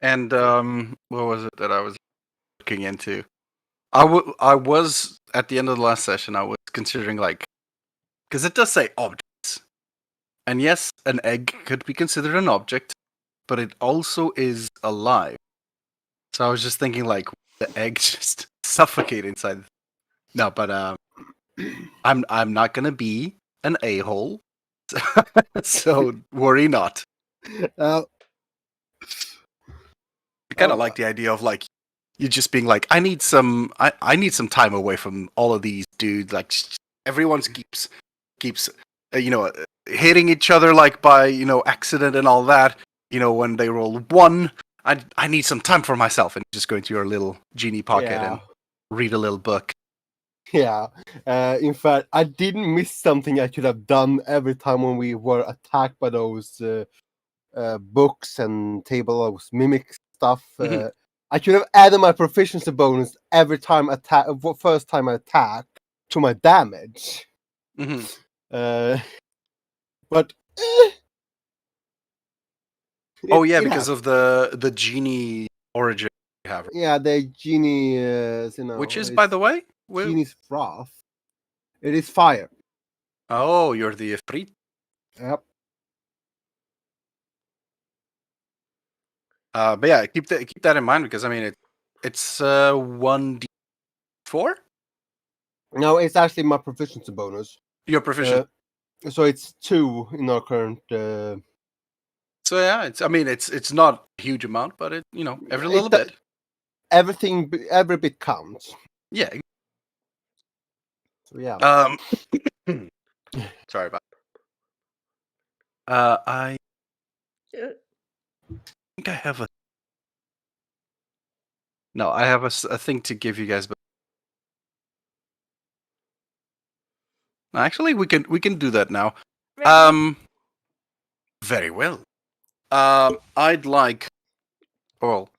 And what was it that I was looking into? I was at the end of the last session. I was considering because it does say objects, and yes, an egg could be considered an object, but it also is alive. So I was just thinking the egg just suffocate inside. No, but I'm not gonna be an a-hole, so worry not. Uh, I kind of like the idea of you just being I need I need some time away from all of these dudes. Everyone keeps hitting each other by accident and all that. When they roll one, I need some time for myself, and just go into your little genie pocket and read a little book. Yeah. In fact, I didn't miss something I could have done every time when we were attacked by those books and table of mimic stuff. I could have added my proficiency bonus every time first time I attack to my damage. But oh yeah, because of the genie origin you have. Yeah, the genie, which is, by the way, genie's wrath. It is fire. Oh, you're the Ifrit. Yep. But yeah, keep that in mind, because I mean it's 1d4. No, it's actually my proficiency bonus. Your proficiency. So it's 2 in our current. So yeah, it's not a huge amount, but every little bit. Every bit counts. Yeah. So yeah. Sorry about. I think I have I have a thing to give you guys, but actually we can do that now. Very well. I'd like. Well,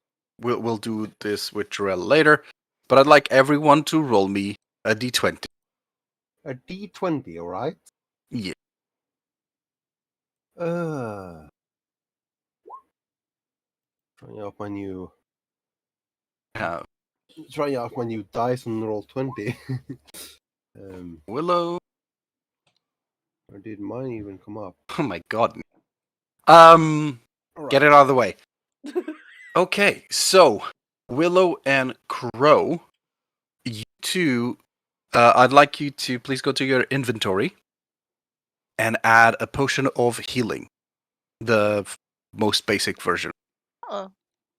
we'll do this with Jarell later, but I'd like everyone to roll me a d20. A d20, all right? Yeah. Trying out my new. Yeah. Trying out my new dice on roll 20. Willow. Or did mine even come up? Oh my god. Right. Get it out of the way. Okay, so Willow and Crow, you two, I'd like you to please go to your inventory and add a potion of healing, the most basic version. Oh,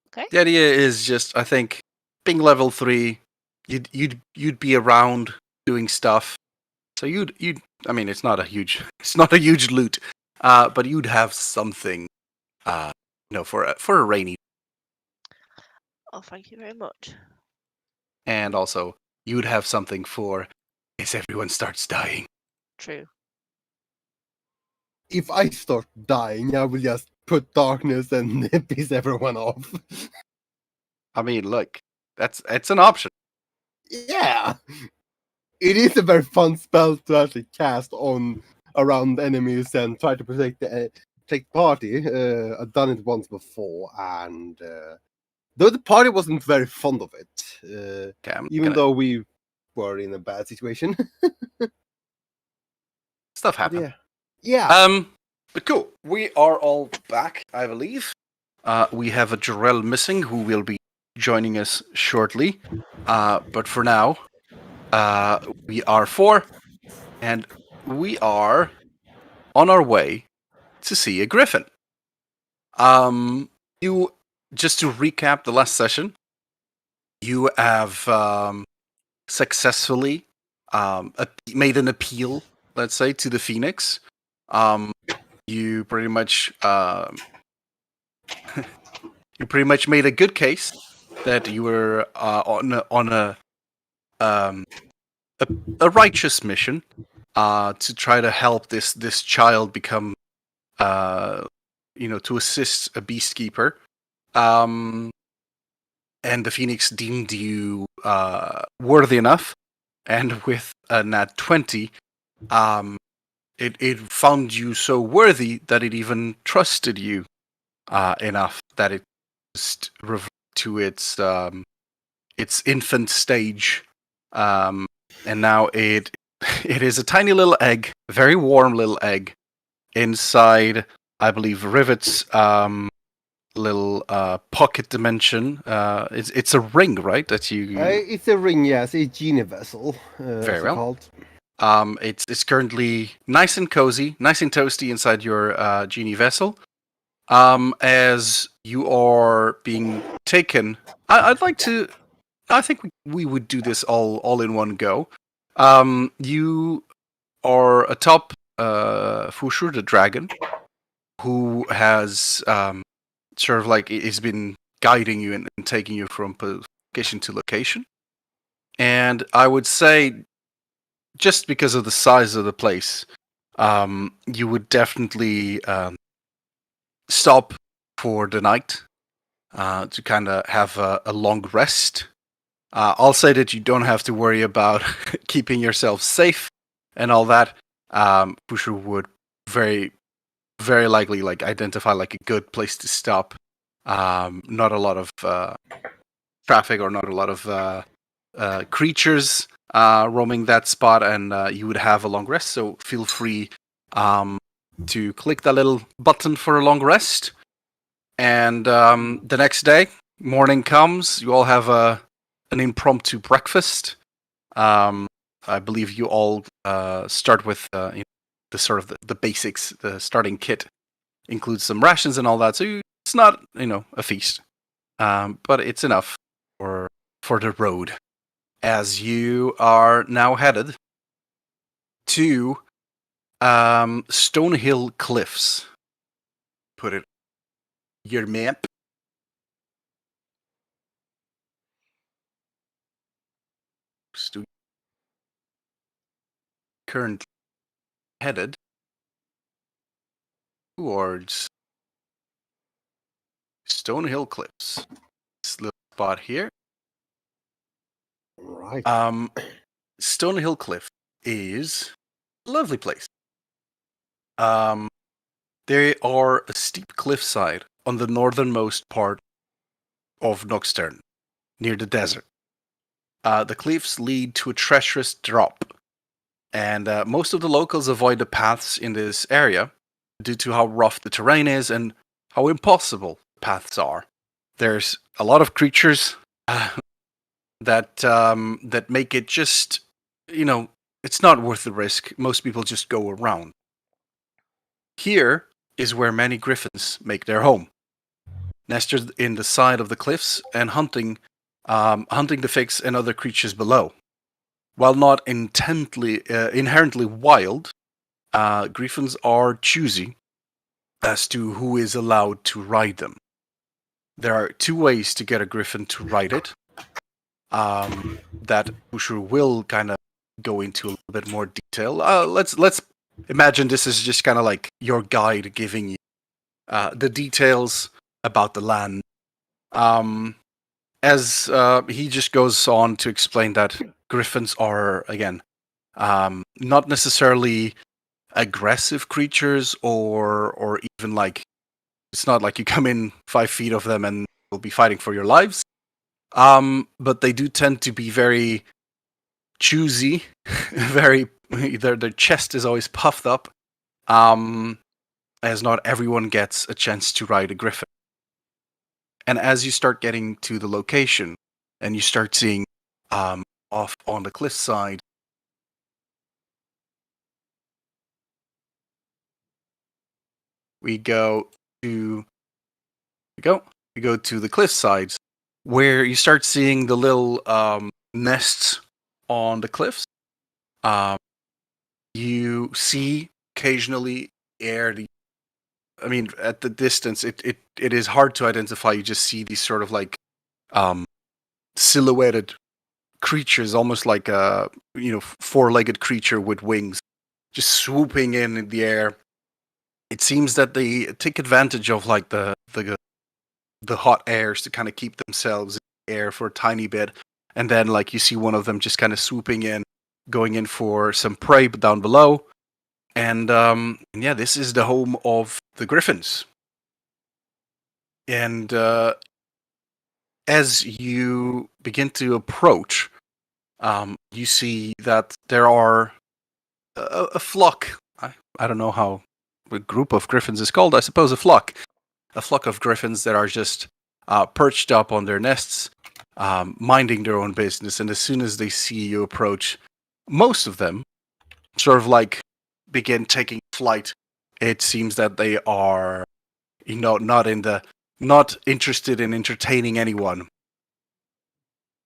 okay. The idea is just, I think, being level 3, you'd be around doing stuff. So you'd I mean, it's not a huge loot, but you'd have something, for a rainy. Oh, thank you very much. And also, you'd have something for as everyone starts dying. True. If I start dying, I will just put darkness and piss everyone off. I mean, look, it's an option. Yeah, it is a very fun spell to actually cast on around enemies and try to protect the party. I've done it once before, and though the party wasn't very fond of it, even though we were in a bad situation. Stuff happened. Yeah. But cool. We are all back, I believe. We have a Jarell missing, who will be joining us shortly. But for now, we are 4, and we are on our way to see a griffin. You, just to recap the last session, you have successfully made an appeal, let's say, to the Phoenix. You pretty much made a good case that you were on a righteous mission to try to help this child become to assist a Beastkeeper, and the Phoenix deemed you worthy enough, and with a nat 20, it found you so worthy that it even trusted you enough that it just revert to its infant stage, and now it is a tiny little egg, a very warm little egg, inside, I believe, Rivet's little pocket dimension. It's a ring, right? That you It's a ring, yes, a genie vessel, Very as well. called. It's currently nice and cozy, nice and toasty inside your genie vessel. As you are being taken, I'd like to. I think we would do this all in one go. You are atop Fushur the dragon, who has sort of like has been guiding you and taking you from location to location. And I would say, just because of the size of the place, you would definitely stop for the night to kind of have a long rest. I'll say that you don't have to worry about keeping yourself safe and all that. Pusher would very, very likely like identify like a good place to stop. Not a lot of traffic or not a lot of creatures roaming that spot, and you would have a long rest. So feel free to click that little button for a long rest. And the next day, morning comes, you all have an impromptu breakfast. I believe you all start with the sort of the basics. The starting kit includes some rations and all that, so it's not a feast, but it's enough for the road. As you are now headed to Stonehill Cliffs. Put it your map. Currently headed towards Stonehill Cliffs. This little spot here. Right. Stonehill Cliff is a lovely place. They are a steep cliffside on the northernmost part of Noxterne, near the desert. The cliffs lead to a treacherous drop, and most of the locals avoid the paths in this area due to how rough the terrain is and how impossible the paths are. There's a lot of creatures that make it just, it's not worth the risk. Most people just go around. Here is where many griffins make their home, nested in the side of the cliffs and hunting the Fix and other creatures below. While not inherently wild, griffins are choosy as to who is allowed to ride them. There are two ways to get a griffin to ride it. That Busher will kind of go into a little bit more detail. Let's imagine this is just kind of like your guide giving you the details about the land. As he just goes on to explain that griffins are, again, not necessarily aggressive creatures, or even like, it's not like you come in 5 feet of them and will be fighting for your lives. But they do tend to be very choosy, very, their chest is always puffed up, as not everyone gets a chance to ride a griffin. And as you start getting to the location, and you start seeing off on the cliffside, we go to the cliff sides, where you start seeing the little nests on the cliffs. You see occasionally at the distance, it is hard to identify. You just see these sort of like silhouetted creatures, almost like a four-legged creature with wings, just swooping in the air. It seems that they take advantage of like the hot airs to kind of keep themselves in the air for a tiny bit, and then like you see one of them just kind of swooping in, going in for some prey down below. And this is the home of the griffins. And as you begin to approach, you see that there are a flock. I don't know how a group of griffins is called. I suppose a flock. A flock of griffins that are just perched up on their nests, minding their own business. And as soon as they see you approach, most of them sort of like begin taking flight. It seems that they are, not interested in entertaining anyone.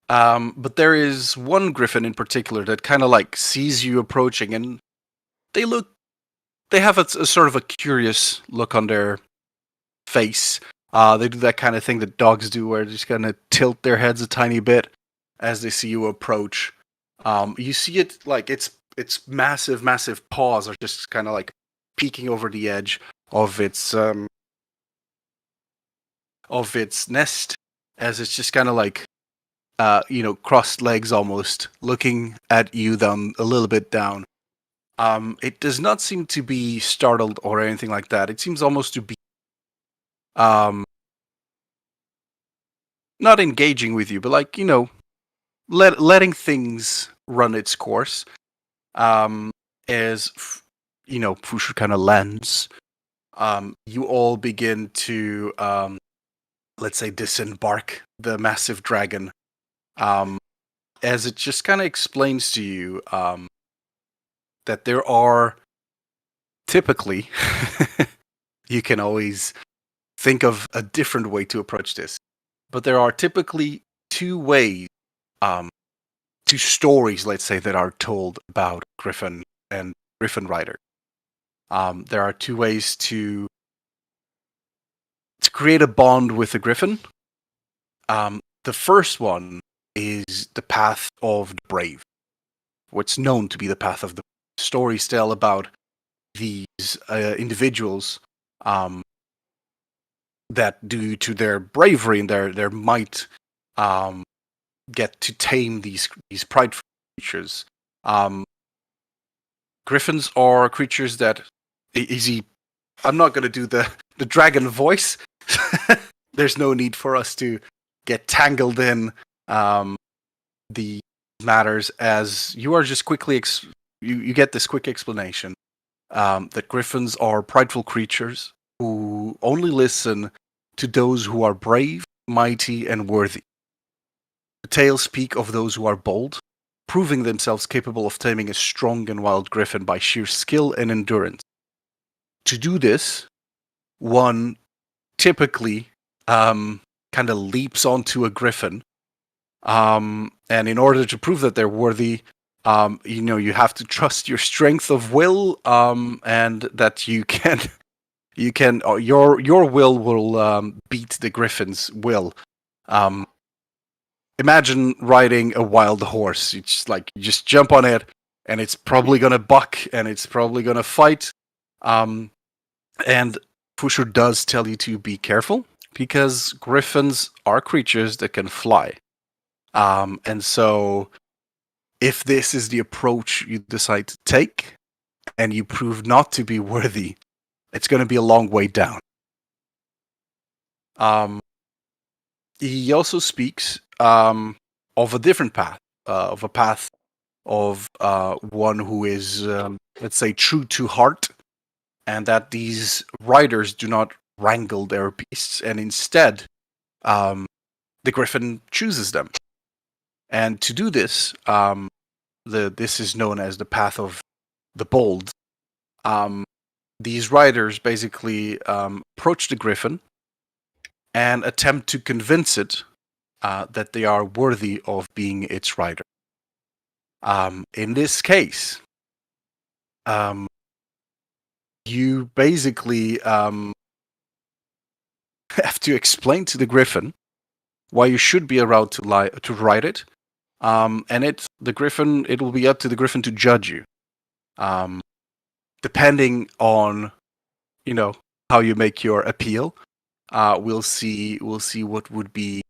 But there is one griffin in particular that kind of like sees you approaching, and they look. They have a sort of a curious look on their face. They do that kind of thing that dogs do, where they just kind of tilt their heads a tiny bit as they see you approach. You see it like its massive paws are just kind of like peeking over the edge of its nest, as it's just kind of like crossed legs almost, looking at you down a little bit down. It does not seem to be startled or anything like that. It seems almost to be not engaging with you, but like, letting things run its course. As Fushu kind of lands, you all begin to let's say disembark the massive dragon. As it just kind of explains to you that there are typically you can always think of a different way to approach this, but there are typically two ways, two stories, let's say, that are told about Griffin and Griffin Rider. There are two ways to create a bond with a Griffin. The first one is the path of the brave, what's known to be the path of the stories tell about these individuals that, due to their bravery and their might, get to tame these prideful creatures. Griffins are creatures that easy. I'm not going to do the dragon voice. There's no need for us to get tangled in the matters, as you are just quickly you get this quick explanation that griffins are prideful creatures who only listen to those who are brave, mighty, and worthy. The tales speak of those who are bold, proving themselves capable of taming a strong and wild griffin by sheer skill and endurance. To do this, one typically kind of leaps onto a griffin, and in order to prove that they're worthy, you have to trust your strength of will, and that you can your will beat the griffin's will. Imagine riding a wild horse. It's like you just jump on it, and it's probably gonna buck, and it's probably gonna fight. And Fushu does tell you to be careful, because griffins are creatures that can fly. And so, if this is the approach you decide to take, and you prove not to be worthy, it's going to be a long way down. He also speaks of a different path, of a path of one who is, let's say, true to heart, and that these riders do not wrangle their beasts, and instead, the griffin chooses them. And to do this, this is known as the path of the bold. These riders basically approach the griffin and attempt to convince it that they are worthy of being its rider. In this case, you basically have to explain to the griffin why you should be allowed to ride it, and it will be up to the griffin to judge you, depending on how you make your appeal. We'll see what would be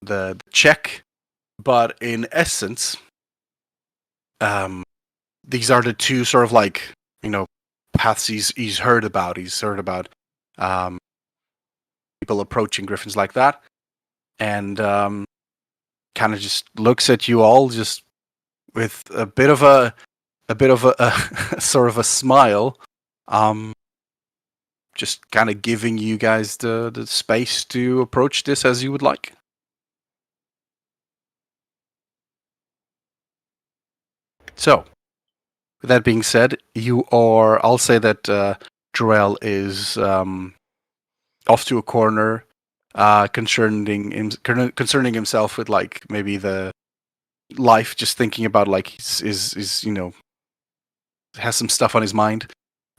the check, but in essence, these are the two sort of like paths he's heard about. He's heard about people approaching griffins like that. and kind of just looks at you all just with a bit of a sort of a smile, just kind of giving you guys the space to approach this as you would like. So, with that being said, I'll say that Jarell is off to a corner, concerning himself with like maybe the life, just thinking about like he's has some stuff on his mind.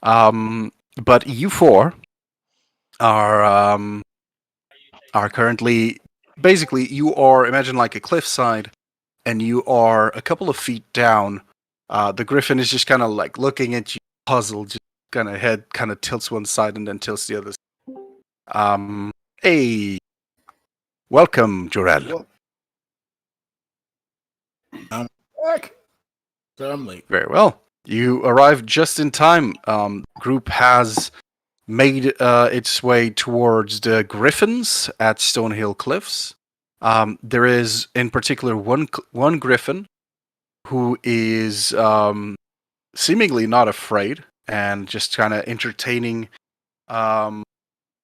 But you four are currently basically you are imagine like a cliffside, and you are a couple of feet down. The griffin is just kind of like looking at you, puzzled, just kind of head kind of tilts one side and then tilts the other. Hey, welcome, Jorel. I'm back. So I'm late. Very well. You arrived just in time. Group has made its way towards the griffins at Stonehill Cliffs. There is, in particular, one griffin who is seemingly not afraid and just kind of entertaining.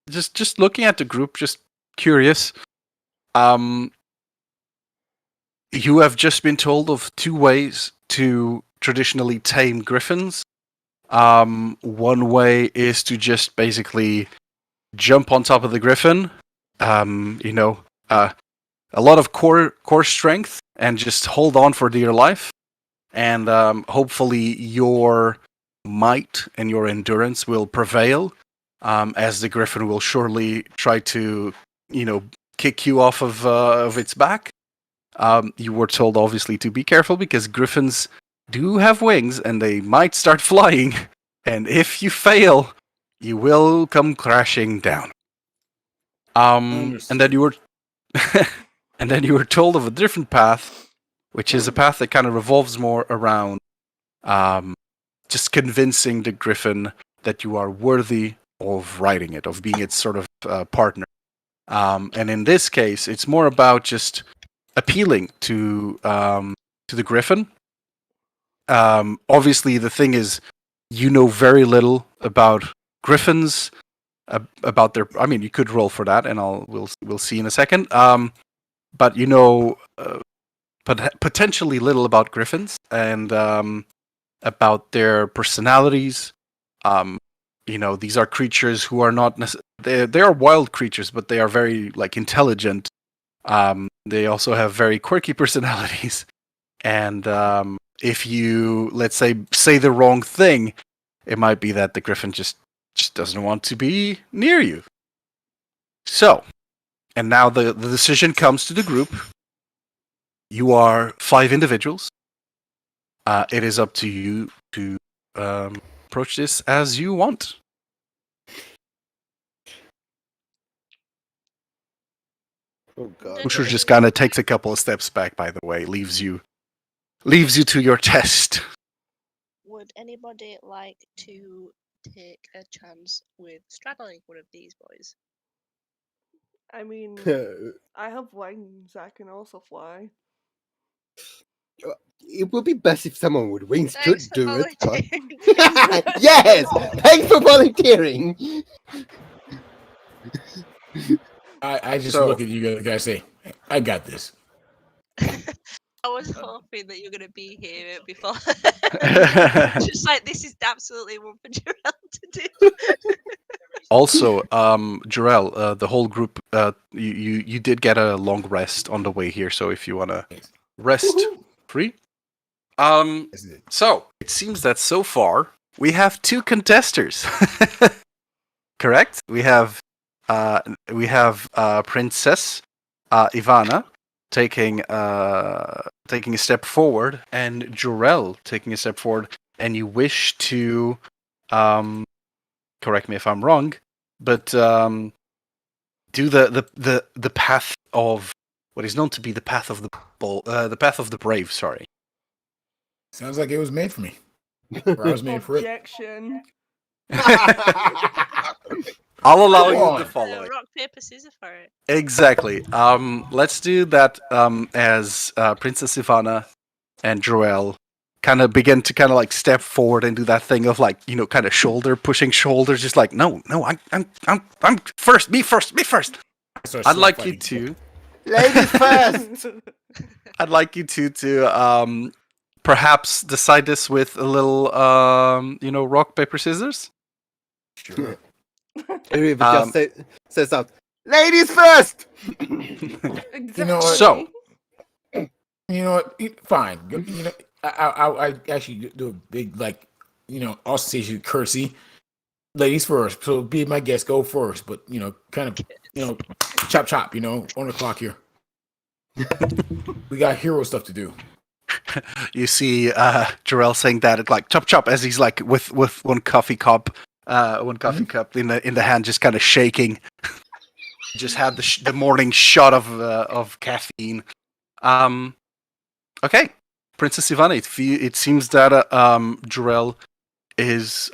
Just looking at the group, just curious. You have just been told of 2 ways to traditionally tame griffins. One way is to just basically jump on top of the griffin. A lot of core strength and just hold on for dear life. And hopefully your might and your endurance will prevail, as the griffin will surely try to, kick you off of its back. You were told, obviously, to be careful because griffins do have wings and they might start flying. And if you fail, you will come crashing down. And then you were, and then you were told of a different path, which is a path that kind of revolves more around just convincing the griffin that you are worthy of riding it, of being its sort of partner. And in this case, it's more about just appealing to the griffin. Obviously, the thing is, you know very little about griffins, about their. I mean, you could roll for that, and we'll see in a second. But you know, potentially little about griffins and about their personalities. These are creatures who are not they are wild creatures, but they are very like intelligent. They also have very quirky personalities, and if you, let's say the wrong thing, it might be that the griffin just doesn't want to be near you. So, and now the decision comes to the group. You are 5 individuals. It is up to you to approach this as you want. Oh god. Usher just kind of takes a couple of steps back, by the way, leaves you to your test. Would anybody like to take a chance with straddling one of these boys? I mean, I have wings. I can also fly. It would be best if someone with wings Thanks could for do it. But... volunteering. Yes! Thanks for volunteering! I just So- look at you guys say, I got this. I was hoping that you're going to be here before. Just like, this is absolutely one for Jarell to do. Also, Jarell, the whole group, you did get a long rest on the way here, so if you want to rest free. That's it. So, it seems that so far, we have 2 contesters. Correct? We have Princess Ivana taking a step forward, and Jarell taking a step forward, and you wish to correct me if I'm wrong, but do the path of what is known to be the path of the path of the brave. Sorry. Sounds like it was made for me. Or I was made for it. Objection. I'll allow Come you on. the following. Rock, paper, scissors for it. Exactly. Let's do that as Princess Ivana and Joel kind of begin to kind of like step forward and do that thing of like, you know, kind of shoulder pushing shoulders, just like no, I'm first, me first, me first. So I'd slap like you fighting. to. Ladies first. I'd like you to perhaps decide this with a little you know, rock paper scissors. Sure. Riva Um, just says out, "Ladies first." Exactly. You know what? So- You know what? Fine. You know, I actually do a big like, you know, ostentatious courtesy. Ladies first. So be my guest. Go first. But you know, kind of, you know, chop chop. You know, on the clock here. We got hero stuff to do. You see Jarrell saying that at like chop chop as he's like with one coffee cup in the hand, just kind of shaking. Just had the morning shot of caffeine. Okay, Princess Ivana. It seems that Jarrell is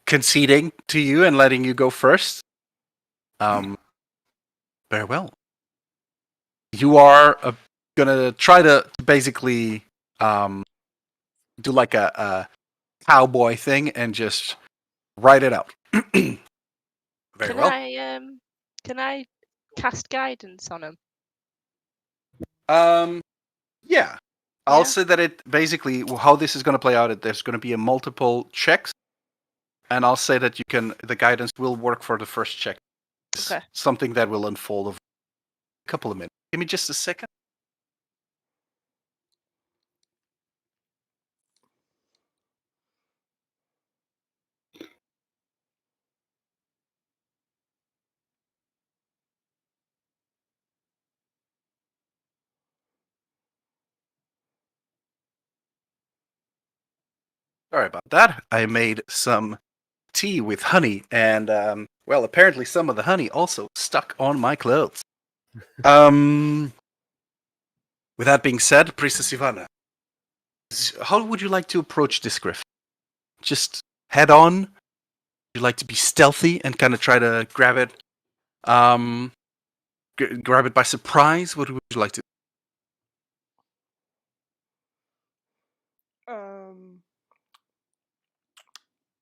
conceding to you and letting you go first. Very well. You are gonna try to basically do like a cowboy thing and just write it out. Very Can well. can I cast guidance on him? Yeah. I'll Yeah. say that it basically how this is going to play out. There's going to be a multiple checks, and I'll say that the guidance will work for the first check. It's Okay. something that will unfold over a couple of minutes. Give me just a second. Sorry about that. I made some tea with honey, and well, apparently some of the honey also stuck on my clothes. With that being said, Priestess Ivana, how would you like to approach this griffin? Just head on? Would you like to be stealthy and kind of try to grab it, grab it by surprise? What would you like to?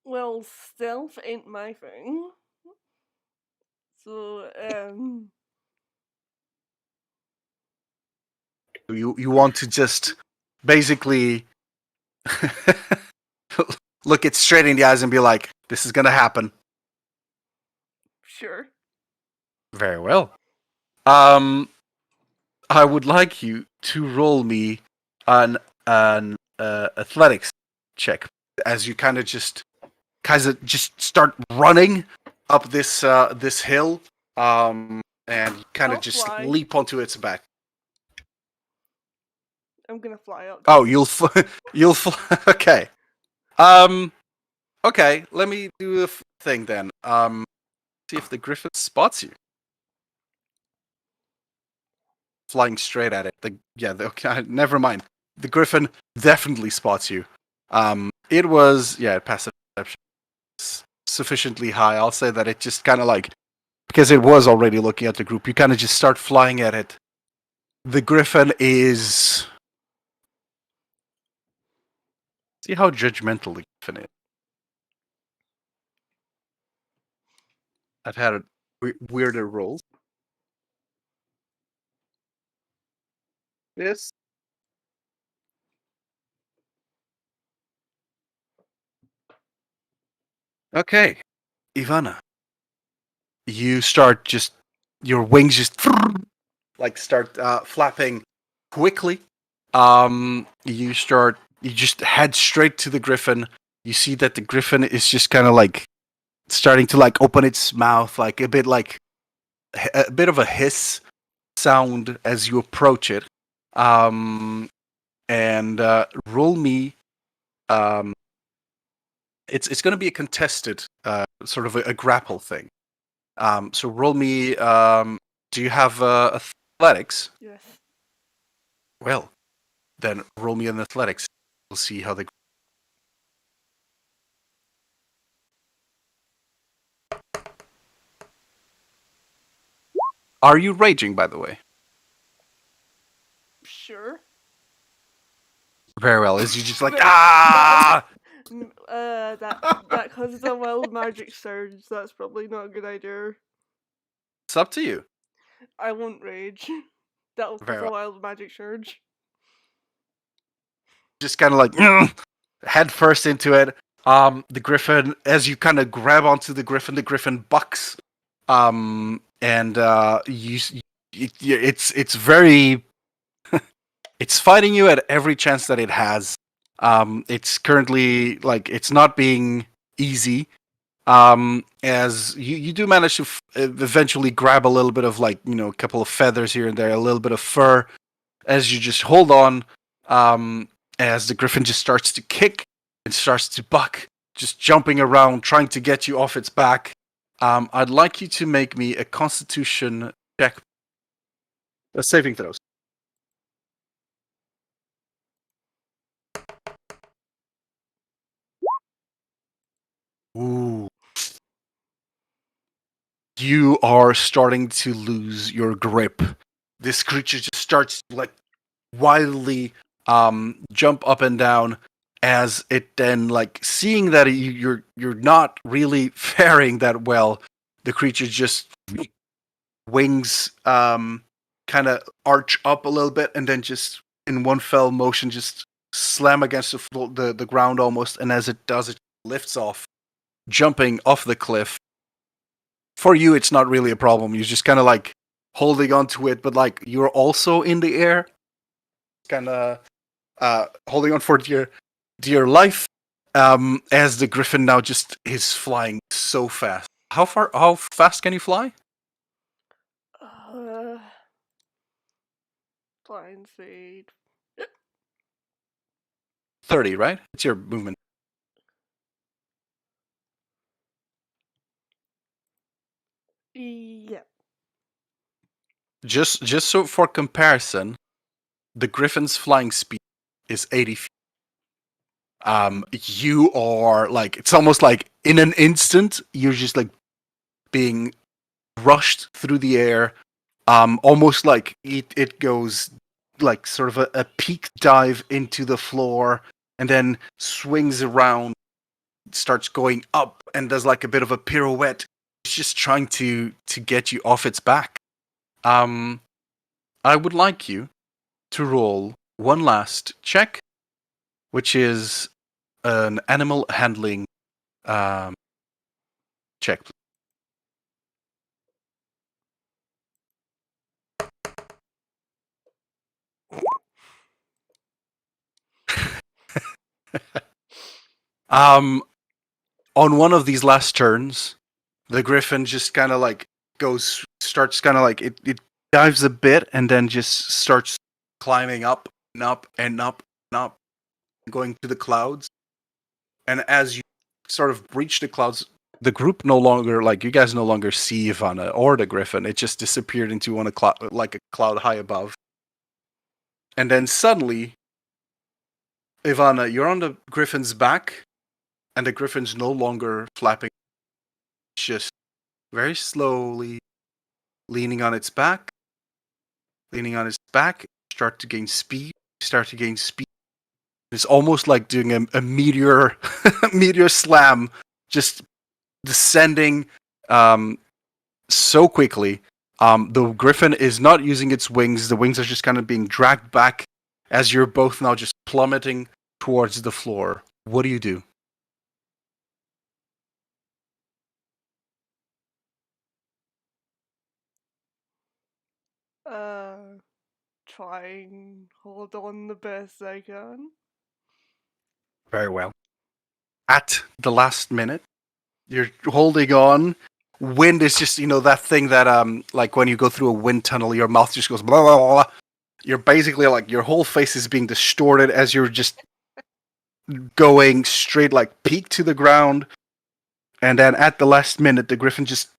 Well, stealth ain't my thing. So, You want to just basically look it straight in the eyes and be like, "This is gonna happen." sure. Very well. I would like you to roll me an athletics check as you kind of just start running up this hill, and kind of I'll just fly. leap onto its back. I'm gonna fly up. Oh, you'll fly. Okay. Okay. Let me do a thing then. See if the griffin spots you. Flying straight at it. Okay, never mind. The griffin definitely spots you. It was passive perception sufficiently high. I'll say that it just kind of like because it was already looking at the group. You kind of just start flying at it. The griffin is. See how judgmental the griffin is. I've had weirder rolls. This. Okay, Ivana. You start just your wings just like start flapping quickly. You just head straight to the griffin. You see that the griffin is just kind of like starting to like open its mouth, like a bit of a hiss sound as you approach it. And roll me. It's going to be a contested sort of a grapple thing. So roll me. Do you have athletics? Yes. Well, then roll me an athletics. We'll see how the. Are you raging, by the way? Sure. Very well. Is you just like But- ah? That causes a wild magic surge. That's probably not a good idea. It's up to you. I won't rage. That'll cause Very a well. wild magic surge. Just kind of like head first into it. The griffin, as you kind of grab onto the griffin bucks. And it's very it's fighting you at every chance that it has. It's currently like it's not being easy. As you do manage to eventually grab a little bit of like a couple of feathers here and there, a little bit of fur, as you just hold on. As the griffin just starts to kick and starts to buck, just jumping around, trying to get you off its back. I'd like you to make me a Constitution check, saving throws. Ooh. You are starting to lose your grip. This creature just starts to, like, wildly jump up and down as it then, like, seeing that you're not really faring that well. The creature just wings kind of arch up a little bit and then just in one fell motion just slam against the ground almost, and as it does, it lifts off, jumping off the cliff. For you, it's not really a problem. You're just kind of like holding onto it, but like you're also in the air, kind of holding on for dear life. As the griffin now just is flying so fast. How fast can you fly? Flying speed. 30, right? It's your movement. Yeah. Just so for comparison, the griffin's flying speed is 80 feet. You are like, it's almost like in an instant, you're just like being rushed through the air. Almost like it goes like sort of a peak dive into the floor and then swings around, starts going up and does like a bit of a pirouette. It's just trying to get you off its back. I would like you to roll one last check, which is an animal handling check. On one of these last turns, the griffin just kind of like starts kind of like it dives a bit and then just starts climbing up and up and up and up, going to the clouds. And as you sort of breach the clouds, the group no longer, like, you guys no longer see Ivana or the griffin. It just disappeared into like a cloud high above. And then suddenly, Ivana, you're on the griffin's back, and the griffin's no longer flapping. It's just very slowly leaning on its back, start to gain speed. It's almost like doing a meteor meteor slam, just descending so quickly. The griffin is not using its wings. The wings are just kind of being dragged back as you're both now just plummeting towards the floor. What do you do? Try and hold on the best I can. Very well. At the last minute, you're holding on. Wind is just, that thing that, like when you go through a wind tunnel, your mouth just goes blah, blah, blah. You're basically like, your whole face is being distorted as you're just going straight, like peak to the ground. And then at the last minute, the griffin just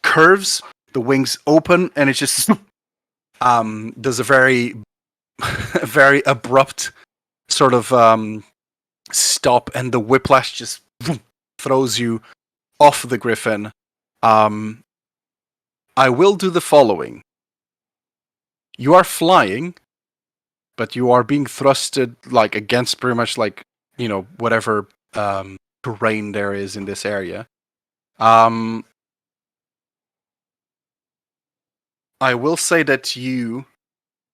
curves, the wings open, and it just does a very, very abrupt sort of stop, and the whiplash just throws you off the griffin. I will do the following. You are flying, but you are being thrusted like against pretty much like, whatever terrain there is in this area. I will say that you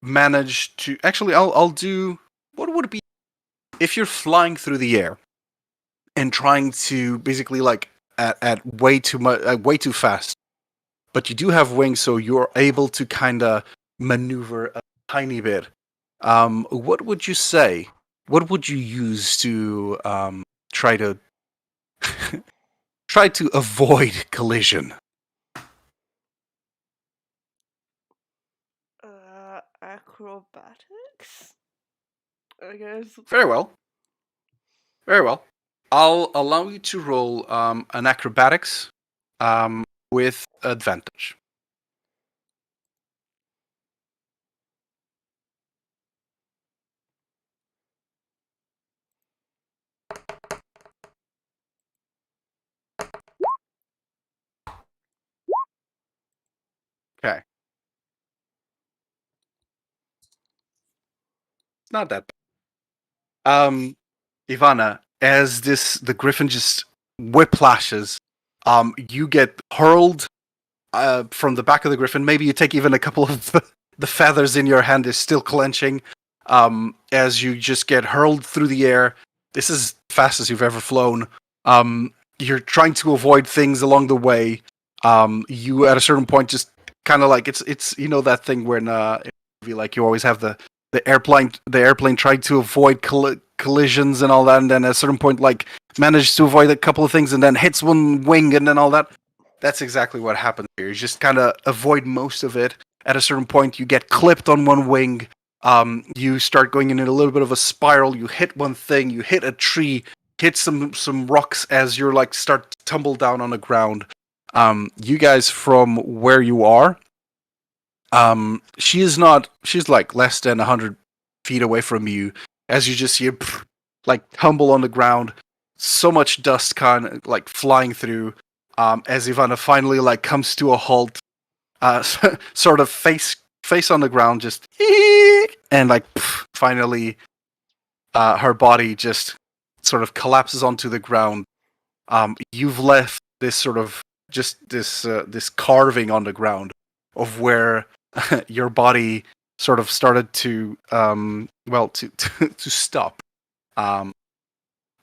manage to actually I'll do what would it be if you're flying through the air and trying to basically like at way too much way too fast, but you do have wings, so you're able to kind of maneuver a tiny bit. What would you say? What would you use to try to try to avoid collision? Acrobatics? I guess. Very well. Very well. I'll allow you to roll an acrobatics with advantage. Okay. It's not that bad. Ivana, as the griffin just whiplashes, you get hurled from the back of the griffin. Maybe you take even a couple of the feathers in your hand is still clenching as you just get hurled through the air. This is the fastest you've ever flown. You're trying to avoid things along the way. You at a certain point just kind of like it's that thing when in a movie, like you always have the airplane trying to avoid collisions and all that, and then at a certain point like manages to avoid a couple of things and then hits one wing and then all that. That's exactly what happens here. You just kind of avoid most of it. At a certain point, you get clipped on one wing. You start going in a little bit of a spiral. You hit one thing. You hit a tree. Hit some rocks as you're like start to tumble down on the ground. You guys from where you are. She's like less than 100 feet away from you. As you just see her, like tumble on the ground. So much dust kind of like flying through. As Ivana finally like comes to a halt, sort of face on the ground, just and like finally, her body just sort of collapses onto the ground. You've left this sort of just this carving on the ground of where your body sort of started to to stop.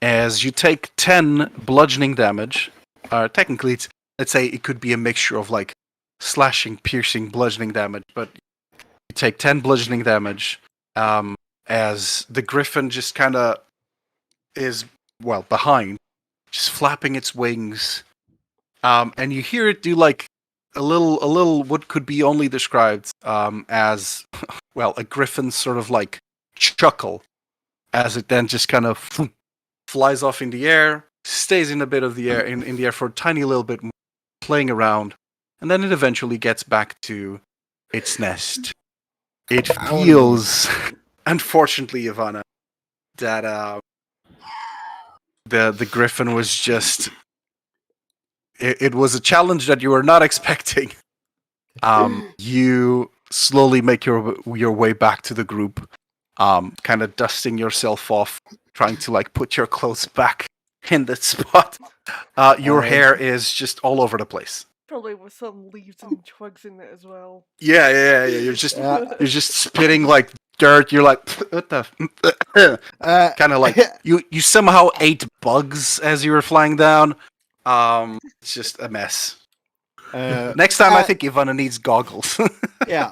As you take 10 bludgeoning damage. Technically, let's say it could be a mixture of like slashing, piercing, bludgeoning damage, but you take 10 bludgeoning damage as the griffin just kind of is, behind, just flapping its wings. And you hear it do like a little what could be only described as, a griffin sort of like chuckle as it then just kind of flies off in the air, stays in a bit of the air in the air for a tiny little bit more, playing around, and then it eventually gets back to its nest. It feels, unfortunately, Ivana, that the griffin was just it was a challenge that you were not expecting. You slowly make your way back to the group, kind of dusting yourself off, trying to like put your clothes back in that spot. Your hair is just all over the place. Probably with some leaves and twigs in it as well. Yeah. You're just spitting like dirt. You're like, what the? Kind of like you somehow ate bugs as you were flying down. It's just a mess. Next time, I think Ivana needs goggles. Yeah,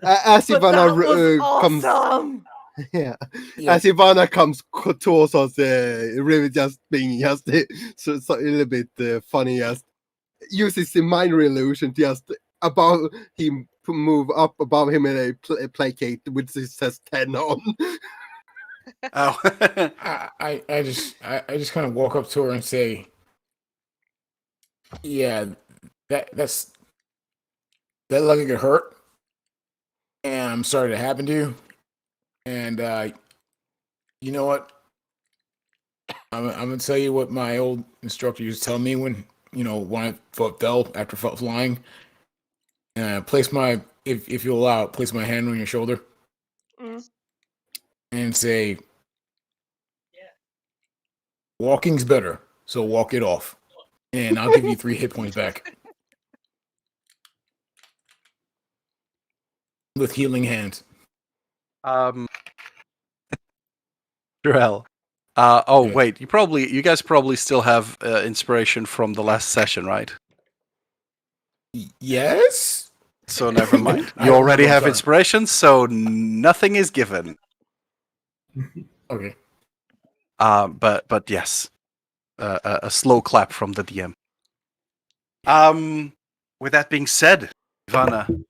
as Ivana comes. Awesome! Yeah. As Ivana comes towards us, really just being just so a little bit funny, just uses the minor illusion just above him, move up above him in a placate which says 10 on. Oh. I just kind of walk up to her and say, yeah, that lucky get hurt, and I'm sorry that happened to you. And you know what? I'm gonna tell you what my old instructor used to tell me when I fell after flying. Place my if you allow, place my hand on your shoulder Mm. and say, "Walking's better, so walk it off." And I'll give you 3 hit points back with healing hands. Drell. Yeah. Wait. You guys probably still have inspiration from the last session, right? Yes. So never mind. I You don't already remember, I'm have sorry. inspiration, so nothing is given. Okay. But yes, a slow clap from the DM. With that being said, Ivana,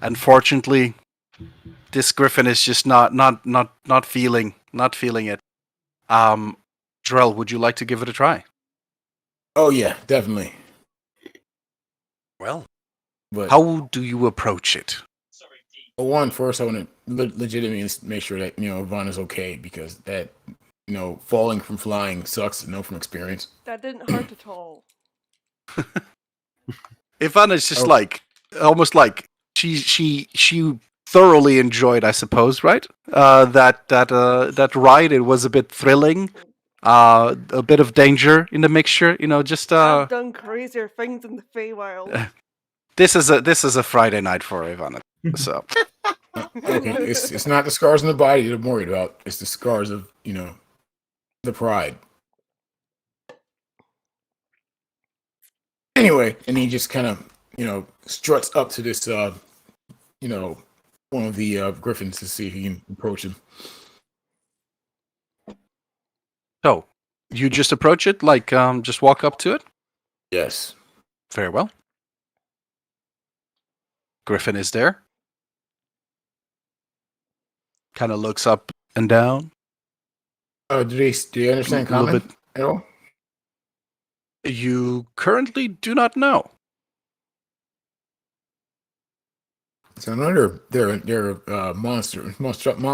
unfortunately, this griffin is just not feeling it. Drell, would you like to give it a try? Oh yeah, definitely. Well, But how do you approach it? first, I want to legitimately make sure that Vaughn is okay, because that falling from flying sucks. Know from experience. That didn't hurt at all. Ivana's just Oh. like almost like she thoroughly enjoyed, I suppose, right? That ride. It was a bit thrilling. A bit of danger in the mixture. Just I've done crazier things in the Feywild. this is a Friday night for Ivana. So Okay, it's not the scars on the body that I'm worried about. It's the scars of the pride. Anyway, and he just kind of struts up to this one of the griffins to see if he can approach him. so you just approach it, like just walk up to it. Yes. Very well. Griffin is there. Kind of looks up and down. Do they understand A little common bit. at all? You currently do not know. So no, they're monster.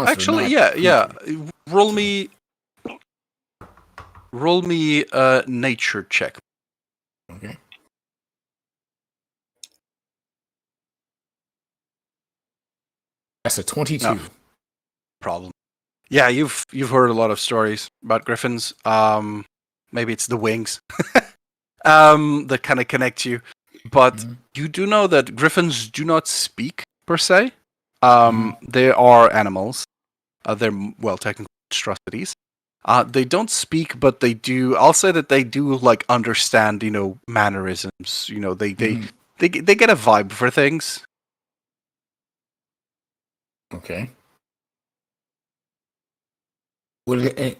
Actually, not yeah. creature. Roll me a nature check. Okay. That's a 22. No. Problem. Yeah, you've heard a lot of stories about griffins. Maybe it's the wings that kind of connect you, but Mhm. you do know that griffins do not speak per se. They are animals. They're technically monstrosities. They don't speak, but they do. I'll say that they do like understand, mannerisms. They get a vibe for things. Okay. Would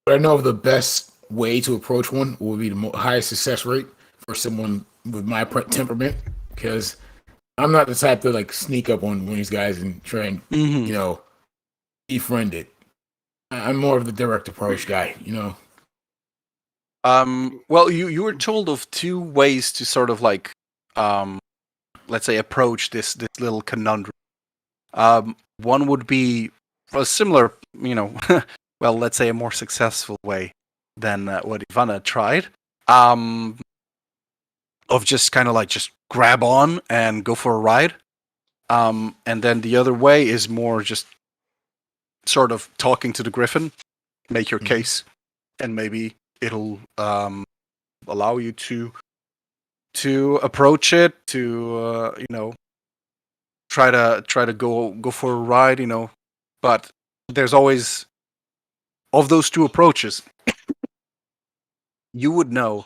I know of the best way to approach one would be the highest success rate for someone with my temperament? Because I'm not the type to like sneak up on one of these guys and try and befriend it. I'm more of the direct approach guy. Well, you were told of 2 ways to sort of like, let's say, approach this little conundrum. One would be a similar, well, let's say a more successful way than what Ivana tried. Of just kind of like just grab on and go for a ride. And then the other way is more just sort of talking to the griffin, make your case, and maybe it'll allow you to approach it, to try to go for a ride, but there's always, of those 2 approaches, you would know.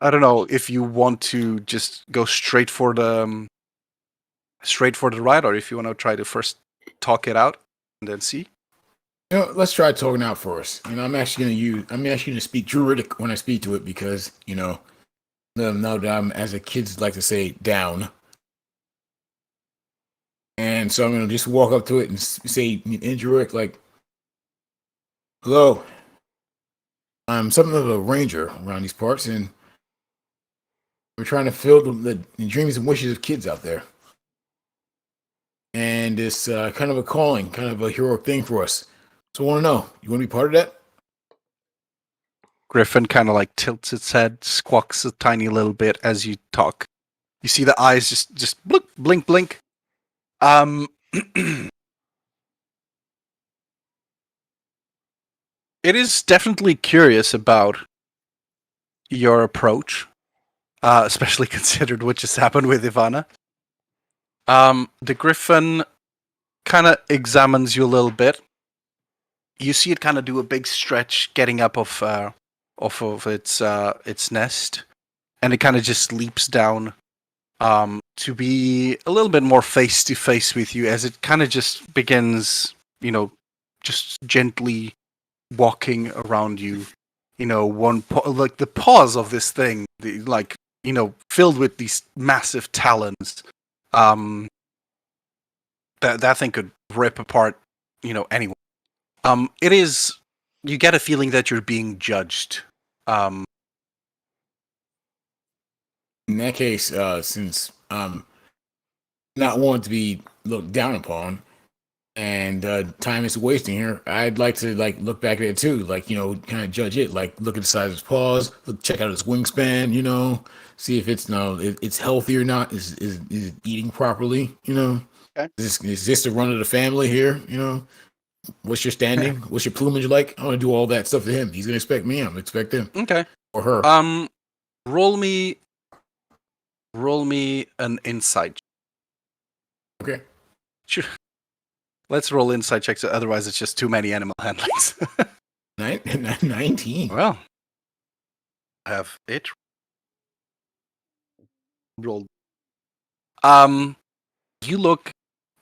I don't know if you want to just go straight for the ride, or if you want to try to first talk it out and then see. Let's try talking out first. I'm actually going to speak Druidic when I speak to it, because let them know that I'm, as the kids like to say, down. And so I'm going to just walk up to it and say in Druidic, like, "Hello, I'm something of a ranger around these parts, and we're trying to fill the dreams and wishes of kids out there. And it's kind of a calling, kind of a heroic thing for us. So I want to know, you want to be part of that?" Griffin kind of like tilts its head, squawks a tiny little bit as you talk. You see the eyes just blink, blink, blink. It is definitely curious about your approach, especially considered what just happened with Ivana. The griffin kind of examines you a little bit. You see it kind of do a big stretch, getting up off of its nest, and it kind of just leaps down to be a little bit more face to face with you as it kind of just begins, just gently walking around you. Like the paws of this thing, filled with these massive talons. That thing could rip apart, anyone. It is. You get a feeling that you're being judged. In that case, since not wanting to be looked down upon, and time is wasting here, I'd like to look back at it too, kind of judge it, look at the size of his paws, check out his wingspan, see if it's healthy or not, is it eating properly, Okay. Is this the run of the family here, what's your standing, what's your plumage like? I want to do all that stuff to him. He's gonna expect me, I'm gonna expect him. Okay. Or her. Roll me an insight. Okay. Sure. Let's roll insight checks. Otherwise, it's just too many animal handlings. 19. Well, I have it rolled. You look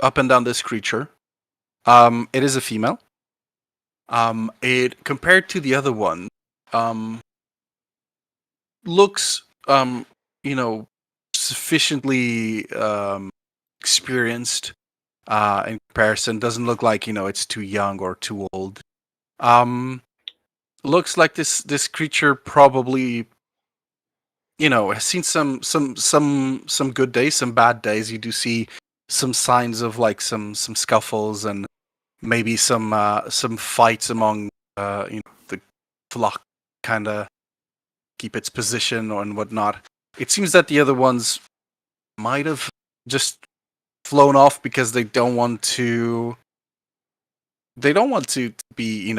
up and down this creature. It is a female. It compared to the other one, looks sufficiently experienced in comparison. Doesn't look like it's too young or too old. Looks like this creature probably has seen some good days, some bad days. You do see some signs of some scuffles and maybe some fights among the flock, kind of keep its position and whatnot. It seems that the other ones might have just flown off because they don't want to be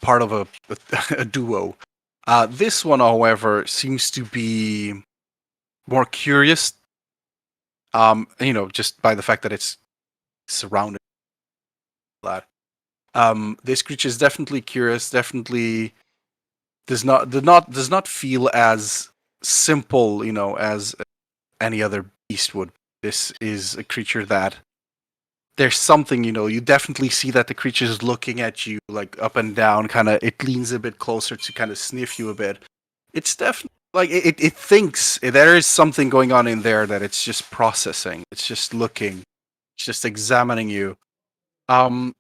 part of a duo. This one, however, seems to be more curious. Just by the fact that it's surrounded by that. This creature is definitely curious. Definitely does not feel as simple, as any other beast would. This is a creature that there's something, you definitely see that the creature is looking at you up and down, kind of. It leans a bit closer to kind of sniff you a bit. It's definitely it thinks there is something going on in there that it's just processing. It's just looking, it's just examining you. I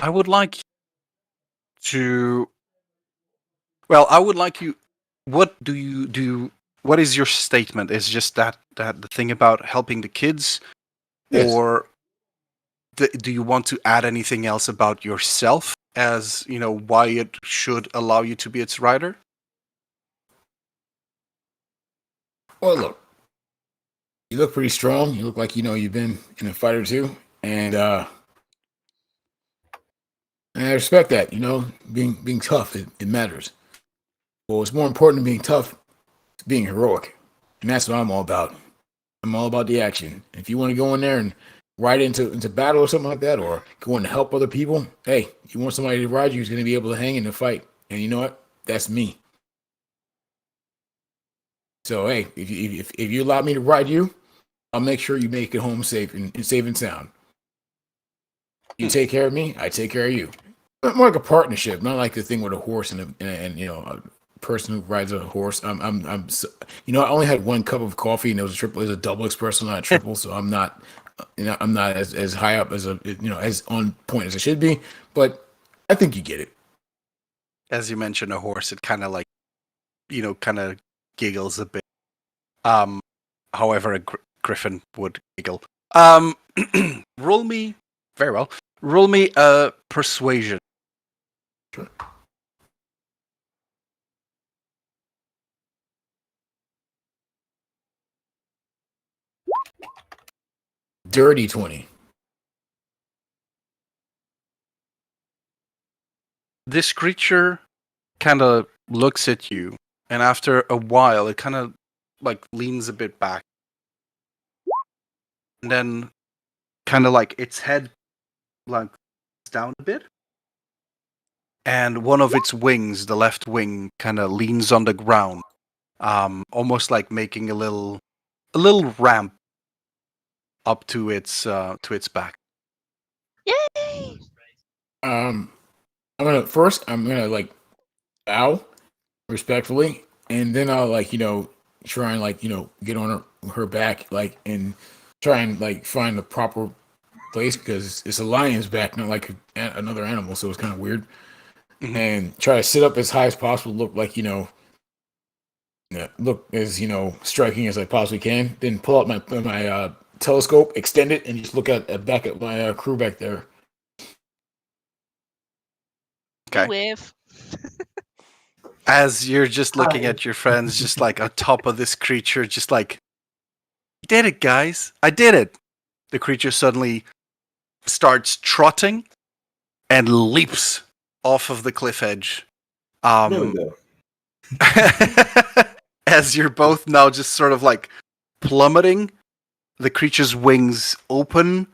would like to. Well, I would like you. What do you do? What is your statement? Is just that the thing about helping the kids, Yes. or do you want to add anything else about yourself as why it should allow you to be its rider? Well, look, you look pretty strong. You look like you've been in a fight or two, and I respect that. Being tough, it matters. But what's more important than being tough is being heroic, and that's what I'm all about. I'm all about the action. If you want to go in there and ride into battle or something like that, or go in to help other people, hey, you want somebody to ride you who's going to be able to hang in the fight, and you know what? That's me. So hey, if you allow me to ride you, I'll make sure you make it home safe and sound. You take care of me, I take care of you. More like a partnership, not like the thing with a horse and a person who rides a horse. I only had one cup of coffee and it was a double espresso, not a triple. So I'm not, I'm not as high up as as on point as I should be. But I think you get it. As you mentioned, a horse, it kind of kind of giggles a bit. However, a griffin would giggle. Roll me very well. Roll me a persuasion. Sure. Dirty 20. This creature kind of looks at you, and after a while, it kind of like leans a bit back, and then kind of like its head like down a bit, and one of its wings, the left wing, kind of leans on the ground, almost like making a little ramp up to its back. Yay! I'm gonna like bow respectfully, and then I'll like try and like get on her back like and try and like find the proper place because it's a lion's back, not like another animal, so it's kind of weird. Mhm. And try to sit up as high as possible, look like look as striking as I possibly can. Then pull out my telescope, extend it, and just look back at my crew back there. Okay. Wave. As you're just looking at your friends, just like on top of this creature, just like, I did it, guys! I did it! The creature suddenly starts trotting and leaps off of the cliff edge. There we go. As you're both now just sort of like plummeting, the creature's wings open,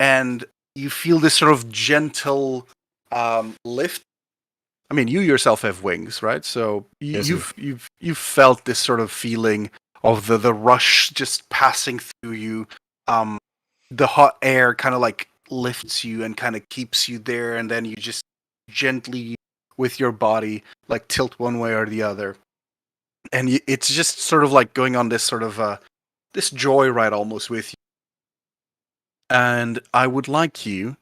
and you feel this sort of gentle lift. I mean, you yourself have wings, right? So Yes, you've felt this sort of feeling of the rush just passing through you. The hot air kind of like lifts you and kind of keeps you there, and then you just gently with your body like tilt one way or the other, and it's just sort of like going on this sort of this joyride almost with you. And I would like you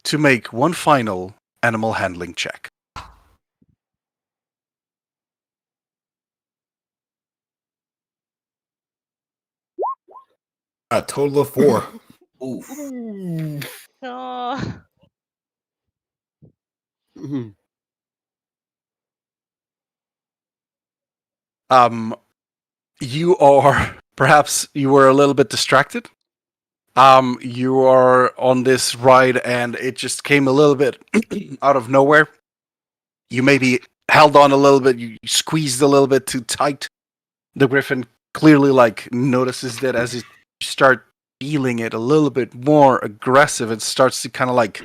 to make one final animal handling check. A total of 4. Oof. Oh, Mhm. You are perhaps you were a little bit distracted. You are on this ride and it just came a little bit out of nowhere. You maybe held on a little bit, you squeezed a little bit too tight. The griffin clearly like notices that as you start feeling it a little bit more aggressive, it starts to kind of like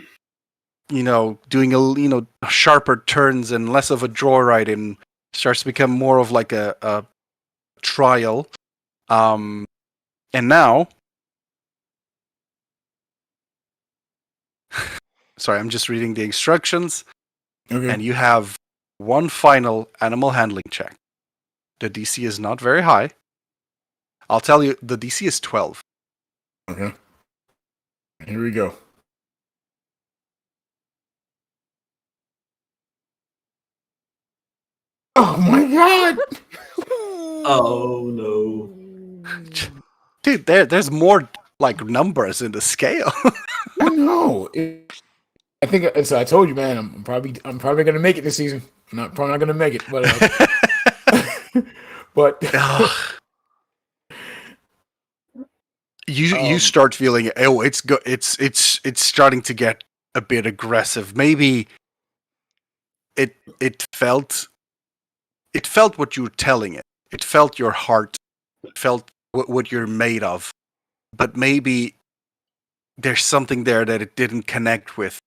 doing sharper turns and less of a joyride and starts to become more of like a trial. And now, sorry, I'm just reading the instructions. Okay. And you have one final animal handling check. The DC is not very high. I'll tell you, the DC is 12. Okay. Here we go. Oh my god! Oh no. Dude, there's more like numbers in the scale. I know. I think so. I told you, man. I'm probably gonna make it this season. Probably not gonna make it, but but Ugh. You Um, start feeling it's starting to get a bit aggressive. Maybe it felt what you were telling it. It felt your heart. It felt what you're made of. But maybe there's something there that it didn't connect with.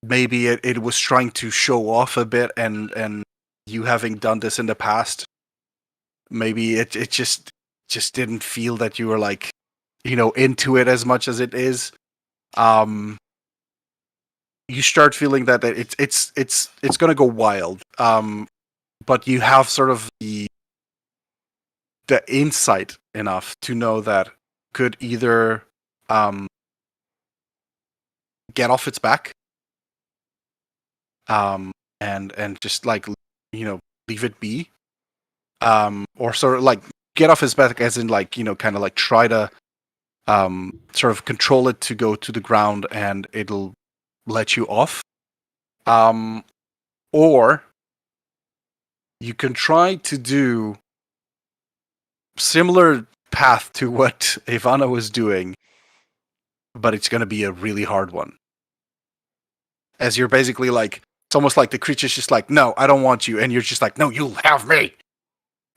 Maybe it was trying to show off a bit, and you having done this in the past, maybe it just didn't feel that you were like into it as much as it is. You start feeling that it's gonna go wild. But you have sort of the insight enough to know that could either get off its back, and just like leave it be, or sort of like get off its back as in like kind of like try to sort of control it to go to the ground and it'll let you off, or you can try to do similar path to what Ivana was doing, but it's going to be a really hard one. As you're basically like, it's almost like the creature's just like, no, I don't want you, and you're just like, no, you'll have me.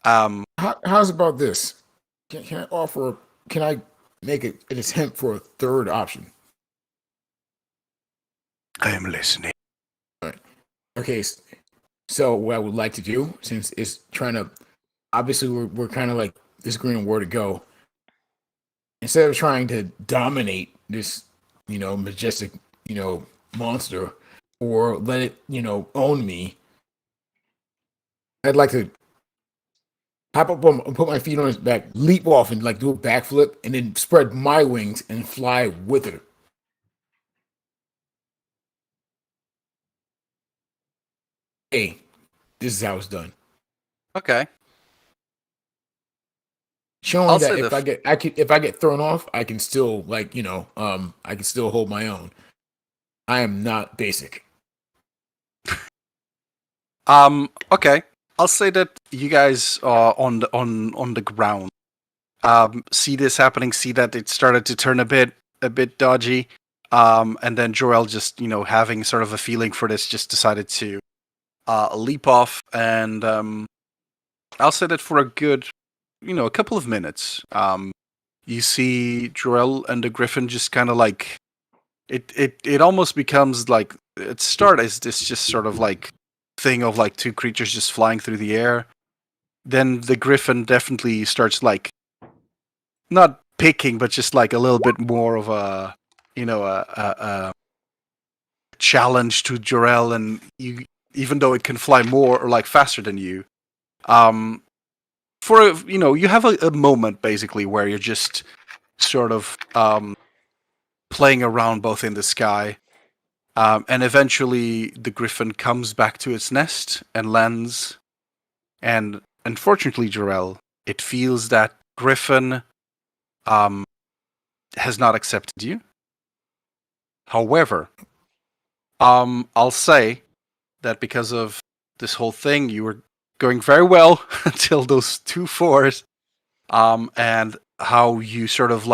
How's about this? Can I make an attempt for a third option? I am listening. Okay, so what I would like to do, since it's trying to, obviously we're kind of like disagreeing on where to go. Instead of trying to dominate this, majestic, monster, or let it, own me, I'd like to hop up and put my feet on its back, leap off and like do a backflip, and then spread my wings and fly with it. Hey, this is how it's done. Okay. Showing I'll that say if I get thrown off, I can still I can still hold my own. I am not basic. Okay. I'll say that you guys are on the ground. See this happening. See that it started to turn a bit dodgy. And then Jorel, just having sort of a feeling for this, just decided to leap off, and I'll say that for a good, a couple of minutes. You see Jorel and the Griffin just kind of like it almost becomes like it starts as this just sort of like thing of like two creatures just flying through the air. Then the Griffin definitely starts like not picking, but just like a little bit more of a a challenge to Jorel, and you, even though it can fly more or like faster than you, for you have a moment basically where you're just sort of playing around both in the sky, and eventually the Griffin comes back to its nest and lands. And unfortunately, Jorel, it feels that Griffin has not accepted you. However, I'll say that because of this whole thing, you were going very well until those 2 fours, and how you sort of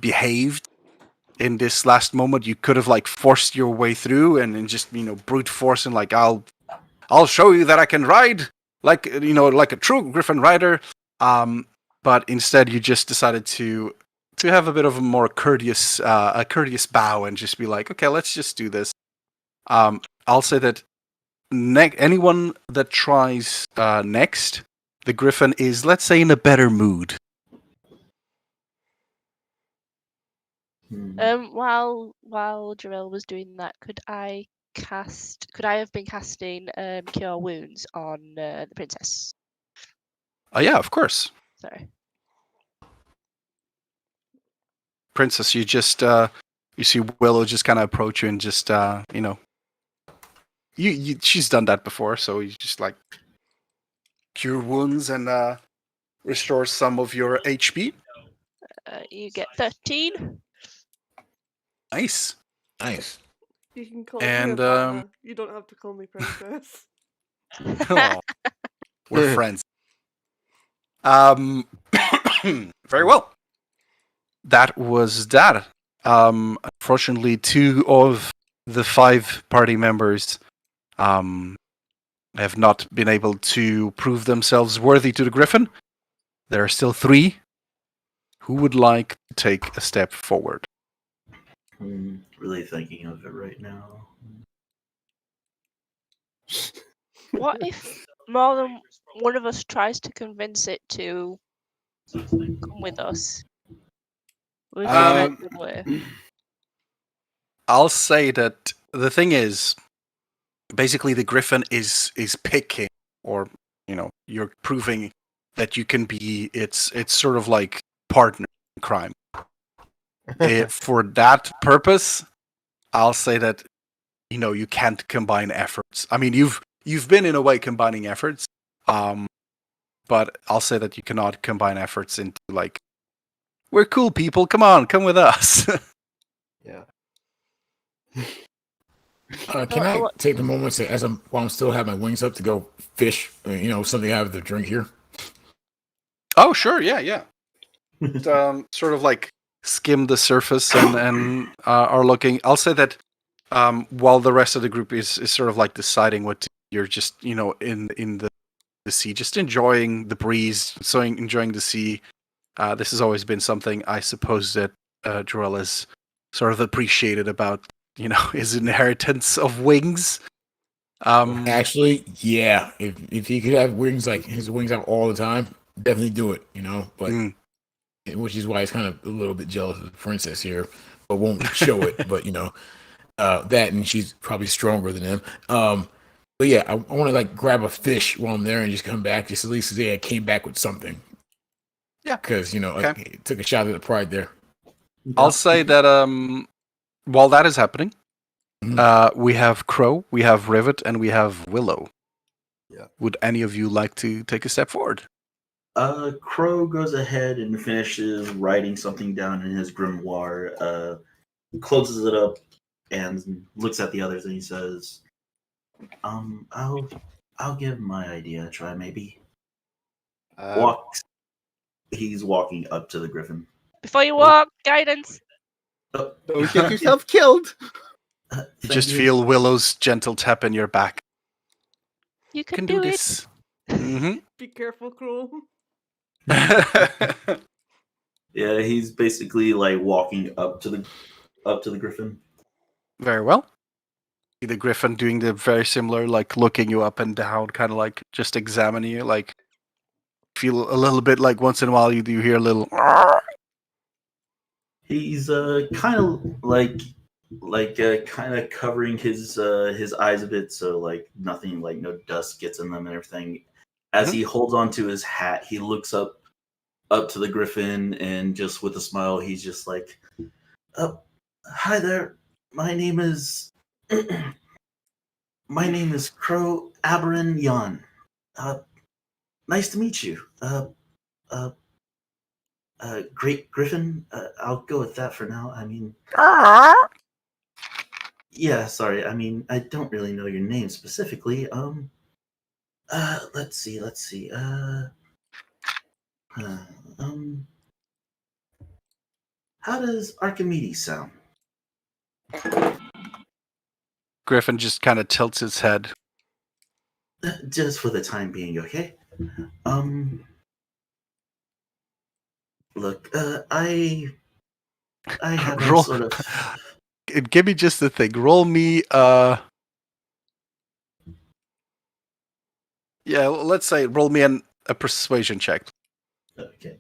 behaved in this last moment. You could have like forced your way through and just brute force and like I'll show you that I can ride like like a true Griffin rider. But instead, you just decided to have a bit of a more courteous bow and just be like, okay, let's just do this. I'll say that anyone that tries next, the Griffin is, let's say, in a better mood. While Jarell was doing that, could I have been casting Cure Wounds on the princess? Oh yeah, of course. Sorry. Princess, you just you see Willow just kind of approach you and just she's done that before, so you just like cure wounds and restore some of your HP. You get 13. Nice. You can call And, me Ivana. You don't have to call me princess. Aw, we're friends. Very well. That was that. Unfortunately, 2 of the 5 party members have not been able to prove themselves worthy to the Griffin. There are still 3 who would like to take a step forward. Really thinking of it right now. What if more than one of us tries to convince it to come with us? Would you make them way? I'll say that the thing is, basically, the Griffin is picking, or you're proving that you can be its sort of like partner in crime. For that purpose, I'll say that you can't combine efforts. I mean, you've been in a way combining efforts, but I'll say that you cannot combine efforts into like, we're cool people, come on, come with us. Yeah. Can I take the moment to, while I'm still have my wings up, to go fish? Something I have to drink here. Oh, sure, yeah. sort of like skim the surface and are looking. I'll say that while the rest of the group is sort of like deciding what to, you're just in the sea, just enjoying the breeze, so enjoying the sea. This has always been something I suppose that Jorel has sort of appreciated about his inheritance of wings. Actually, yeah. If he could have wings like his wings out all the time, definitely do it. But which is why he's kind of a little bit jealous of the princess here, but won't show it. But that, and she's probably stronger than him. But yeah, I want to like grab a fish while I'm there and just come back, just at least say I came back with something. Yeah, because okay. I took a shot at the pride there. I'll say that while that is happening, we have Crow, we have Rivet, and we have Willow. Yeah. Would any of you like to take a step forward? Crow goes ahead and finishes writing something down in his grimoire, closes it up, and looks at the others, and he says, I'll give my idea a try, maybe. He's walking up to the griffin. Before you walk, guidance. Oh, Don't get yourself killed. You just feel Willow's gentle tap in your back. You can do this. Mm-hmm. Be careful, Crow. Yeah, he's basically like walking up to the griffin. Very well. The griffin doing the very similar, like looking you up and down, kind of like just examining you, like feel a little bit like once in a while you do hear a little. He's kind of kind of covering his eyes a bit, so like nothing, like no dust gets in them and everything. As he holds onto his hat, he looks up to the griffin, and just with a smile, he's just like, "Hi there, my name is Crow Aberin Yan. Nice to meet you. Great Griffin. I'll go with that for now. I mean, yeah, sorry. I mean, I don't really know your name specifically. Let's see. How does Archimedes sound? Griffin just kind of tilts his head. Just for the time being, okay? Look, I have Roll. sort of. Give me just the thing. Roll me. Yeah, let's say roll me a persuasion check. Okay.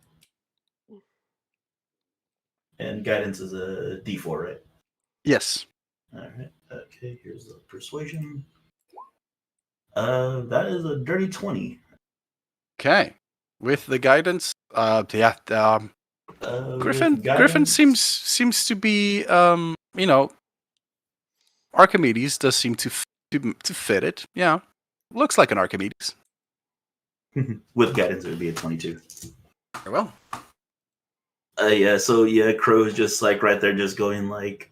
And guidance is a D4, right? Yes. All right. Okay. Here's the persuasion. That is a dirty 20. Okay. With the guidance, yeah. Griffin seems to be Archimedes does seem to fit it. Yeah. Looks like an Archimedes. With guidance, it would be a 22. Very well. Yeah. So yeah, Crow's just like right there, just going like,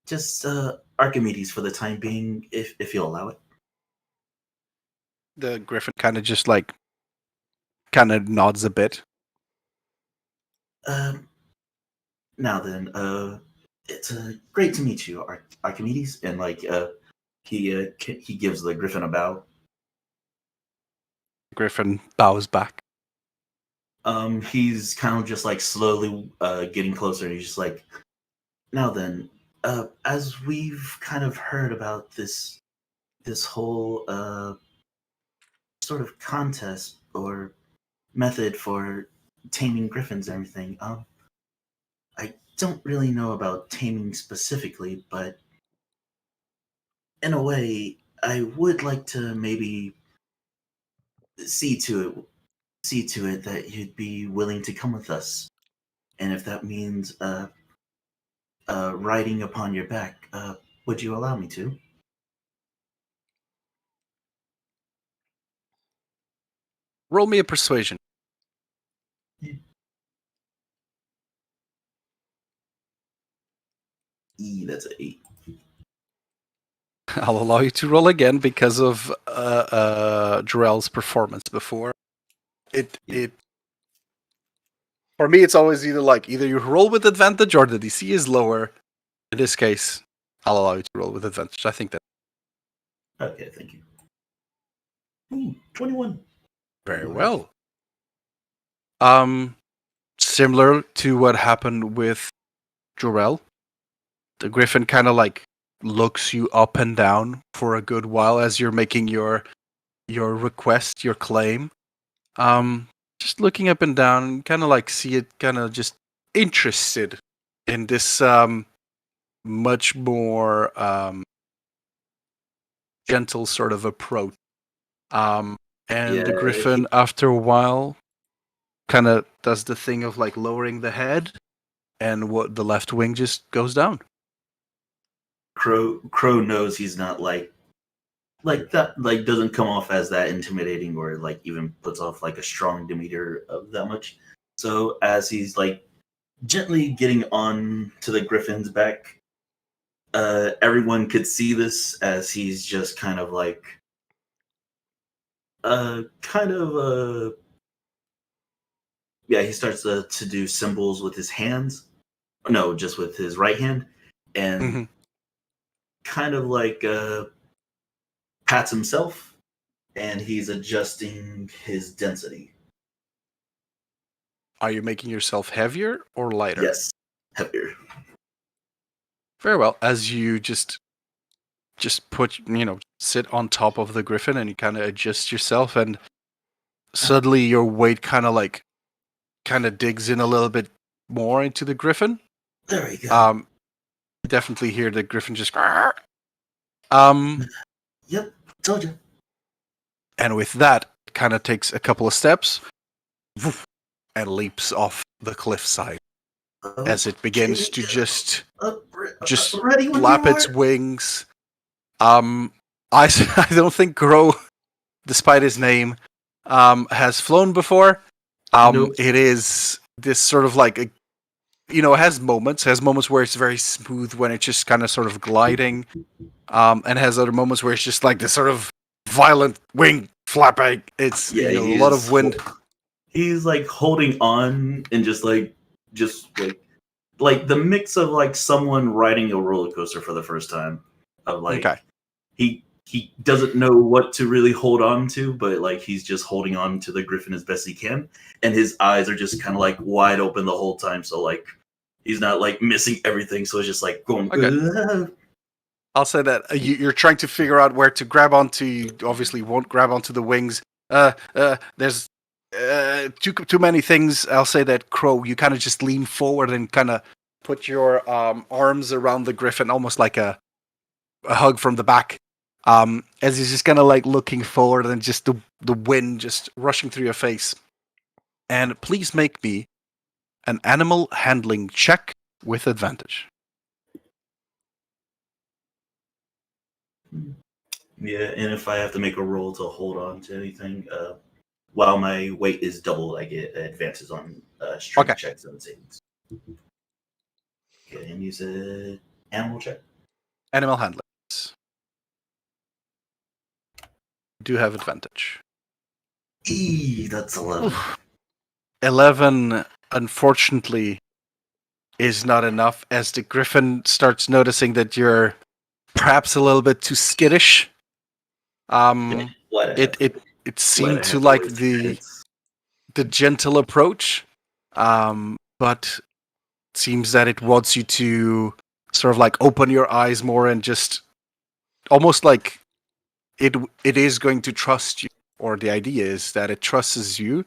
just Archimedes for the time being, if you'll allow it. The Griffin kind of just like nods a bit. Now then, it's great to meet you, Archimedes, and like he gives the Griffin a bow. Griffin bows back. He's kind of just like slowly getting closer, and he's just like, now then, as we've kind of heard about this whole sort of contest or method for taming griffins and everything, I don't really know about taming specifically, but in a way, I would like to maybe see to it that you'd be willing to come with us, and if that means riding upon your back, would you allow me to? Roll me a persuasion. That's an 8. I'll allow you to roll again because of Jarrell's performance before. It For me, it's always either you roll with advantage or the DC is lower. In this case, I'll allow you to roll with advantage. I think that Okay, thank you. Ooh, 21. very Nice. well. Similar to what happened with Jorel, the Griffin kind of looks you up and down for a good while as you're making your request, your claim. Just looking up and down, kind of see it, kind of just interested in this much more gentle sort of approach. And the Yeah, Griffin, after a while, kind of does the thing of lowering the head, and what the left wing just goes down. Crow knows he's not like that, doesn't come off as that intimidating or even puts off a strong demeanor of that much. So as he's gently getting on to the Griffin's back, everyone could see this as he's just kind of yeah, he starts to do symbols with his hands. No, just with his right hand, and Mhm. kind of pats himself, and he's adjusting his density. Are you making yourself heavier or lighter? Yes, heavier. Very well. As you just put, sit on top of the Griffin and you kind of adjust yourself, and suddenly your weight kind of digs in a little bit more into the Griffin. There we go. You definitely hear the Griffin just um Yep, told you. and with that it kind of takes a couple of steps and leaps off the cliffside as it begins to just ready when flap you its are. wings. I don't think Grow, despite his name, has flown before. Nope. It is this sort of it has moments where it's very smooth when it's just kind of sort of gliding, and has other moments where it's just this sort of violent wing flapping. It's Yeah, a lot of wind. He's holding on and just the mix of someone riding a roller coaster for the first time. Of Okay. He doesn't know what to really hold on to, but he's just holding on to the Griffin as best he can, and his eyes are just kind of wide open the whole time. So he's not missing everything. So it's just going. Okay. I'll say that you're trying to figure out where to grab onto. You obviously won't grab onto the wings. There's too many things. I'll say that Crow, you kind of just lean forward and kind of put your arms around the Griffin, almost like a hug from the back. As he's just kind of looking forward, and just the wind just rushing through your face. And please make me an animal handling check with advantage. Yeah, and if I have to make a roll to hold on to anything, while my weight is doubled, I get advances on strength Okay. checks and savings. Okay, and you said animal check? Animal handling. Do have advantage. That's 11. 11, unfortunately, is not enough, as the Griffin starts noticing that you're perhaps a little bit too skittish. It seemed to like the gentle approach, but it seems that it wants you to sort of open your eyes more, and just almost it is going to trust you, or the idea is that it trusts you.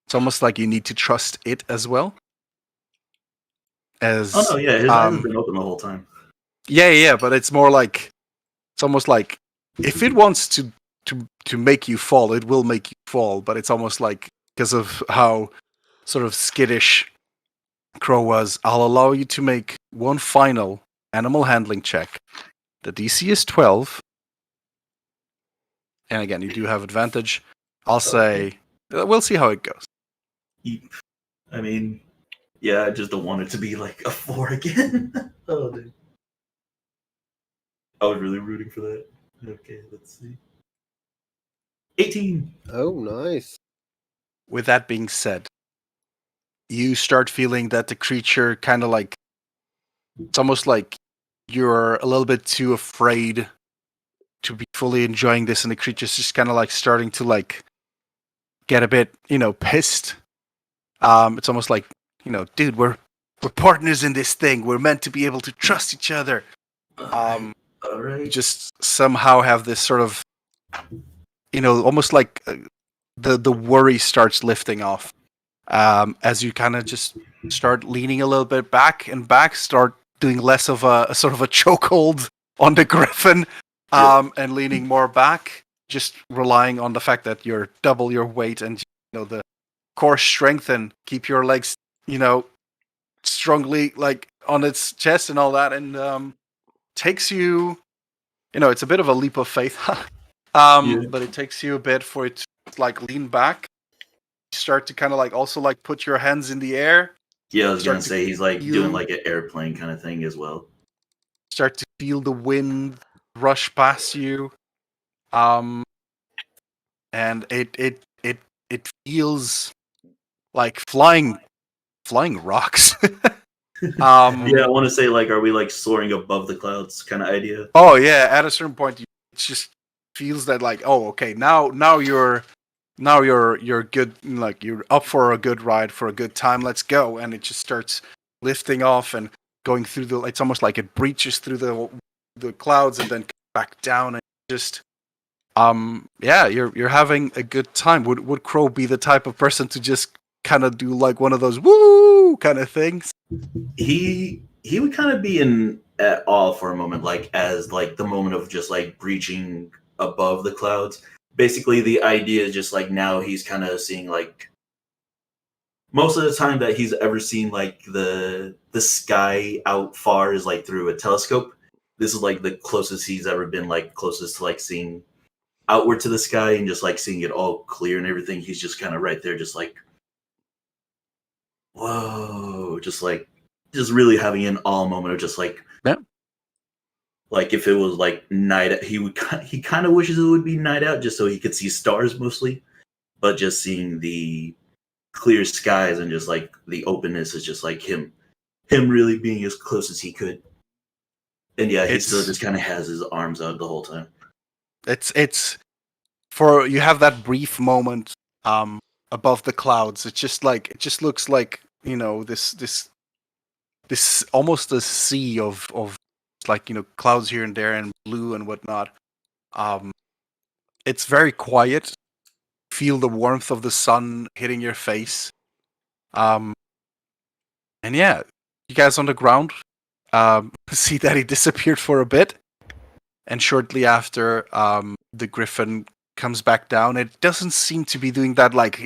It's almost like you need to trust it as well. As Oh no, yeah, his eyes have been open the whole time. Yeah, but it's more it's almost like if it wants to make you fall, it will make you fall. But it's almost because of how sort of skittish Crow was, I'll allow you to make one final animal handling check. The DC is 12, and again, you do have advantage. I'll say we'll see how it goes. I mean, yeah, I just don't want it to be a 4 again. Oh, dude. I was really rooting for that. Okay, let's see. 18. Oh, nice. With that being said, you start feeling that the creature kind of like, it's almost like you're a little bit too afraid to be fully enjoying this, and the creature's just kind of like starting to like get a bit, pissed. It's almost like, dude, we're partners in this thing. We're meant to be able to trust each other. All You right. just somehow have this sort of, almost like the worry starts lifting off, as you kind of just start leaning a little bit back and back, start doing less of a sort of a chokehold on the griffin, and leaning more back, just relying on the fact that you're double your weight and the core strength, and keep your legs strongly like on its chest and all that, and takes you, it's a bit of a leap of faith. But it takes you a bit for it to like lean back, start to kind of like also like put your hands in the air, Yeah, I was start gonna to say he's like feel- doing like an airplane kind of thing as well. start to feel the wind rush past you, and it feels like flying rocks. Yeah, I want to say like, are we like soaring above the clouds kind of idea? Oh yeah, at a certain point, it just feels that like, oh okay, now you're good, like you're up for a good ride, for a good time. Let's go, and it just starts lifting off and going through the. It's almost like it breaches through the clouds and then back down, and just yeah, you're having a good time. Would Crow be the type of person to just kind of do like one of those woo kind of things? He would kind of be in at awe for a moment, like as like the moment of just like breaching above the clouds. Basically, the idea is just like now he's kind of seeing like most of the time that he's ever seen like the sky out far is like through a telescope. This is like the closest he's ever been, like closest to like seeing outward to the sky and just like seeing it all clear and everything. He's just kind of right there, just like, whoa, just really having an awe moment of just like, Yeah. like if it was like night, he kind of wishes it would be night out just so he could see stars mostly, but just seeing the clear skies and just like the openness is just like him really being as close as he could. And yeah, he still just kind of has his arms out the whole time. It's for you have that brief moment above the clouds. It just looks like this almost a sea of like clouds here and there and blue and whatnot. It's very quiet. Feel the warmth of the sun hitting your face. And yeah, you guys on the ground see that he disappeared for a bit, and shortly after, the griffin comes back down. It doesn't seem to be doing that like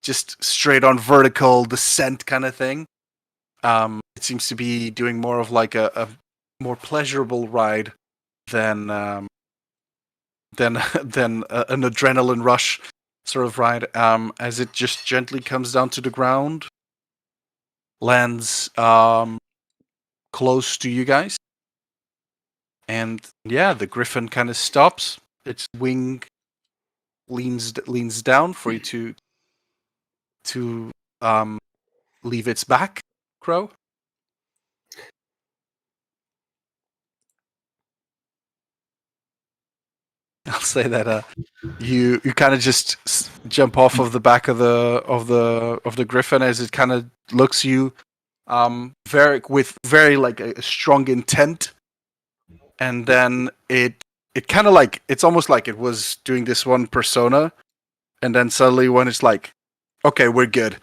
just straight on vertical descent kind of thing. It seems to be doing more of like a more pleasurable ride than than an adrenaline rush sort of ride. As it just gently comes down to the ground, lands close to you guys, and yeah, the griffin kind of stops. Its wing leans down for you to leave its back, Crow. I'll say that you kind of just jump off of the back of the griffin as it kind of looks you very like a strong intent, and then it kind of like, it's almost like it was doing this one persona, and then suddenly when it's like, okay, we're good,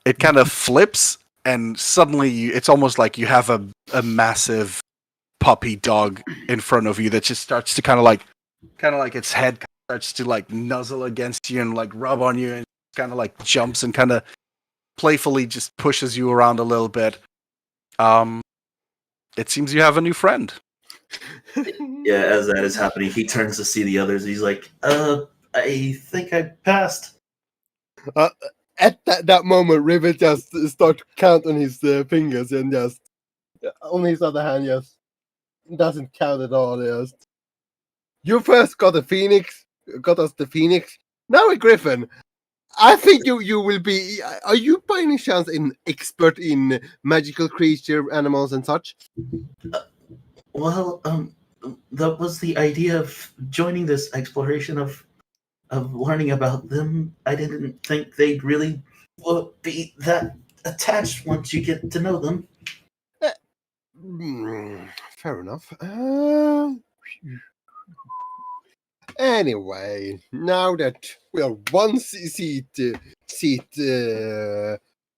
it kind of flips, and suddenly it's almost like you have a massive puppy dog in front of you that just starts to kind of like its head starts to like nuzzle against you and like rub on you, and kind of like jumps and kind of playfully just pushes you around a little bit. It seems you have a new friend. Yeah, as that is happening, he turns to see the others. He's like, I think I passed. At that moment, Rivet just start to count on his fingers and just on his other hand, just doesn't count at all. Just you first got a phoenix, got us the phoenix. Now a griffin. I think you will be. Are you by any chance an expert in magical creature, animals, and such? Well, that was the idea of joining this exploration of learning about them. I didn't think they'd really be that attached once you get to know them. Fair enough. Anyway, now that we are one seat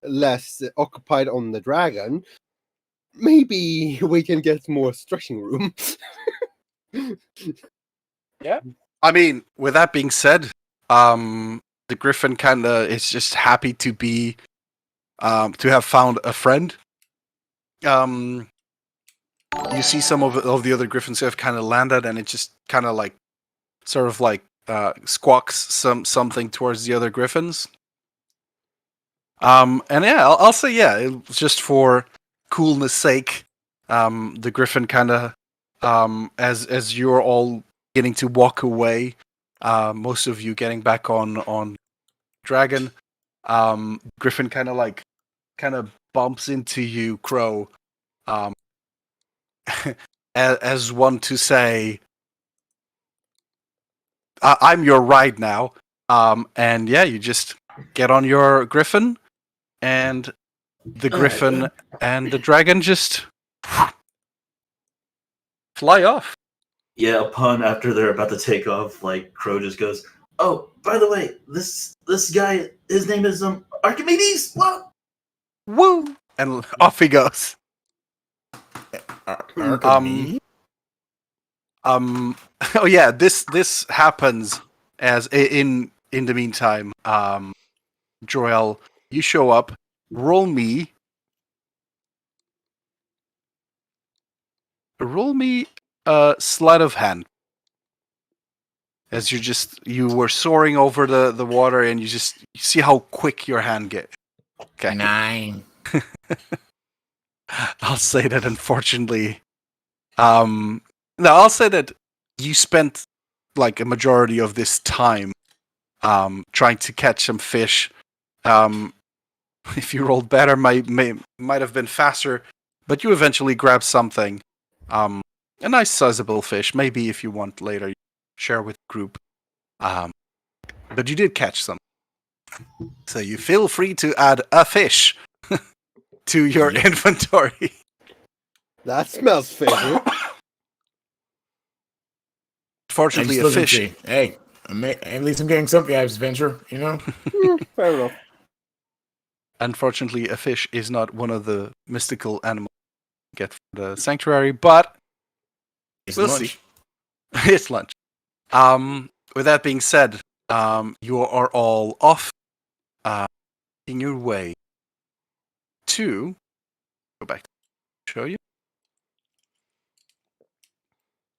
less occupied on the dragon, maybe we can get more stretching room. I mean, with that being said, the Griffin kind of is just happy to be, to have found a friend. You see some of the other Griffins have kind of landed, and it just kind of like, sort of like, squawks something towards the other Griffins. And yeah, I'll say yeah, it was just for coolness sake. The Griffin kind of, as you're all getting to walk away, most of you getting back on Dragon, Griffin kind of bumps into you, Crow, as one to say, I'm your ride now. And yeah, you just get on your Griffin, and the Griffin and the Dragon just fly off. Yeah, upon after they're about to take off, like Crow just goes, "Oh, by the way, this guy, his name is Archimedes." What? Woo! And off he goes. Archimedes? Oh yeah, this happens as in the meantime, Joel, you show up. Roll me a sleight of hand. As you were soaring over the water, and you see how quick your hand gets. Okay. 9. I'll say that unfortunately, no, I'll say that you spent like a majority of this time trying to catch some fish. If you rolled better, might have been faster, but you eventually grabbed something. A nice sizable fish. Maybe if you want later, share with the group. But you did catch some. So you feel free to add a fish to your inventory. That smells fishy. Fortunately, a fish. Hey, at least I'm getting something out of this venture, you know? Fair enough. Unfortunately, a fish is not one of the mystical animals you get from the sanctuary, but It's we'll lunch. see. It's lunch. With that being said, you are all off, in your way to go back to show you.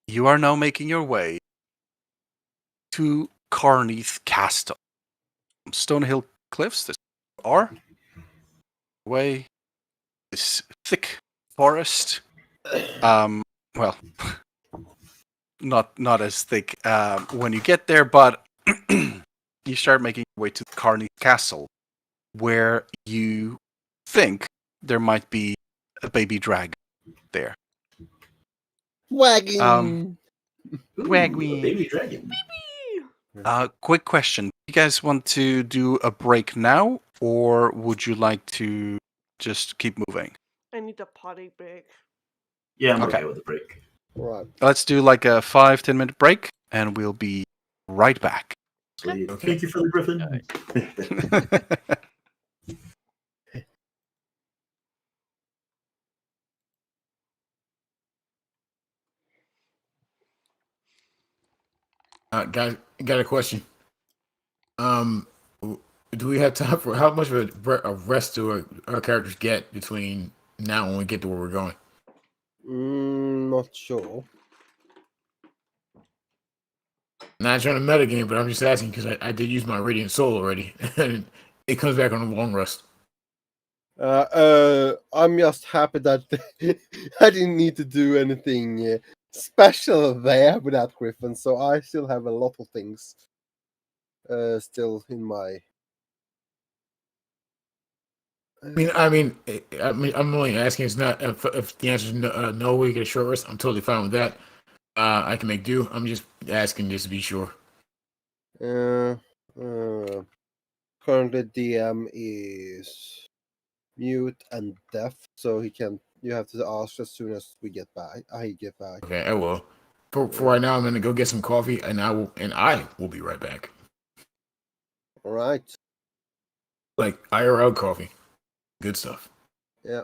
You are now making your way to Carneath Castle. Stonehill Cliffs, this are way this thick forest. Well, not as thick when you get there, but you start making your way to Carneath Castle, where you think there might be a baby dragon there. Wagging. Ooh, Wagwee. a baby dragon. Quick question. You guys want to do a break now, or would you like to just keep moving? I need a potty break. Yeah, I'm Okay. okay with the break. Right. Let's do like a 5-10 minute break, and we'll be right back. Sweet. Okay. Thank you for the Griffin. Guys, got a question. Do we have time for how much of a rest do our characters get between now and we get to where we're going? Not sure. Not trying to metagame, but I'm just asking because I did use my Radiant Soul already, and it comes back on a long rest. I'm just happy that I didn't need to do anything special there with that Griffin, so I still have a lot of things still in my I'm only asking. It's not if the answer is no, no, we get a short rest. I'm totally fine with that. I can make do. I'm just asking just to be sure. Uh, uh, Currently, DM is mute and deaf, so he can. You have to ask as soon as we get back. I get back. Okay, I will. For right now, I'm gonna go get some coffee, and I will be right back. All right. Like IRL coffee, good stuff. Yeah.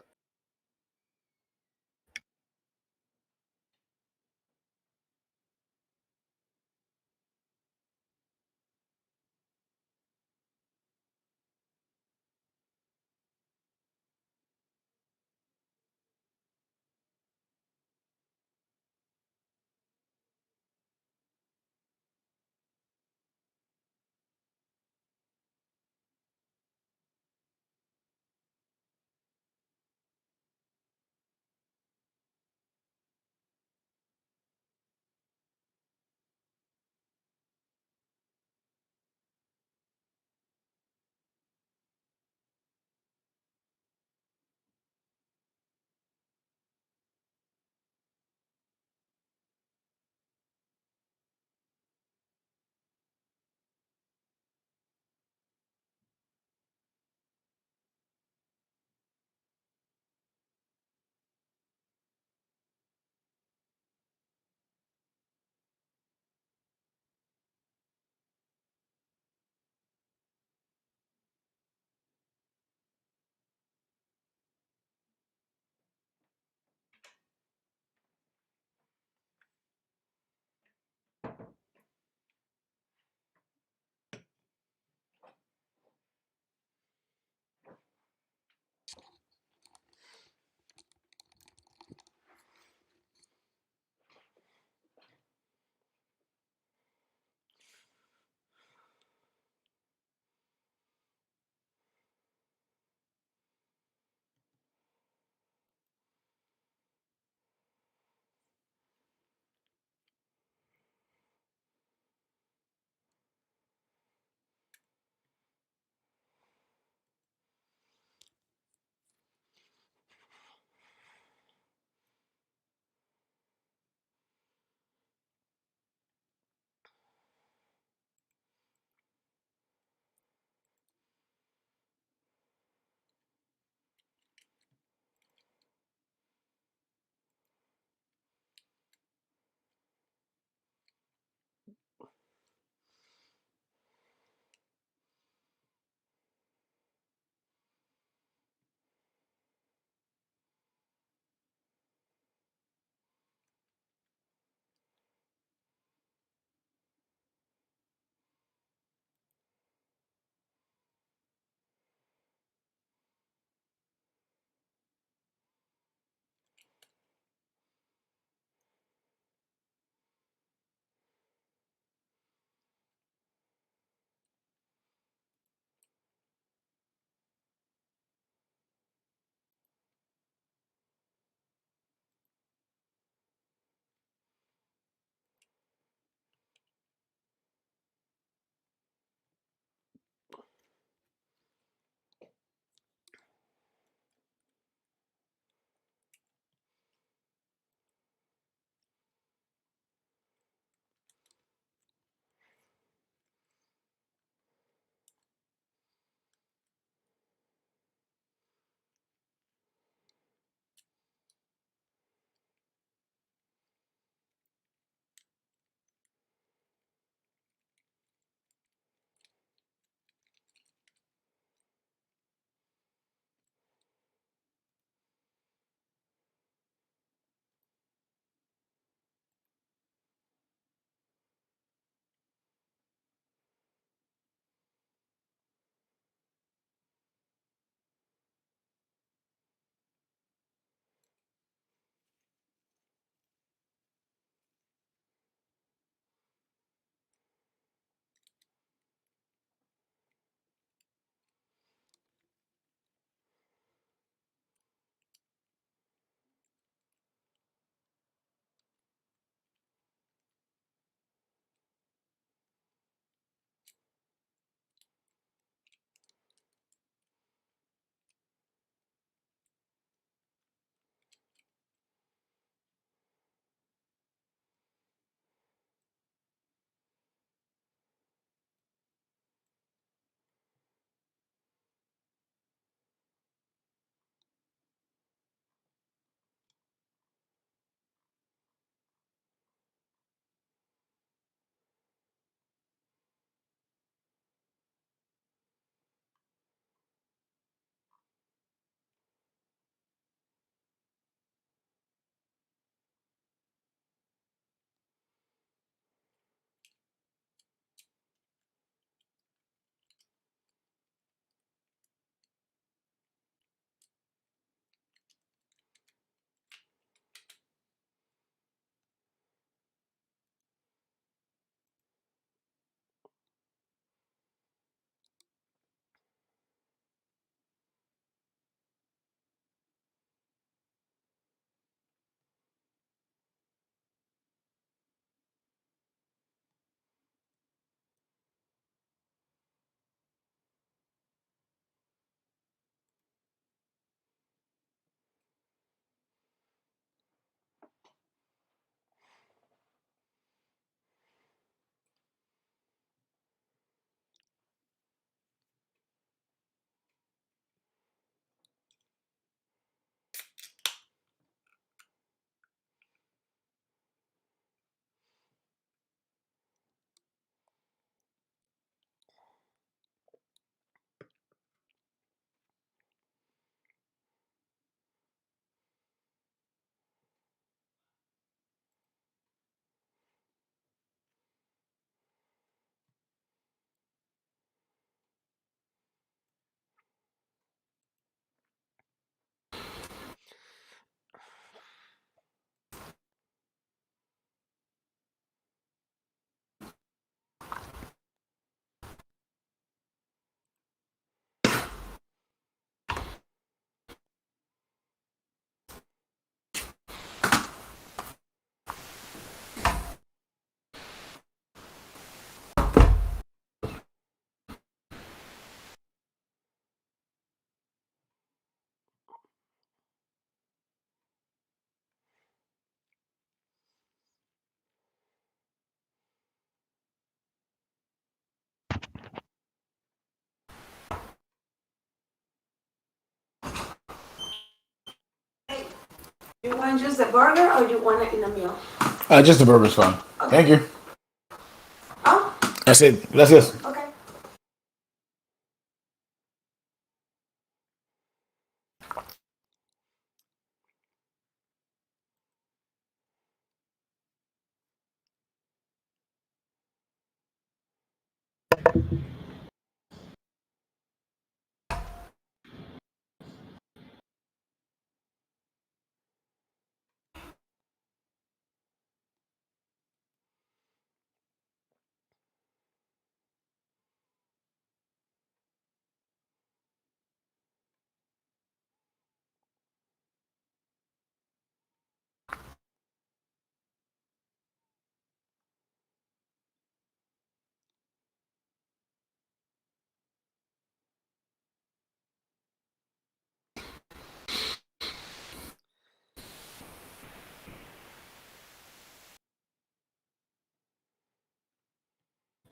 You want just a burger or you want it in a meal? Just the burger's fine. Thank you. Oh, That's it. That's it. okay.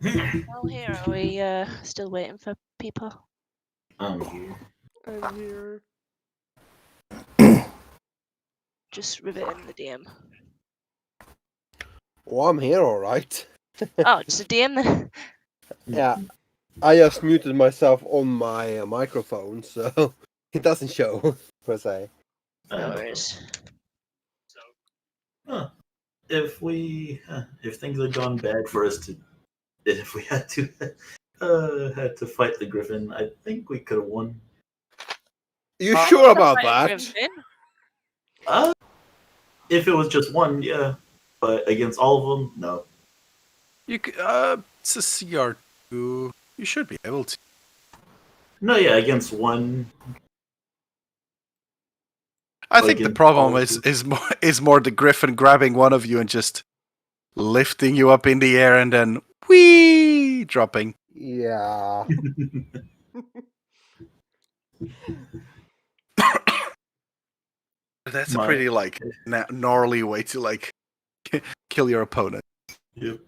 Oh, here are we still waiting for people? I'm here. I'm here. Just reverting the DM. Oh, I'm here, all right. Oh, just a DM then. Yeah, I just muted myself on my microphone, so it doesn't show per se. No worries. Huh. If things had gone bad for us to, if we had to fight the Griffin, I think we could have won. You sure about Right, that? Griffin. If it was just one, yeah, but against all of them, no. You it's a CR2. You should be able to. No, yeah, against one. I But think the against problem all is of them- is more the Griffin grabbing one of you and just lifting you up in the air and then whee dropping. Yeah. That's a My- pretty like gnarly way to like kill your opponent. Yep.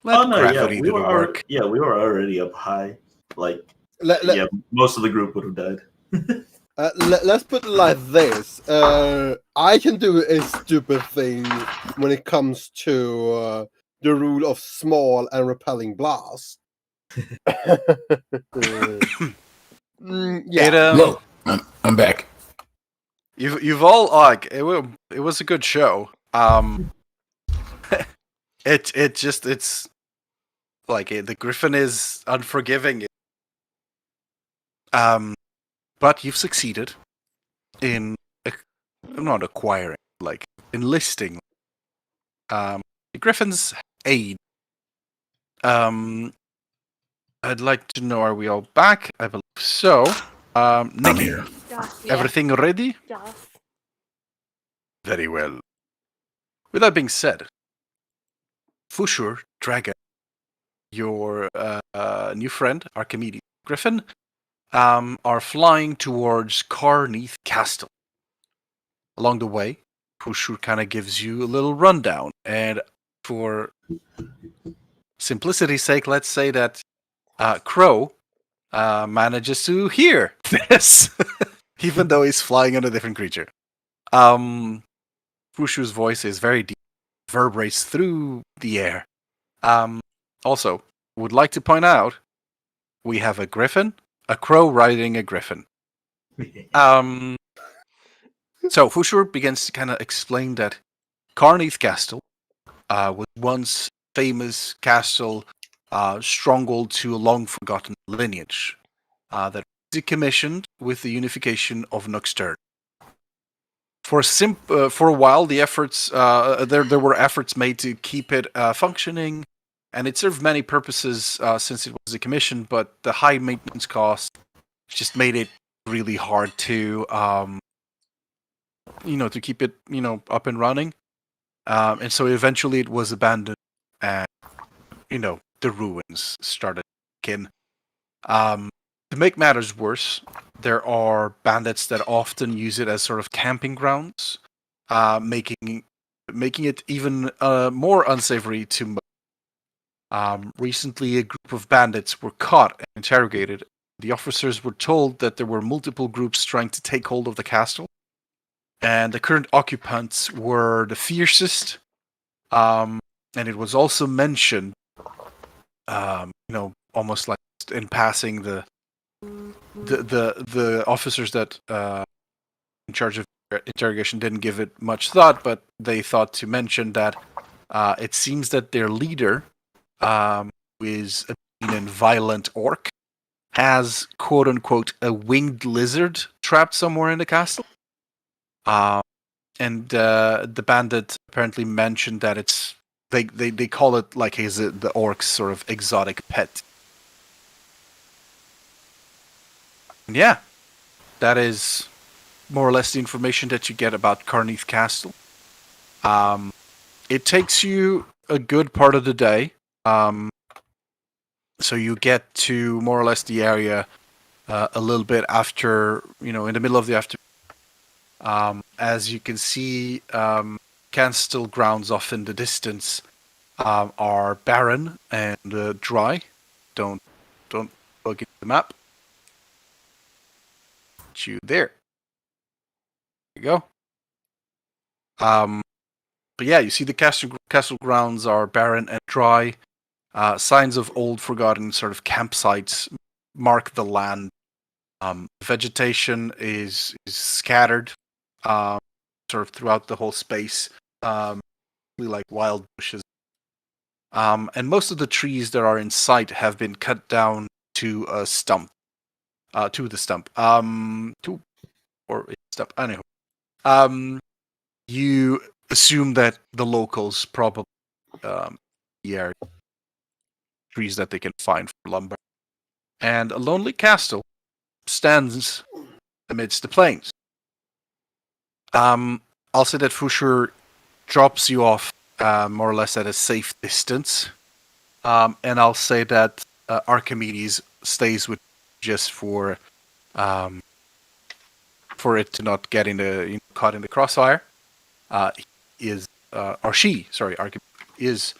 Let Oh no, gravity do the work. we were already up high. Like, Let, yeah, most of the group would have died. let's put it like this. I can do a stupid thing when it comes to the rule of small and repelling blast. Yeah. Look, I'm back. You've all like it was a good show. It's like the Griffin is unforgiving. But you've succeeded in not acquiring, like enlisting the Griffin's aid. I'd like to know, are we all back? I believe so. I'm Nikki, here. Yes. Yeah. everything ready? Yes. Very well. With that being said, Fushur, Dragon, your new friend, Archimedes Griffin, are flying towards Carneath Castle. Along the way, Pushur kind of gives you a little rundown. And for simplicity's sake, let's say that Crow manages to hear this, even though he's flying on a different creature. Pushur's voice is very deep, reverberates through the air. Also, would like to point out, we have a griffin, a crow riding a griffin. So Fushur begins to kind of explain that Carneath Castle was once famous castle, stronghold to a long-forgotten lineage that was decommissioned with the unification of Noxterne. For a while, the efforts there were efforts made to keep it functioning, and it served many purposes since it was decommissioned. But the high maintenance costs just made it really hard to to keep it up and running. And so eventually it was abandoned, and the ruins started in. To make matters worse, there are bandits that often use it as sort of camping grounds, making it even more unsavory to move. Recently, a group of bandits were caught and interrogated. The officers were told that there were multiple groups trying to take hold of the castle, and the current occupants were the fiercest. And it was also mentioned, almost like in passing, the officers that in charge of interrogation didn't give it much thought, but they thought to mention that it seems that their leader, who is a mean and violent orc, has quote unquote a winged lizard trapped somewhere in the castle. And the bandit apparently mentioned that it's they call it like the orc's sort of exotic pet. And yeah, that is more or less the information that you get about Carneath Castle. It takes you a good part of the day. So you get to more or less the area a little bit after, in the middle of the afternoon. As you can see, Castle grounds off in the distance are barren and dry. Don't bug into the map. You there. There you go. But yeah, you see the castle grounds are barren and dry. Signs of old, forgotten sort of campsites mark the land. Vegetation is scattered, sort of throughout the whole space, like wild bushes. And most of the trees that are in sight have been cut down to a stump. Anyhow. You assume that the locals probably are trees that they can find for lumber. And a lonely castle stands amidst the plains. I'll say that Fushur drops you off more or less at a safe distance. And I'll say that Archimedes stays with just for it to not get caught in the crossfire. Archimedes is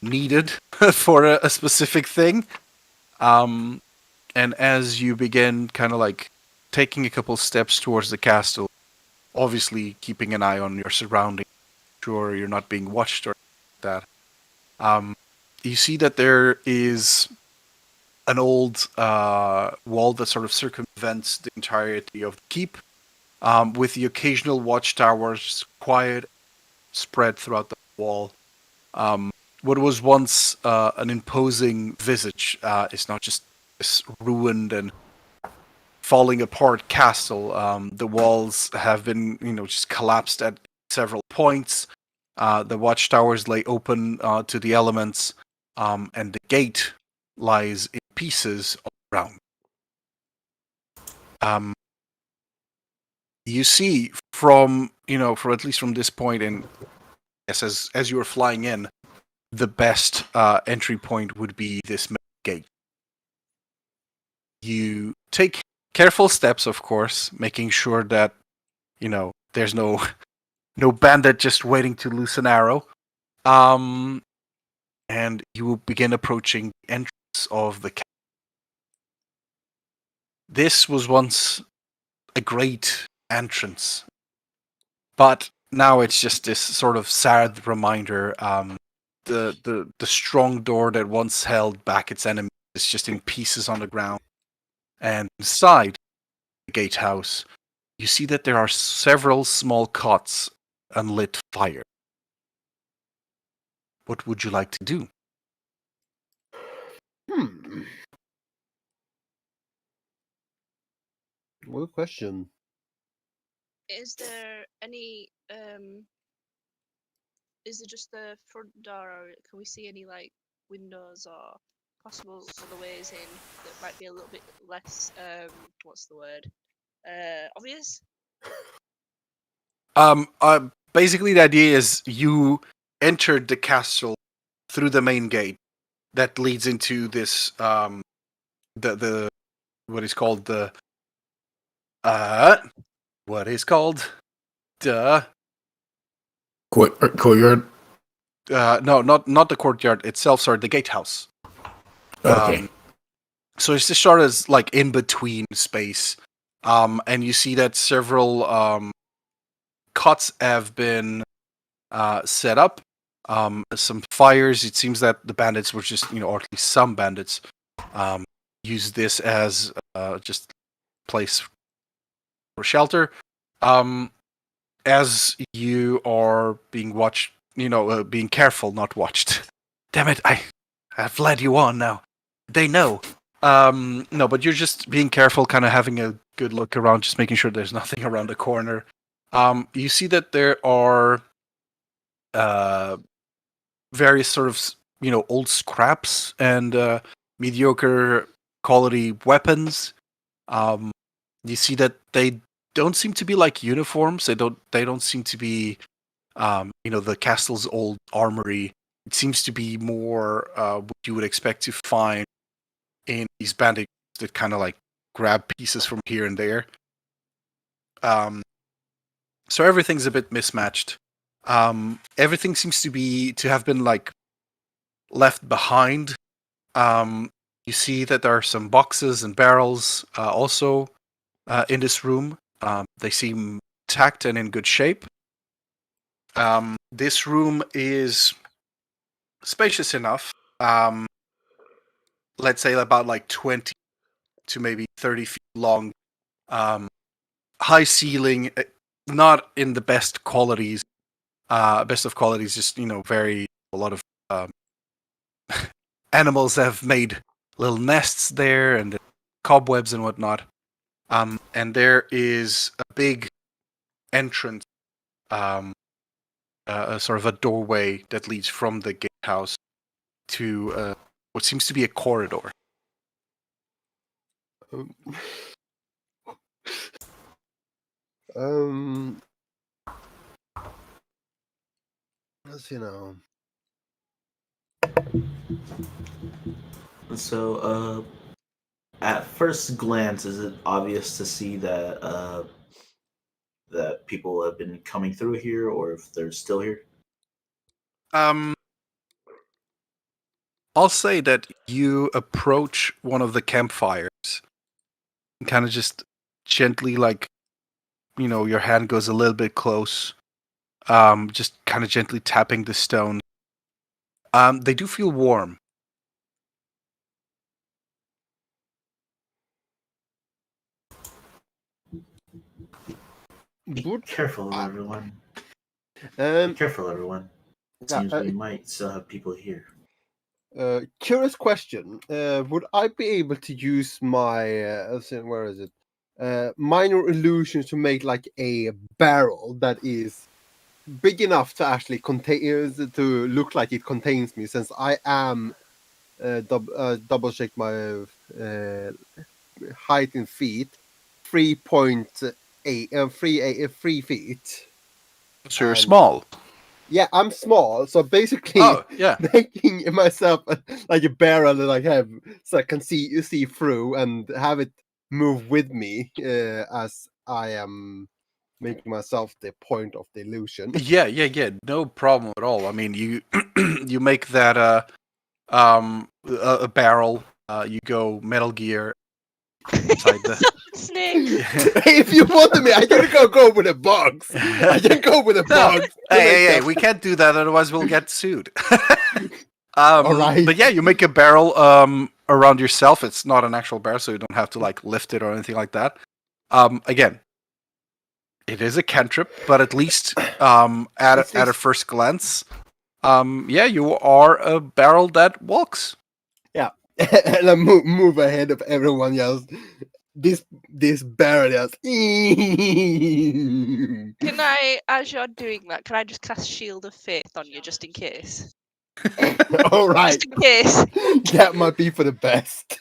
needed for a specific thing. And as you begin kind of like taking a couple steps towards the castle, obviously keeping an eye on your surroundings, sure you're not being watched or that. You see that there is an old wall that sort of circumvents the entirety of the keep, with the occasional watchtowers quiet, spread throughout the wall. What was once an imposing visage is now just this ruined and falling apart castle. The walls have been, just collapsed at several points. The watchtowers lay open to the elements, and the gate lies in pieces all around. You see from at least from this point, and yes, as you were flying in, the best entry point would be this main gate. You take careful steps, of course, making sure that there's no no bandit just waiting to loose an arrow. And you will begin approaching the entrance of the castle. This was once a great entrance, but now it's just this sort of sad reminder. The strong door that once held back its enemies is just in pieces on the ground. And inside the gatehouse, you see that there are several small cots and lit fire. What would you like to do? Good question. Is there any is it just the front door, or can we see any like windows or possible other ways in that might be a little bit less what's the word? Obvious? Basically the idea is you entered the castle through the main gate that leads into this the what is called the Courtyard. No, not the courtyard itself, sorry, the gatehouse. Okay. So it's just sort of like in between space. And you see that several cots have been set up. Some fires. It seems that the bandits were just, or at least some bandits, use this as just place for shelter. As you are being watched, being careful, not watched. Damn it! I've led you on now. They know. No, but you're just being careful, kind of having a good look around, just making sure there's nothing around the corner. You see that there are various sort of, old scraps and mediocre quality weapons. You see that they don't seem to be like uniforms. They don't seem to be, the castle's old armory. It seems to be more what you would expect to find in these bandits that kind of like grab pieces from here and there. So everything's a bit mismatched. Everything seems to have been like left behind. You see that there are some boxes and barrels also in this room. They seem intact and in good shape. This room is spacious enough. Let's say about like 20 to maybe 30 feet long. High ceiling, not in the best qualities. Best of qualities, just a lot of animals have made little nests there and cobwebs and whatnot. And there is a big entrance, sort of a doorway that leads from the gatehouse to what seems to be a corridor. Let's see now. So, at first glance, is it obvious to see that that people have been coming through here, or if they're still here? I'll say that you approach one of the campfires and kind of just gently, like, your hand goes a little bit close, just kind of gently tapping the stone. They do feel warm. Be careful, everyone. Be careful, everyone. It seems we might still have people here. Curious question. Would I be able to use my where is it? Minor illusions to make like a barrel that is big enough to actually contain to look like it contains me, since I am double check my height in feet, 3 feet. So you're small. Yeah, I'm small, so basically, yeah, making myself like a barrel that I have, so I can see through and have it move with me as I am making myself the point of the illusion. Yeah, no problem at all. I mean, you you make that a barrel. You go Metal Gear inside the. Snake. If you wanted me, I can go with a box. I can go with a No. box. Hey, we can't do that, otherwise we'll get sued. Alright. But yeah, you make a barrel around yourself. It's not an actual barrel, so you don't have to like lift it or anything like that. Again, it is a cantrip, but at least at a first glance, yeah, you are a barrel that walks. Yeah, and I move ahead of everyone else. This barrel else. Can I, as you're doing that, can I just cast Shield of Faith on you just in case? All right, Just in case. that might be for the best.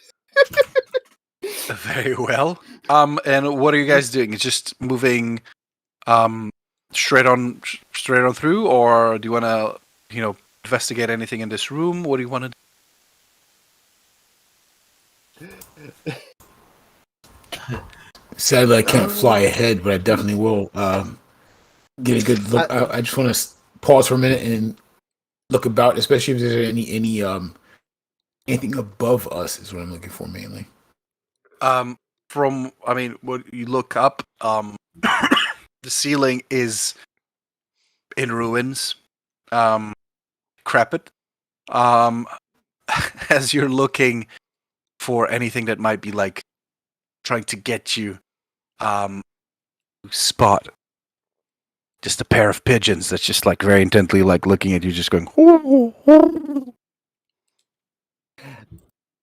Very well. And what are you guys doing? It's just moving straight on through, or do you want to, investigate anything in this room? What do you want to do? Sadly, I can't fly ahead, but I definitely will get a good look. I just want to pause for a minute and look about, especially if there's anything above us is what I'm looking for mainly. When you look up, the ceiling is in ruins, decrepit. As you're looking for anything that might be like trying to get you, spot just a pair of pigeons that's just like very intently like looking at you, just going.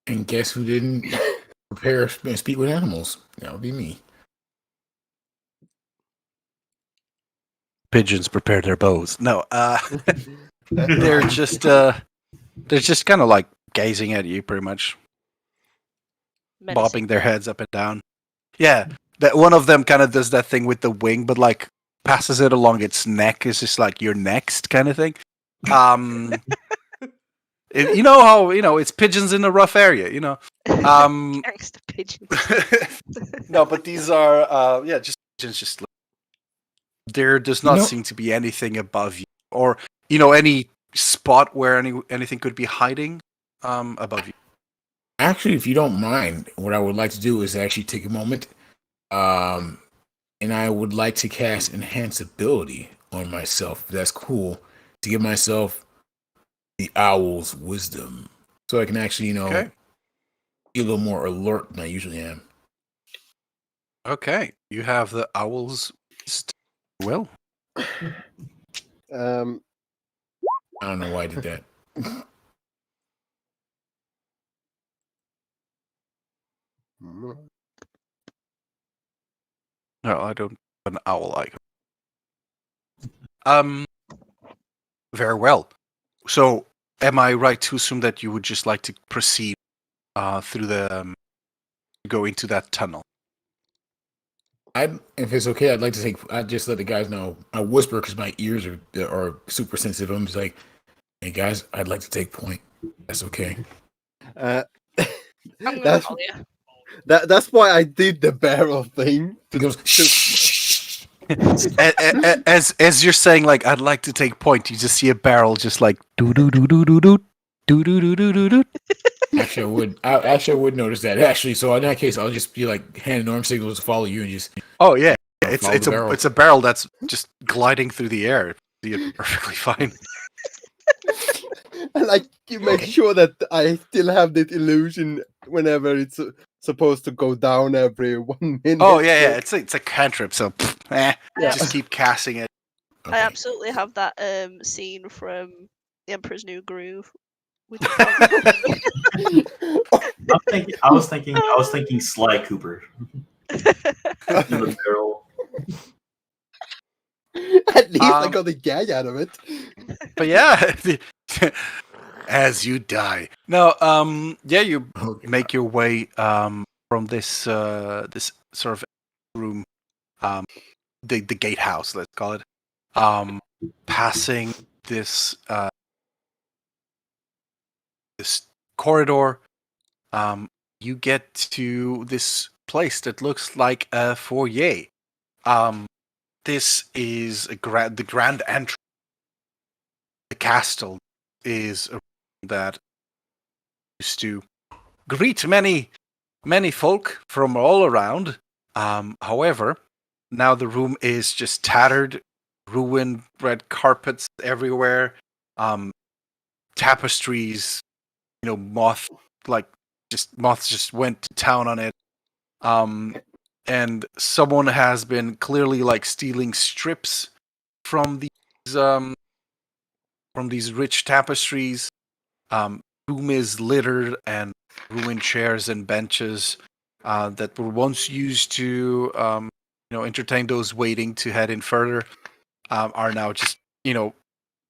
And guess who didn't prepare and speak with animals? That would be me. Pigeons prepare their bows. No, they're just kind of like gazing at you, pretty much, bobbing their heads up and down. Yeah, that one of them kind of does that thing with the wing, but like passes it along its neck. It's just like you're next kind of thing. You know how it's pigeons in a rough area. Gangster pigeons. No, but these are just pigeons. Just there does not seem to be anything above you, or any spot where anything could be hiding above you. Actually, if you don't mind, what I would like to do is actually take a moment, and I would like to cast Enhance Ability on myself. If that's cool, to give myself the owl's wisdom, so I can actually, Okay. be a little more alert than I usually am. Okay, you have the owl's will. I don't know why I did that. No, I don't have an owl icon. Very well. So, am I right to assume that you would just like to proceed through the go into that tunnel? If it's okay, I'd just let the guys know. I whisper because my ears are super sensitive. I'm just like, hey guys, I'd like to take point. That's okay. I'm gonna follow you. That's why I did the barrel thing. He goes, shh. As you're saying, like, I'd like to take point, you just see a barrel just like do do do do do do do do do do do do. Actually, I would notice that. Actually, so in that case, I'll just be like hand and arm signals to follow you and just. Oh yeah, it's barrel. it's a barrel that's just gliding through the air. You're perfectly fine. And you make sure that I still have that illusion whenever it's supposed to go down every 1 minute. Oh yeah. It's a cantrip, so just keep casting it. I absolutely have that scene from The Emperor's New Groove. With I was thinking Sly Cooper in the barrel. At least I got the gag out of it. But yeah, as you die. No, you make your way from this this sort of room, the gatehouse, let's call it, passing this this corridor. You get to this place that looks like a foyer. this is the grand entrance. The castle is a room that used to greet many folk from all around. However, now the room is just tattered, ruined, red carpets everywhere, tapestries, moths just went to town on it. And someone has been clearly like stealing strips from these rich tapestries. Room is littered and ruined chairs and benches that were once used to entertain those waiting to head in further are now just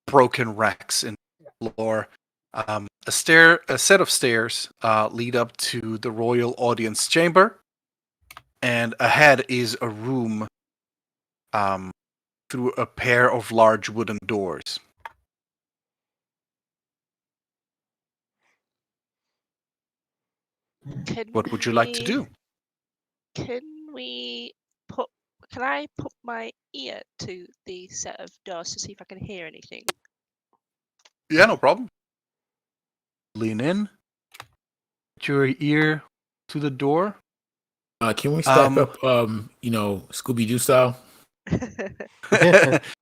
broken wrecks in the floor. A set of stairs lead up to the royal audience chamber, and ahead is a room through a pair of large wooden doors. What would you like to do? Can I put my ear to the set of doors to see if I can hear anything? Yeah, no problem. Lean in. Put your ear to the door. Can we stack up, Scooby-Doo style?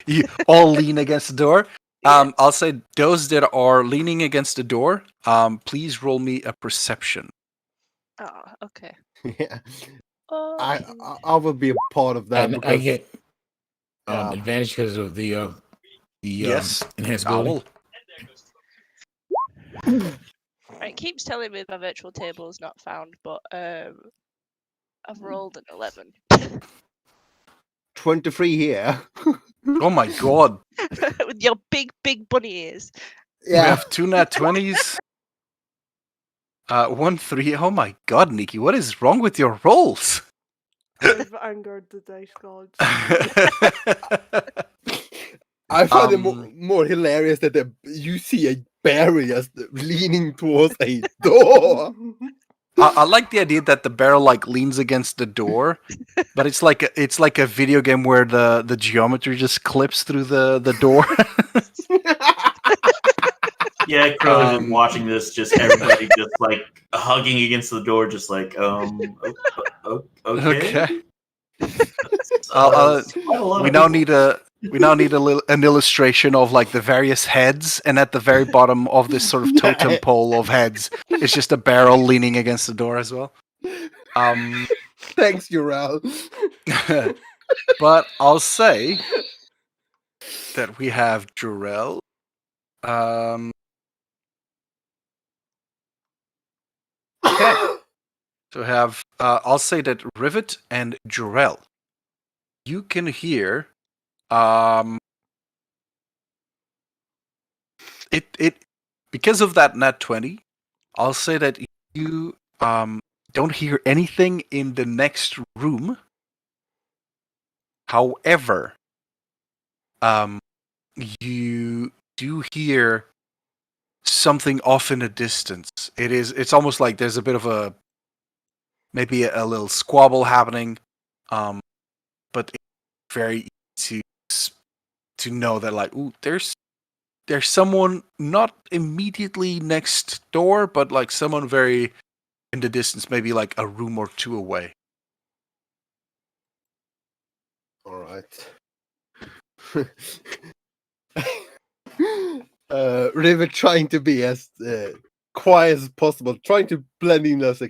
You all lean against the door. I'll say those that are leaning against the door, please roll me a perception. Oh, okay. Yeah. Okay. I will be a part of that And because I get yeah. advantage because of the Yes, enhanced owl. Right, it keeps telling me my virtual table is not found, but I've rolled an 11. 23 here. Oh my god. With your big bunny ears. We have 2 nat 20s. 1 3. Oh my god, Nikki, what is wrong with your rolls? I've angered the dice gods. I find it more hilarious that you see a barrier just leaning towards a door. I like the idea that the barrel like leans against the door, but it's like a video game where the geometry just clips through the door. Yeah, Crow's just watching this, just everybody just like hugging against the door, just like okay. We now need an illustration of like the various heads, and at the very bottom of this sort of totem pole of heads, it's just a barrel leaning against the door as well. Thanks, Urel. But I'll say that we have Jarell. Okay. So have I'll say that Rivet and Jarell. You can hear it because of that nat 20. I'll say that you don't hear anything in the next room. However, you do hear something off in the distance. It's almost like there's a bit of maybe a little squabble happening, but it's very easy to know that like, ooh, there's someone not immediately next door, but like someone very in the distance, maybe like a room or two away. All right. Rivet trying to be as quiet as possible, trying to blend in as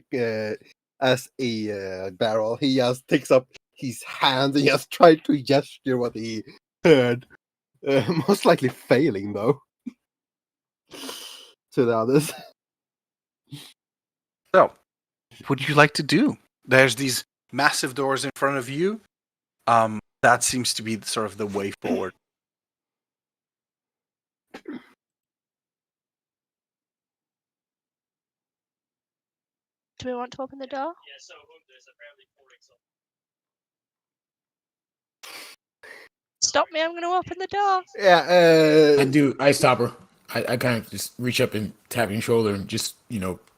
a barrel. He just takes up his hand and just tries to gesture what he heard. Most likely failing though. To the others. So, what would you like to do? There's these massive doors in front of you. That seems to be sort of the way forward. Do we want to open the door? Stop me, I'm going to open the door. Yeah, I stop her. I kind of just reach up and tap your shoulder and just,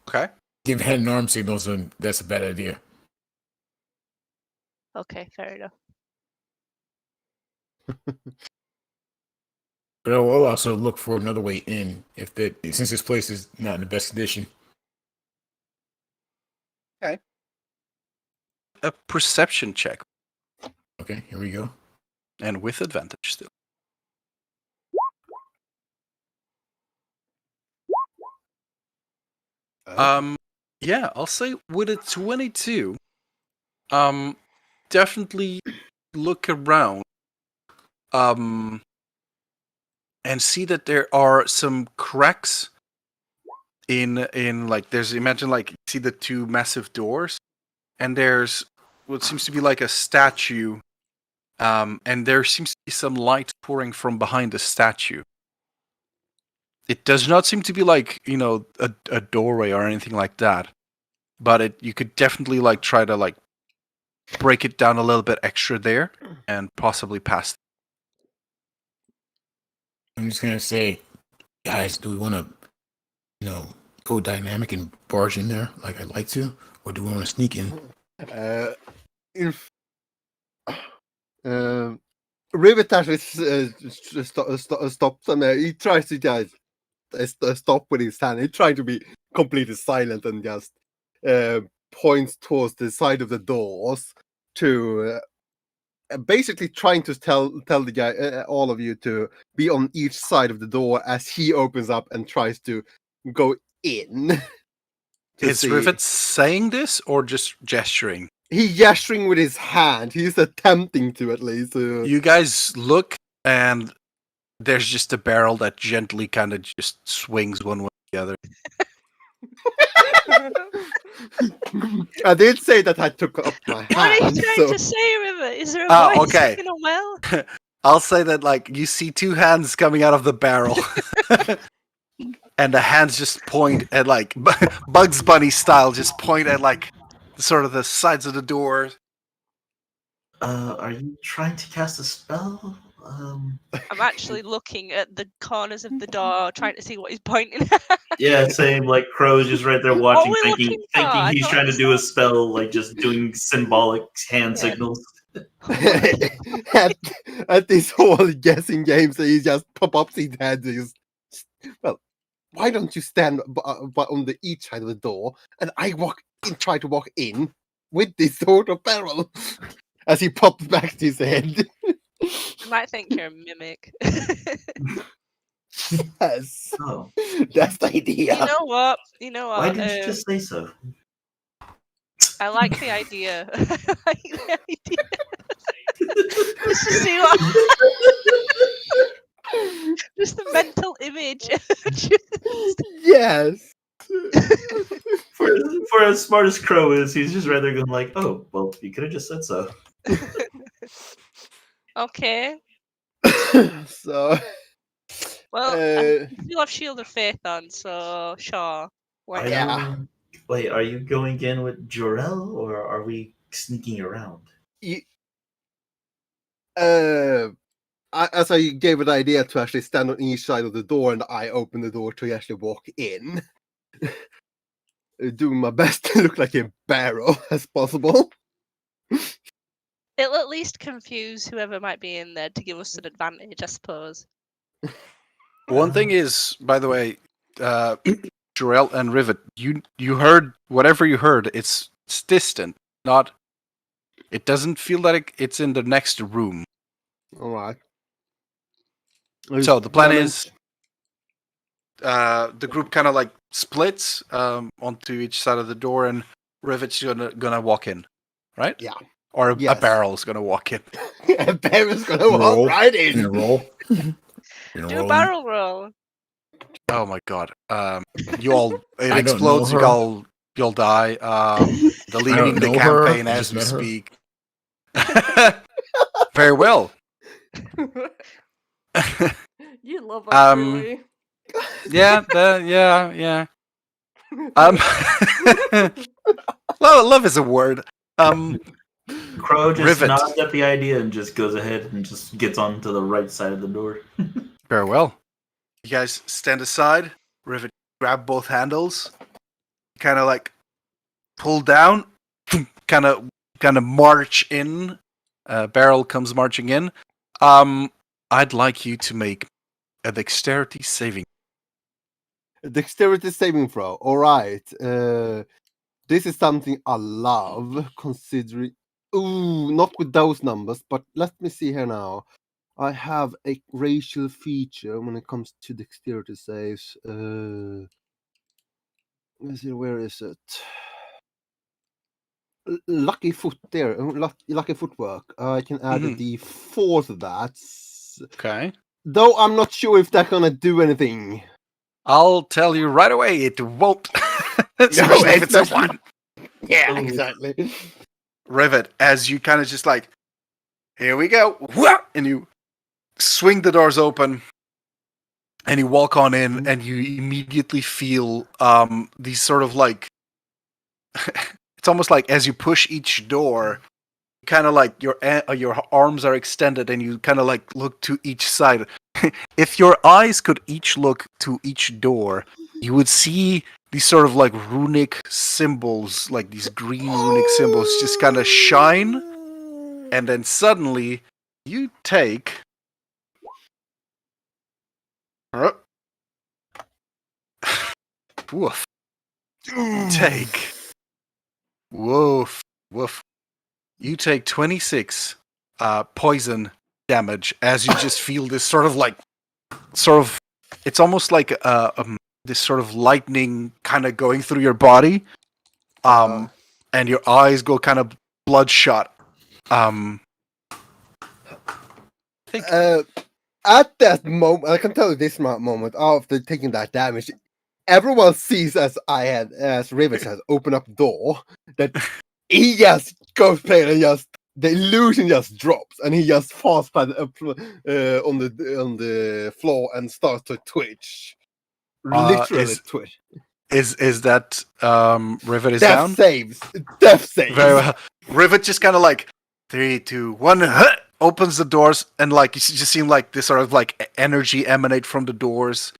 Okay. give hand and arm signals, and that's a bad idea. Okay, fair enough. But I will also look for another way in since this place is not in the best condition. A perception check, Okay, here we go. and with advantage still. Yeah, I'll say with a 22, definitely look around, and see that there are some cracks in like imagine like you see the two massive doors, and there's what seems to be like a statue, and there seems to be some light pouring from behind the statue. It does not seem to be like, a doorway or anything like that. But you could definitely like try to like break it down a little bit extra there and possibly pass. I'm just gonna say, guys, do we want to, go dynamic and barge in there like I'd like to, or do we want to sneak in? If Rivet actually stops him, he tries to just stop with his hand. He tries to be completely silent and just points towards the side of the doors to basically trying to tell the guy, all of you, to be on each side of the door as he opens up and tries to go in. Is Rivet saying this or just gesturing? He's gesturing with his hand. He's attempting to, at least. You guys look, and there's just a barrel that gently kind of just swings one way or the other. I did say that I took up my hand. What are you trying to say, River? Is there a voice taking a well? I'll say that like you see two hands coming out of the barrel. And the hands just point at like Bugs Bunny style, just point at like sort of the sides of the door. Are you trying to cast a spell? I'm actually looking at the corners of the door, trying to see what he's pointing at. Yeah, same. Like Crow's just right there watching, we thinking looking for? I he's don't trying to do a spell, like just doing symbolic hand signals. at this whole guessing game, so he just pop up his head. Well, why don't you stand on the each side of the door, and I try to walk in with this sort of barrel as he pops back to his head. I might think you're a mimic. Yes. Oh. That's the idea. You know what? Why didn't you just say so? I like the idea. I like the idea. Let's just see what. Just the mental image. Yes. For as smart as Crow is, he's just rather going like, "Oh, well, you could have just said so." Okay. So. Well, I still have Shield of Faith on, so sure. Why not? Wait, are you going in with Jorel, or are we sneaking around? As I gave an idea to actually stand on each side of the door, and I open the door to actually walk in, doing my best to look like a barrel as possible. It'll at least confuse whoever might be in there to give us an advantage, I suppose. One thing is, by the way, Jorel and Rivet, you heard whatever you heard. It's distant, not. It doesn't feel like it's in the next room. All right. So the plan is, the group kind of like splits onto each side of the door, and Rivet's gonna walk in, right? Yeah. Or a barrel's gonna walk in. A barrel's gonna walk right in. Roll. Do a barrel roll. Oh my god! You all, it I explodes. don't know You'll die. Deleting the campaign as we speak. Very well. You love us, really. Yeah. Love is a word. Crow just Rivet. nods at the idea and just goes ahead and just gets onto the right side of the door. Very well. You guys stand aside. Rivet, grab both handles. Kind of like pull down. Kind of march in. Barrel comes marching in. I'd like you to make a dexterity saving. Dexterity saving throw. All right. This is something I love, considering. Ooh, not with those numbers, but let me see here now. I have a racial feature when it comes to dexterity saves. Let's see, where is it? Lucky foot there. Lucky footwork. I can add a D4 to that. Okay. Though I'm not sure if that's gonna do anything. I'll tell you right away, it won't. Especially if it's a 1. Yeah, Ooh. exactly. Rivet, as you kind of just like, here we go, and you swing the doors open, and you walk on in, and you immediately feel these sort of like, it's almost like as you push each door, kind of like your arms are extended, and you kind of like look to each side. If your eyes could each look to each door, you would see these sort of like runic symbols, like these green runic symbols, just kind of shine, and then suddenly you take. Woof. Take. Woof. Woof. You take 26 poison damage as you just feel this sort of, it's almost like this sort of lightning kind of going through your body, and your eyes go kind of bloodshot. At that moment, I can tell you this moment after taking that damage, everyone sees as Rivers has opened up the door that he just goes playing and just the illusion just drops and he just falls on the floor and starts to twitch. Literally twitch. Is that Rivet is Death down? saves. Death saves. Very well. Rivet just kind of like 3, 2, 1, opens the doors, and like you just seem like this sort of like energy emanate from the doors.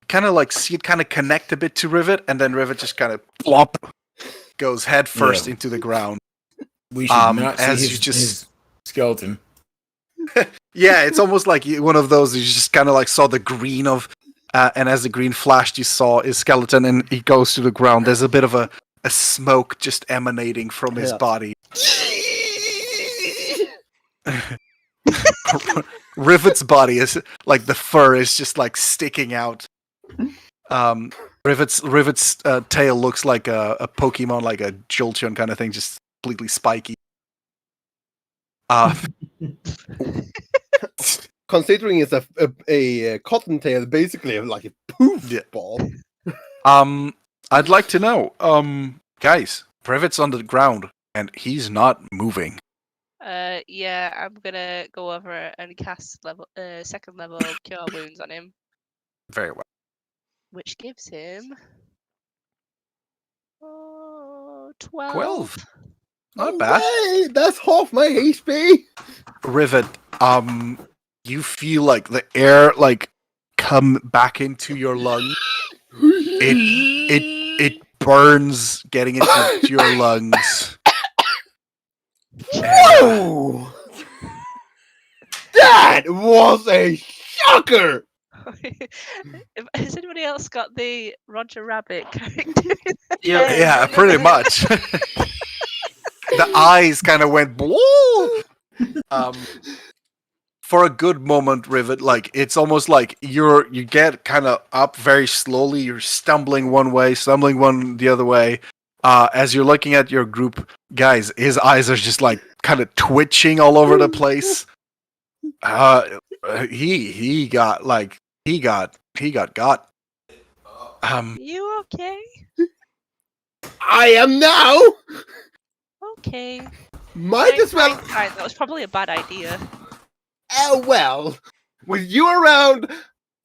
Kind of like see it kind of connect a bit to Rivet, and then Rivet just kind of plop goes head first into the ground. We should not see as his skeleton. Yeah, it's almost like one of those. You just kind of like saw the green of, and as the green flashed, you saw his skeleton, and he goes to the ground. There's a bit of a smoke just emanating from his body. Rivet's body is like the fur is just like sticking out. Rivet's tail looks like a Pokemon, like a Jolteon kind of thing, just completely spiky. Considering it's a cottontail, basically like a poof ball. I'd like to know, guys, Rivet's on the ground and he's not moving. Yeah, I'm gonna go over and cast second level Cure Wounds on him. Very well. Which gives him 12. 12. Not bad. Hey, that's half my HP. Rivet, you feel like the air like come back into your lungs. It burns getting into your lungs. Whoa! That was a shocker! Has anybody else got the Roger Rabbit character? Yeah, pretty much. The eyes kind of went blue. For a good moment, Rivet, like it's almost like you get kind of up very slowly. You're stumbling one way, stumbling one the other way. As you're looking at your group, guys, his eyes are just like kind of twitching all over the place. He got. You okay? I am now. Okay. Might as well. Fine. That was probably a bad idea. Oh well. With you around,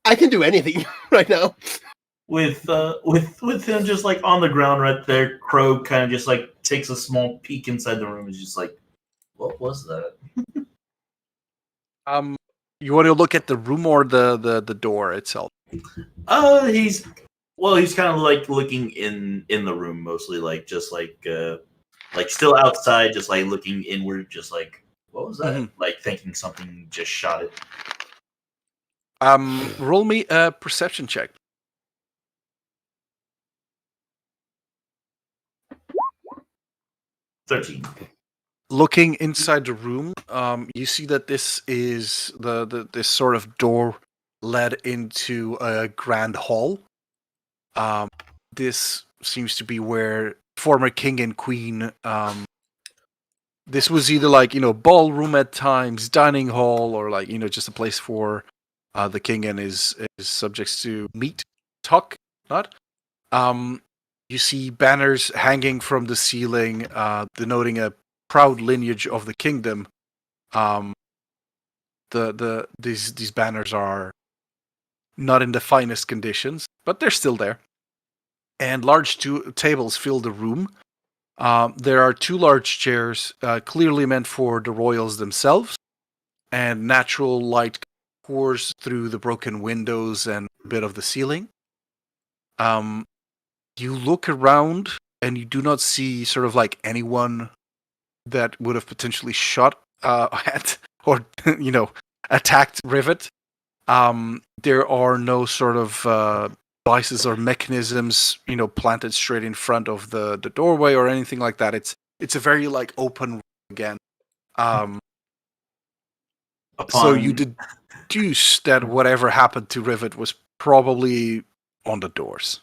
I can do anything right now. With him just like on the ground right there, Crow kind of just like takes a small peek inside the room. Is just like, what was that? You want to look at the room or the door itself? He's kind of like looking in the room mostly, like just like still outside, just like looking inward, just like What was that? Mhm. Like thinking something just shot it. Roll me a perception check. 13. Looking inside the room, you see that this is this sort of door led into a grand hall. This seems to be where former king and queen. This was either like ballroom at times, dining hall, or like just a place for the king and his subjects to meet, talk, not. You see banners hanging from the ceiling, denoting a proud lineage of the kingdom. These banners are not in the finest conditions, but they're still there. And large tables fill the room. There are 2 large chairs, clearly meant for the royals themselves, and natural light pours through the broken windows and a bit of the ceiling. You look around, and you do not see sort of like anyone that would have potentially shot at or attacked Rivet. There are no sort of devices or mechanisms, planted straight in front of the doorway or anything like that. It's a very like open room again. So you deduce that whatever happened to Rivet was probably on the doors.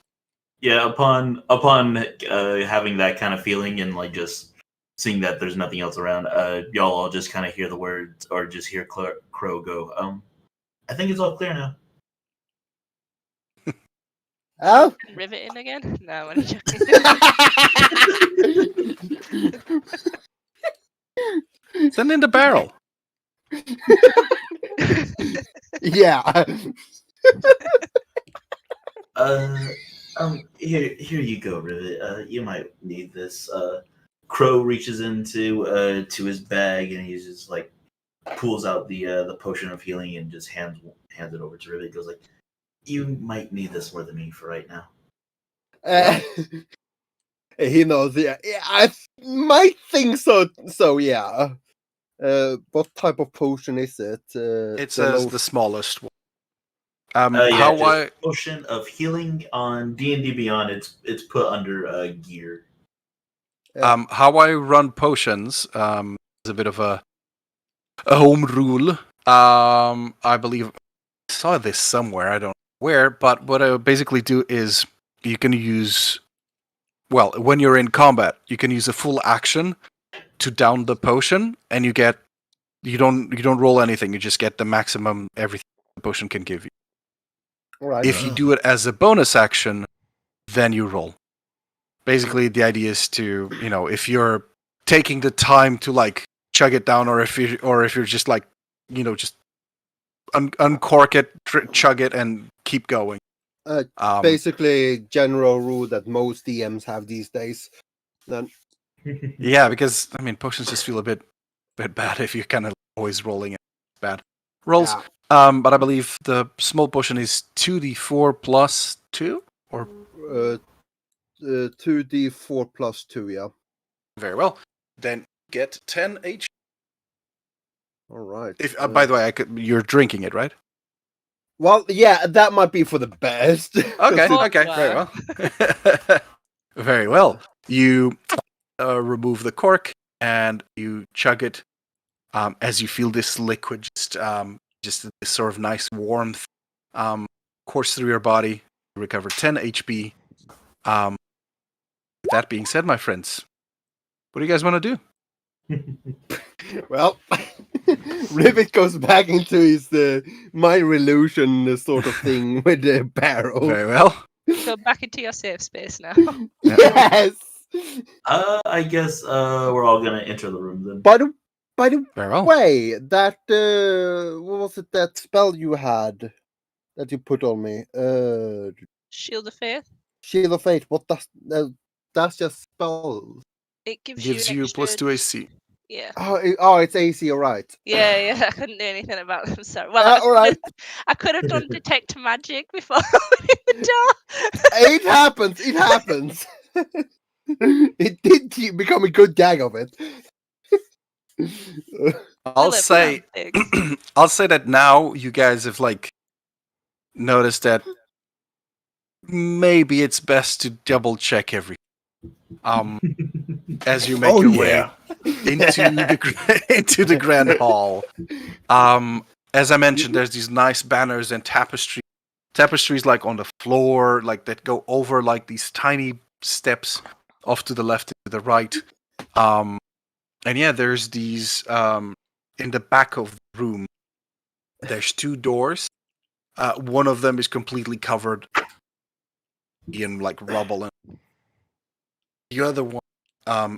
Yeah, upon having that kind of feeling and like just seeing that there's nothing else around, y'all all just kind of hear the words or just hear Crow go, I think it's all clear now. Oh. Riveting again? No, I'm joking. Send in the barrel. Yeah. Here you go, Rivet. You might need this. Crow reaches into to his bag and he's just like pulls out the potion of healing and just hands it over to Rivet. He goes like, "You might need this more than me for right now." He knows. Yeah, I might think so. So yeah. What type of potion is it? It says the smallest one. Potion of healing on D&D Beyond. It's put under gear. How I run potions is a bit of a home rule. I believe I saw this somewhere. I don't know where, but what I basically do is you can use. Well, when you're in combat, you can use a full action to down the potion, and you don't roll anything. You just get the maximum everything the potion can give you. Right. If you do it as a bonus action, then you roll. Basically, the idea is to, if you're taking the time to like chug it down, or if you're just like, just uncork it, chug it, and keep going. Basically, general rule that most DMs have these days. Then. Yeah, because I mean, potions just feel a bit bad if you're kind of always rolling bad rolls. Yeah. But I believe the small potion is 2d4 plus 2, or 2d4 plus 2. Yeah. Very well. Then get 10 HP. All right. If by the way, you're drinking it, right? Well, yeah, that might be for the best. Okay. Very well. Very well. You remove the cork and you chug it. As you feel this liquid, just this sort of nice warmth, course through your body. You recover 10 HP. That being said, my friends, what do you guys want to do? Well, Rivet goes back into his my illusion sort of thing with the barrel. Very well. Go back into your safe space now. Yes. I guess we're all gonna enter the room then. By the Very well. way, that what was it? That spell you had that you put on me? Shield of Faith. Shield of Fate. What does that's just spell? It gives Gives you, you an plus extra... 2 AC. Yeah. Oh, it's AC, all right. Yeah. I couldn't do anything about them. Sorry. Well, all right. I could have done detect magic before opening the door. It happens. It happens. It did become a good gag of it. I'll Philip, say, damn I'll say that now you guys have like noticed that maybe it's best to double check everything. As you make Oh your yeah. way into the grand hall. As I mentioned, there's these nice banners and tapestries like on the floor, like that go over like these tiny steps off to the left and to the right. And yeah, there's these in the back of the room. There's two doors. One of them is completely covered in like rubble, and the other one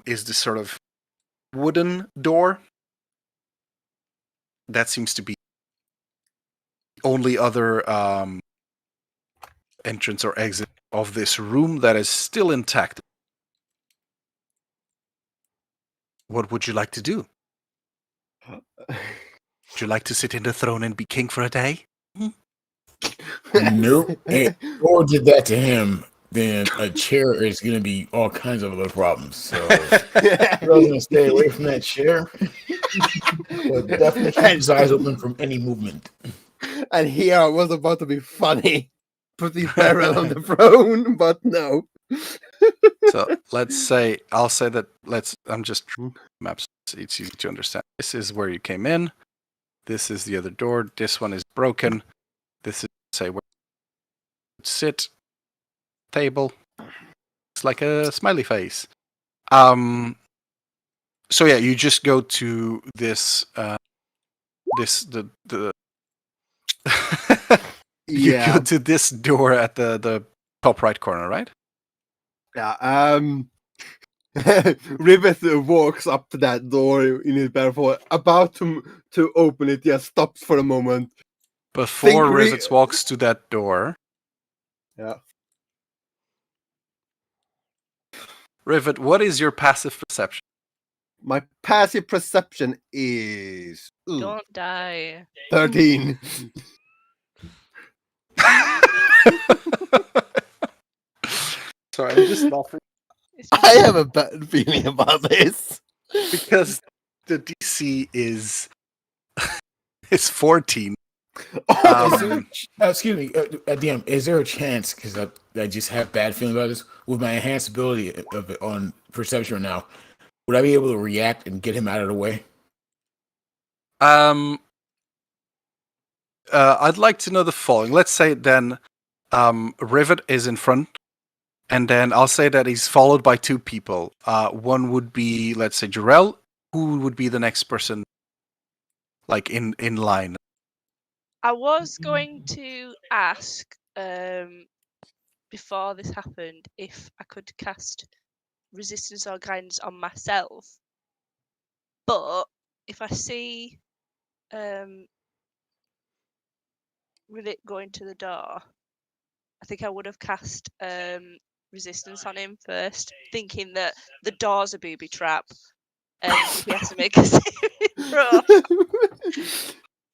is this sort of wooden door. That seems to be the only other entrance or exit of this room that is still intact. What would you like to do? Would you like to sit in the throne and be king for a day? Nope. And or did that to him, then a chair is going to be all kinds of other problems. So we're going to stay away from that chair, but definitely keep his eyes open from any movement. And here I was about to be funny, putting Beryl on the throne, but no. So I'll say that I'm just maps. It's easy to understand. This is where you came in. This is the other door. This one is broken. This is say where you sit. Table. It's like a smiley face. So yeah, you just go to this. The you Yeah. go to this door at the top right corner, right? Yeah. Rivet walks up to that door in his bare foot, about to open it. Yeah, stops for a moment. Before Rivets walks to that door. Yeah. Rivet, what is your passive perception? My passive perception is Don't die. 13. Sorry, I'm just laughing I have a bad feeling about this. because the DC is 14. Excuse me, DM, is there a chance, because I just have bad feeling about this, with my enhanced ability of it on perception now, would I be able to react and get him out of the way? I'd like to know the following. Let's say then Rivet is in front, and then I'll say that he's followed by two people. One would be, let's say, Jarrell. Who would be the next person, like in line? I was going to ask before this happened if I could cast resistance or guidance on myself, but if I see Rivet going to the door, I think I would have cast resistance on him first, thinking that the door's a booby trap and he has to make a saving throw.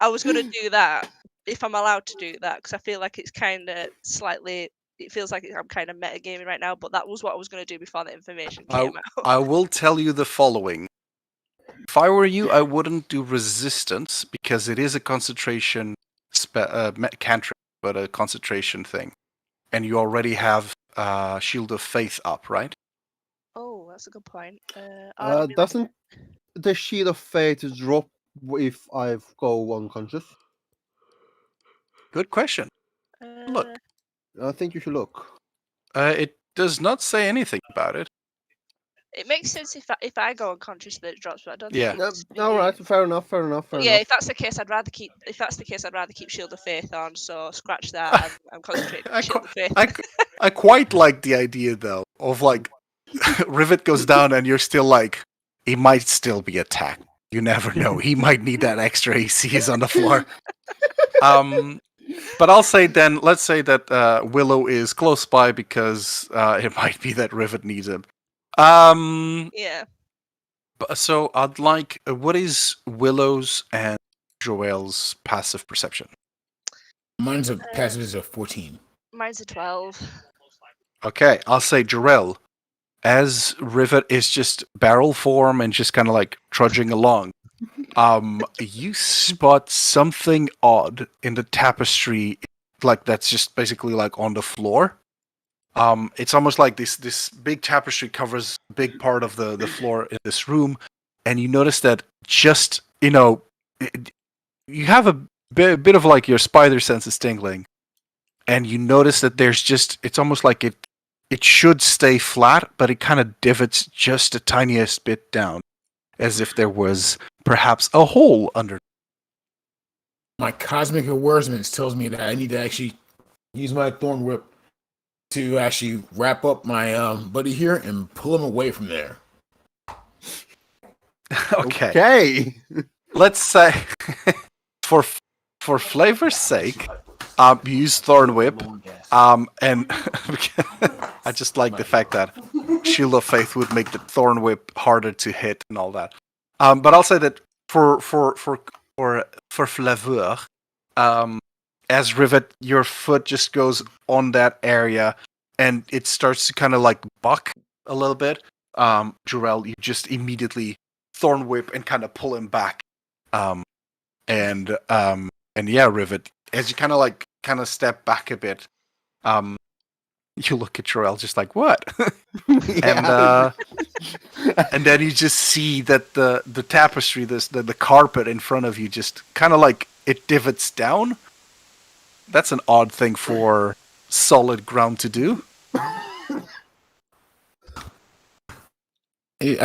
I was going to do that if I'm allowed to do that, because I feel like it's kind of slightly. It feels like I'm kind of metagaming right now, but that was what I was going to do before the information came out. I will tell you the following. If I were you, I wouldn't do resistance because it is a concentration cantrip, but a concentration thing, and you already have Shield of Faith up, right? Oh, that's a good point. Doesn't the Shield of Fate drop if I go unconscious? Good question. Look. I think you should look. It does not say anything about it. It makes sense if I go unconscious that it drops, but I don't Yeah. think it's No, right, fair enough. Yeah, if that's the case, I'd rather keep Shield of Faith on. So scratch that. I'm concentrating on Shield of Faith. I quite like the idea though of like Rivet goes down and you're still like he might still be attacked. You never know. He might need that extra AC. He's on the floor. But I'll say then, let's say that Willow is close by because it might be that Rivet needs him. Yeah. So I'd like, what is Willow's and Joelle's passive perception? Mine's a passive is a 14. Mine's a 12. Okay, I'll say Jarell. As Rivet is just barrel form and just kind of like trudging along, You spot something odd in the tapestry, like that's just basically like on the floor. It's almost like this big tapestry covers a big part of the floor in this room, and you notice that just you have a bit of like your spider senses tingling, and you notice that there's just it's almost like it should stay flat, but it kind of divots just the tiniest bit down, as if there was perhaps a hole under. My cosmic awareness tells me that I need to actually use my thorn whip to actually wrap up my buddy here and pull him away from there. Okay. Let's say for flavor's sake, use Thorn Whip. And I just like the fact that Shield of Faith would make the Thorn Whip harder to hit and all that. But I'll say that for flavor, as Rivet, your foot just goes on that area, and it starts to kind of like buck a little bit. Jarrell, you just immediately Thorn Whip and kind of pull him back. And yeah, Rivet, as you kind of step back a bit, you look at Jarrell just like, what? And then you just see that the tapestry, the carpet in front of you just kind of like it divots down. That's an odd thing for solid ground to do. I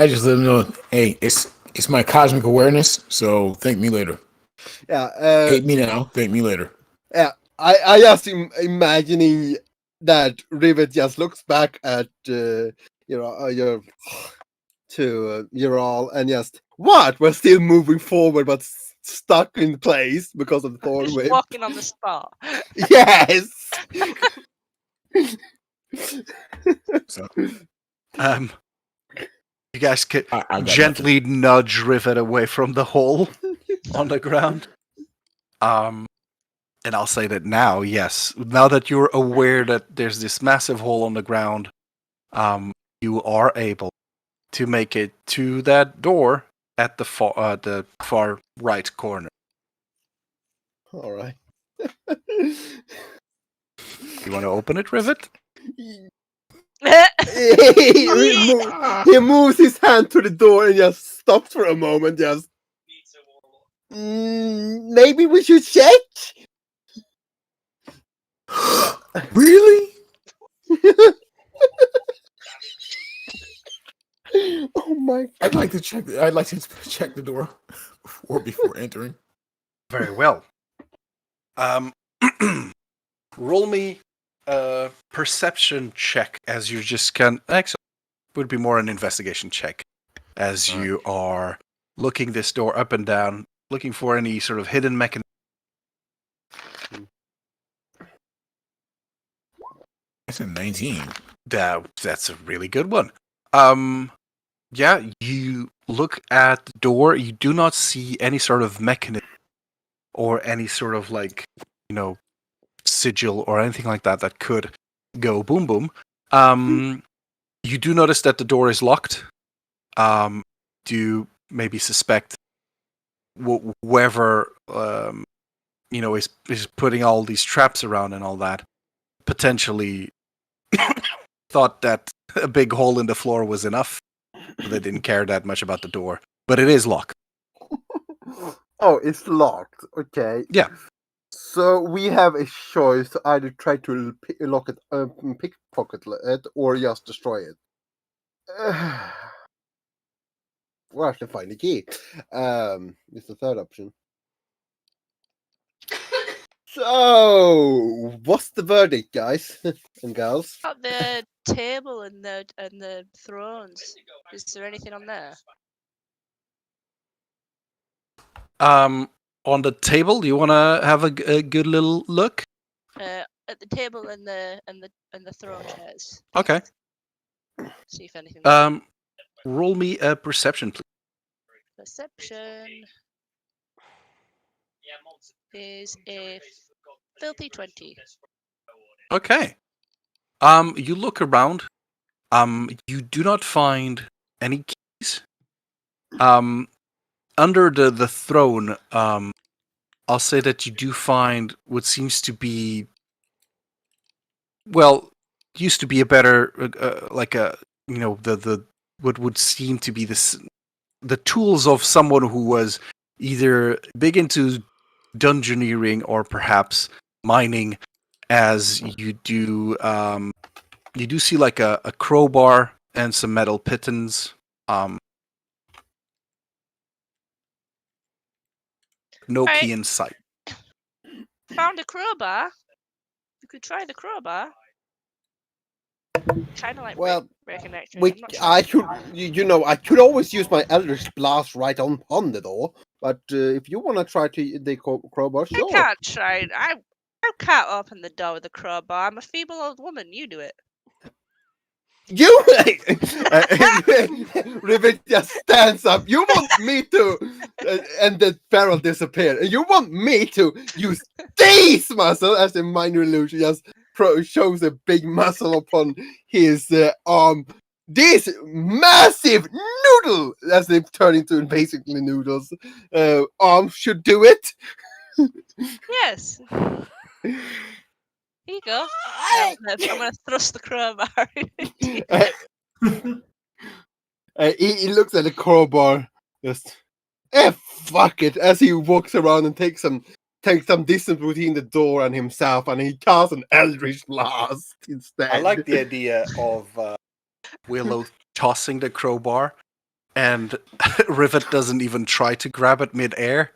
just let them know, hey, it's my cosmic awareness, so thank me later. Yeah. Hate me now, thank me later. Yeah. I just imagining that Rivet just looks back at your to Ural and just what? We're still moving forward, but stuck in place because of the thorn Just whip. walking on the spot. Yes. So you guys could I gently nudge Rivet away from the hole on the ground. And I'll say that now, yes, now that you're aware that there's this massive hole on the ground, you are able to make it to that door at the far right corner. All right. You want to open it, Rivet? He moves his hand to the door and just stops for a moment. Just maybe we should check. Really? Oh my! I'd like to check the door before entering. Very well. Roll me a perception check as you just can. Actually, would be more an investigation check as you are looking this door up and down, looking for any sort of hidden mechanism. That's a 19. That's a really good one. Yeah, you look at the door. You do not see any sort of mechanism or any sort of like, sigil or anything like that that could go boom boom. You do notice that the door is locked. Do maybe suspect whoever is putting all these traps around and all that potentially thought that a big hole in the floor was enough. They didn't care that much about the door, but it is locked. Oh, it's locked. Okay. Yeah. So we have a choice to either try to lock it, pickpocket it, or just destroy it. We'll have to find the key. It's the third option. So, what's the verdict, guys and girls? Got the table and the thrones. Is there anything on there? On the table, do you want to have a good little look? At the table and the throne chairs. Okay. See if anything. Roll me a perception, please. Perception is a filthy 20. Okay. You look around. You do not find any keys. under the throne, I'll say that you do find what seems to be, well, used to be a better, like a, the what would seem to be the tools of someone who was either big into dungeoneering or perhaps mining, as you do see like a crowbar and some metal pitons. No Right. key in sight. Found a crowbar. You could try the crowbar. Kind of like Well, break an extra. We, I'm not sure. I could, I could always use my Eldritch Blast right on the door. But if you want to try to the crowbar, I sure. can't try it. I can't open the door with a crowbar. I'm a feeble old woman. You do it. You, Rivet just stands up. You want me to, and the barrel disappeared. And you want me to use these muscle as a minor illusion just shows a big muscle upon his arm. This massive noodle, as they turn into basically noodles, arm should do it. Yes. Here you go. I'm gonna thrust the crowbar. He looks at the crowbar, just fuck it, as he walks around and takes some distance between the door and himself, and he casts an Eldritch Blast instead. I like the idea of Willow tossing the crowbar, and Rivet doesn't even try to grab it mid-air.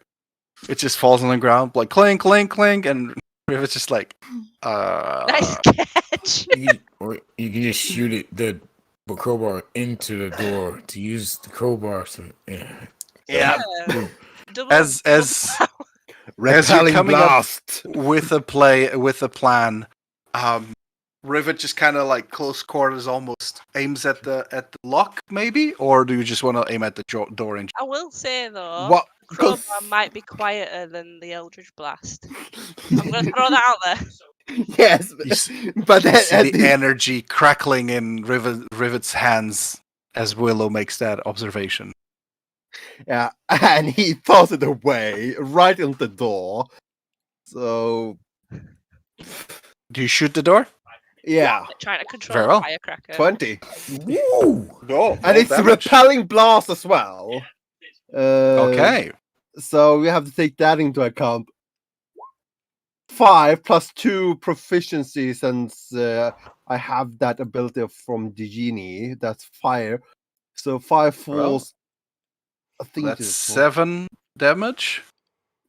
It just falls on the ground, like clink, clink, clink, and Rivet's just like, Nice catch. Or you can just shoot it the crowbar into the door to use the crowbar to yeah. Double, As you're Repelling coming blast. up with a plan, Rivet just kind of like close quarters, almost aims at the lock, maybe, or do you just want to aim at the door? I will say though, What? the crowbar might be quieter than the Eldritch Blast. I'm gonna throw that out there. Yes, but You see the energy crackling in Rivet's hands as Willow makes that observation. yeah, and he tosses it away right on the door. So, Do you shoot the door? yeah, Trying to control Very the well. firecracker. 20. Woo! No, And it's repelling blast as well. Okay. So we have to take that into account. 5 plus 2 proficiency, since I have that ability from the genie. That's fire. So 5 falls. I think That's it's 7 damage.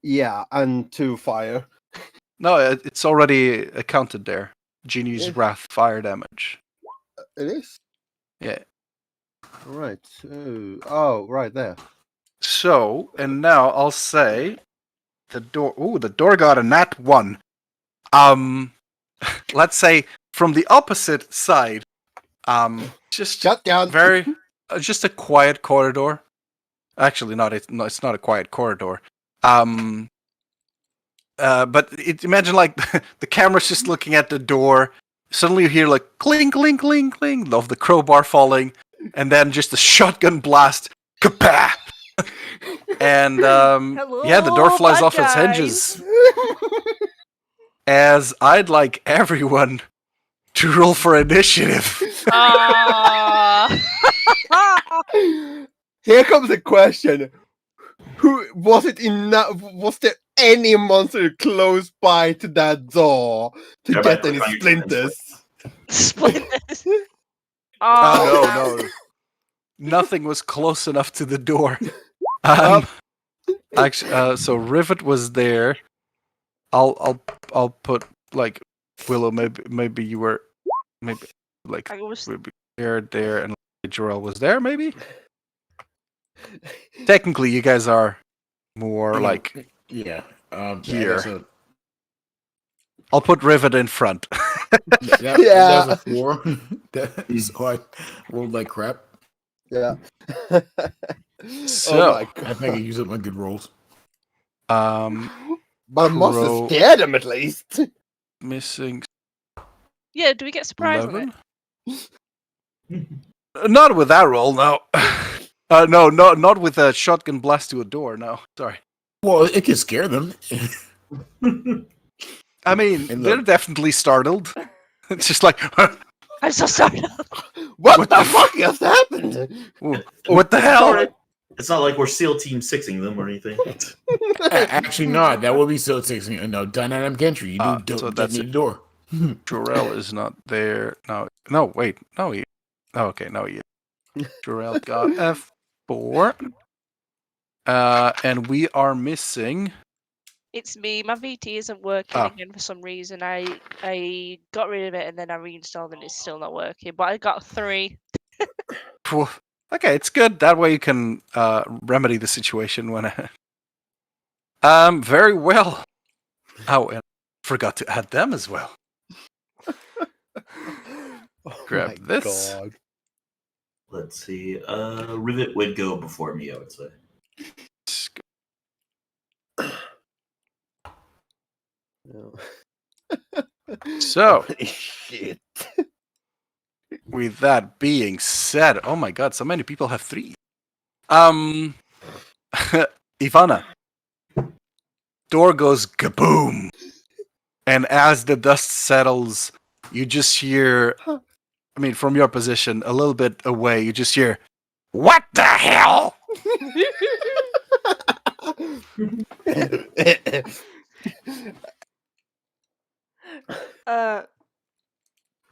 Yeah, and 2 fire. No, it's already accounted there. Genie's Yeah. wrath fire damage. It is? Yeah. Right. Oh, right there. So, and now I'll say the door. Ooh, the door got a nat 1. Let's say from the opposite side. Just Shut down. very, just a quiet corridor. Actually, it's not a quiet corridor. But imagine like the camera's just looking at the door. Suddenly you hear like clink, clink, clink, clink of the crowbar falling, and then just a shotgun blast. Kapah! And yeah, the door flies Hello, off its bad hinges. As I'd like everyone to roll for initiative. Ah. Here comes the question. Who was it enough? Was there any monster close by to that door to Everybody get any click on your splinters? Splinters. Oh no. Nothing was close enough to the door. Actually, so Rivet was there. I'll put like Willow. Maybe you were like I was maybe there, and Jarrell was there. Maybe technically, you guys are more like Yeah. Here. I'll put Rivet in front. That Yeah. was a 4. So I rolled like crap. Yeah. So, oh my I god. think I used up my good rolls. But monster Crow- scared him at least. Missing Yeah, do we get surprised on 11. it? Not with that roll, no. No, not with a shotgun blast to a door. No, sorry. Well, it can scare them. I mean, And they're look. definitely startled. It's just like, I'm so sorry. What, What the the fuck has happened? what the hell? Sorry. It's not like we're SEAL Team 6ing them or anything. Actually, not. That would be so sexy. No, dynamic entry. You do So don't that's detonate it. the door. Jor-El is not there. No, wait. No, he. Oh, okay, no, he. Jor-El got F4. And we are missing. It's me. My VT isn't working Oh. again for some reason. I got rid of it and then I reinstalled and it's still not working. But I got 3. Phew. Okay, it's good. That way you can remedy the situation when. Very well. Oh, and forgot to add them as well. Oh Grab my this. God. Let's see. Rivet would go before me, I would say. No. So, Holy shit. with that being said, oh my god, so many people have 3. Ivana. Door goes kaboom. And as the dust settles, you just hear, I mean, from your position, a little bit away, you just hear, "What the hell?"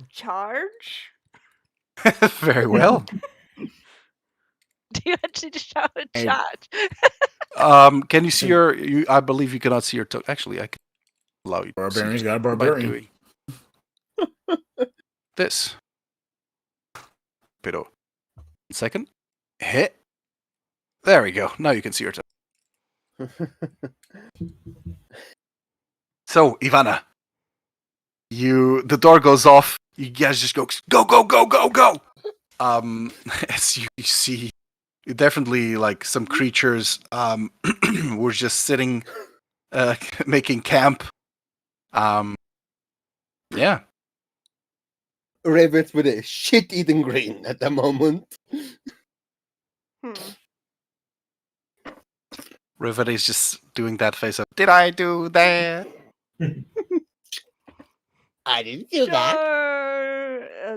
Charge? Very well. Do you actually just shout a Hey. chat? Can you see your? I believe you cannot see your. Actually, I can allow you. to see Barbarian's got a by barbarian. doing this. Pero. Second. Hit. There we go. Now you can see your. So, Ivana, the door goes off. You guys just go, go. As you see, definitely like some creatures were just sitting, making camp. Yeah. Raven's with a shit-eating grin at the moment. Hmm. Rivet is just doing that face of, did I do that? I didn't do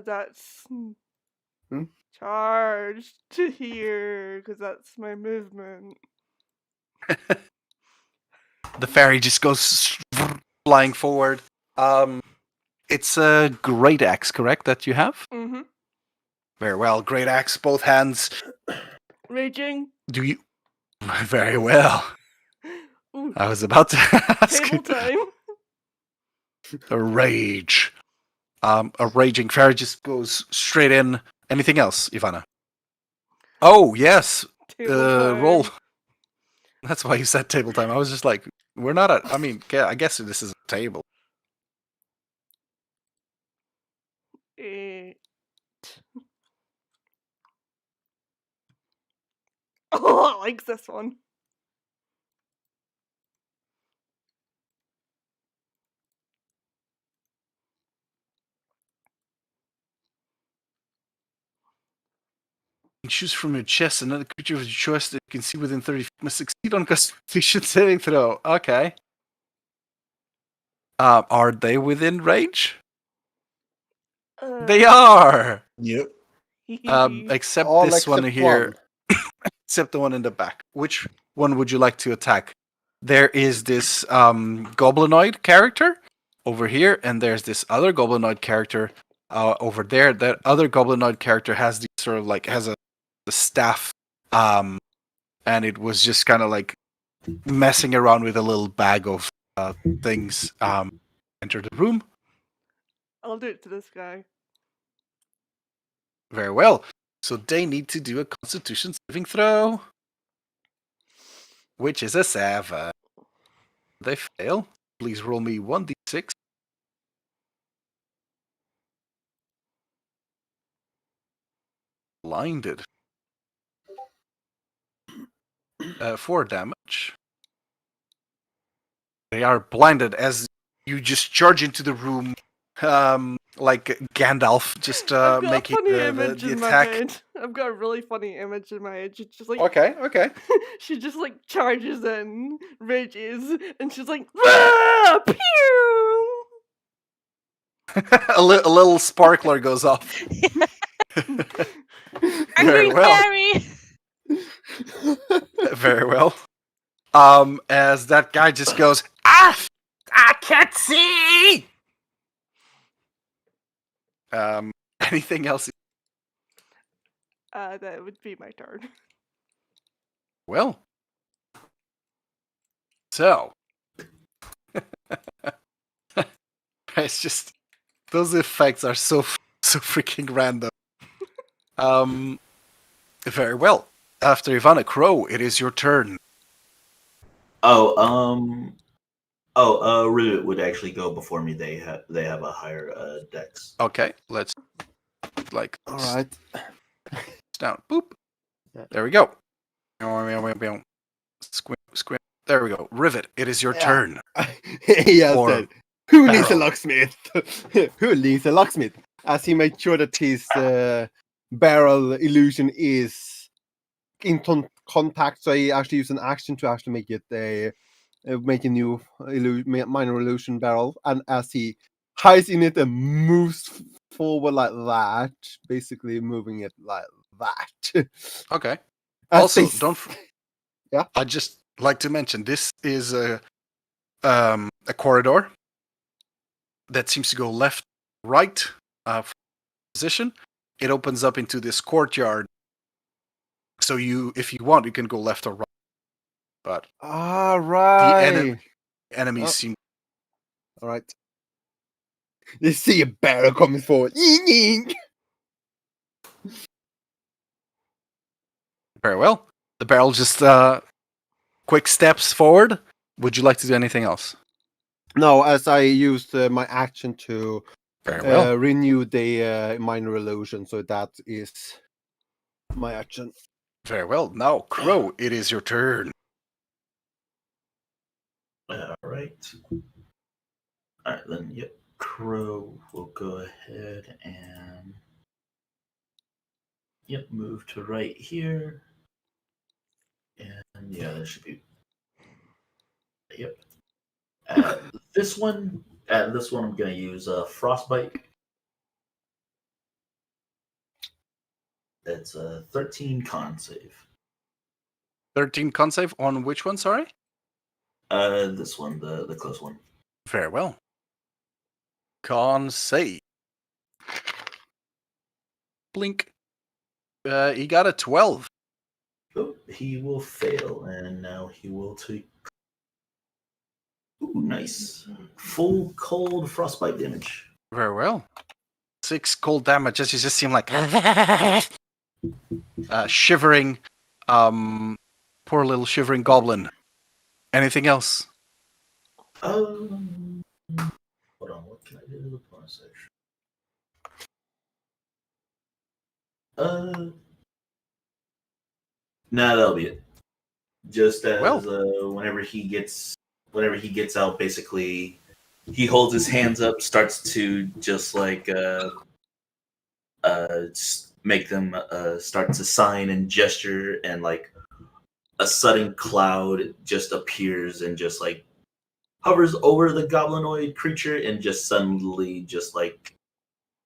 That's Hmm? charge to here because that's my movement. The fairy just goes flying forward. It's a great axe, correct, that you have? Mm-hmm. Very well. Great axe, both hands. Raging. Do you? Very well. Ooh, I was about to ask table you. time. A rage. A raging fairy just goes straight in. Anything else, Ivana? Oh, yes. Table Roll. time. That's why you said table time. I was just like, we're not at. I mean, I guess this is a table. 8. Oh, I like this one. Choose from your chest another creature of your choice that you can see within 30 feet must succeed on Constitution saving throw. Okay. Are they within range? They are. Yep. Except All this one except here. one. Except the one in the back. Which one would you like to attack? There is this goblinoid character over here, and there's this other goblinoid character over there. That other goblinoid character has the sort of like has the staff, and it was just kind of like messing around with a little bag of things. Enter the room. I'll do it to this guy. Very well. So they need to do a Constitution saving throw, which is a 7. They fail. Please roll me 1d6. Blinded. 4 damage. They are blinded as you just charge into the room. like Gandalf, just I've got a making funny the image in my attack. head. I've got a really funny image in my head. She's just like Okay. she just like charges in, rages, and she's like, "Ah, pew!" A little sparkler goes off. Very Angry well. fairy. Very well. As that guy just goes, I can't see. Anything else? That would be my turn. Well, so it's just those effects are so freaking random. Very well. After Ivana Crow, it is your turn. Rivet would actually go before me. They have a higher dex. Okay, let's All right. down. Boop. Yeah. There we go. Squint. There we go. Rivet, it is your Yeah. turn. He has Or said, "Who needs a barrel. locksmith? Who needs a locksmith?" As he made sure that his barrel illusion is in contact, so he actually used an action to actually make it make a new minor illusion barrel, and as he hides in it and moves forward like that, basically moving it like that. Okay. As Also, they don't. Yeah. I just like to mention this is a corridor that seems to go left, right, position. It opens up into this courtyard. So if you want, you can go left or right. But All right. enemies Oh. seem. All right. They see a barrel coming forward. Ying, ying. Very well. The barrel just quick steps forward. Would you like to do anything else? No, as I used my action to Very well. renew the minor illusion, so that is my action. Very well. Now, Crow, it is your turn. All right. All right, then. Yep. Crow will go ahead and move to right here. And yeah, there should be. Yep. This one, I'm gonna use frostbite. It's a 13 con save. 13 con save on which one, sorry? This one, the close one. Very well. Con save. Blink. He got a 12. Oh, he will fail, and now he will take. Ooh, nice. Full cold frostbite damage. Very well. 6 cold damage as you just seem like shivering, poor little shivering goblin. Anything else? Hold on, what can I do to the bonus action? Nah, that'll be it. Just as whenever he gets out, basically he holds his hands up, starts to just like make them start to sign and gesture, and like a sudden cloud just appears and just like hovers over the goblinoid creature, and just suddenly, just like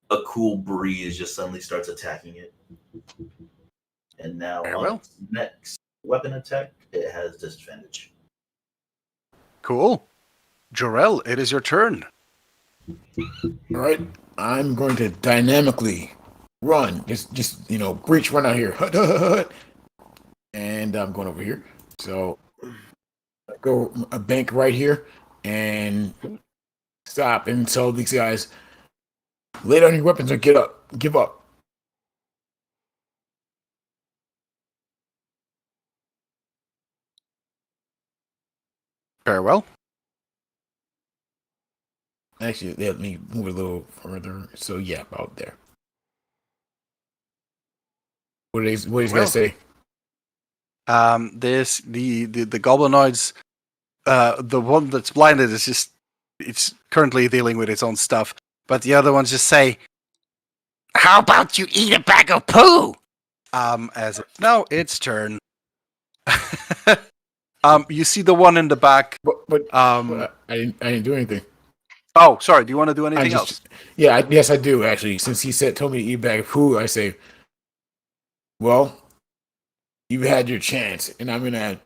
a cool breeze just suddenly starts attacking it. And now on its next weapon attack, it has disadvantage. Cool. Jorel, it is your turn. All right, I'm going to dynamically run. Just breach run out here. And I'm going over here. So I go a bank right here and stop and tell these guys, lay down your weapons or give up. Very well. Actually, let me move a little further. So yeah, about there. What do these guys say? The goblinoids, the one that's blinded is it's currently dealing with its own stuff. but the other ones just say, "How about you eat a bag of poo?" As now its turn. You see the one in the back. But Um, I didn't do anything. oh, sorry. Do you want to do anything else? Yes, I do actually. Since he told me to eat a bag of food, I say, well, you've had your chance, and I'm gonna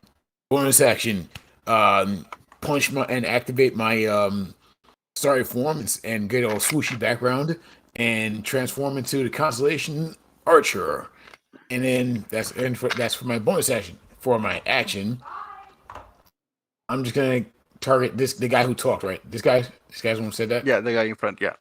bonus action, punch my and activate my starry form and get all swooshy background and transform into the constellation Archer, and then that's for my bonus action. For my action, I'm just gonna target the guy who talked, right? This guy's the one who said that. Yeah, the guy in front. Yeah.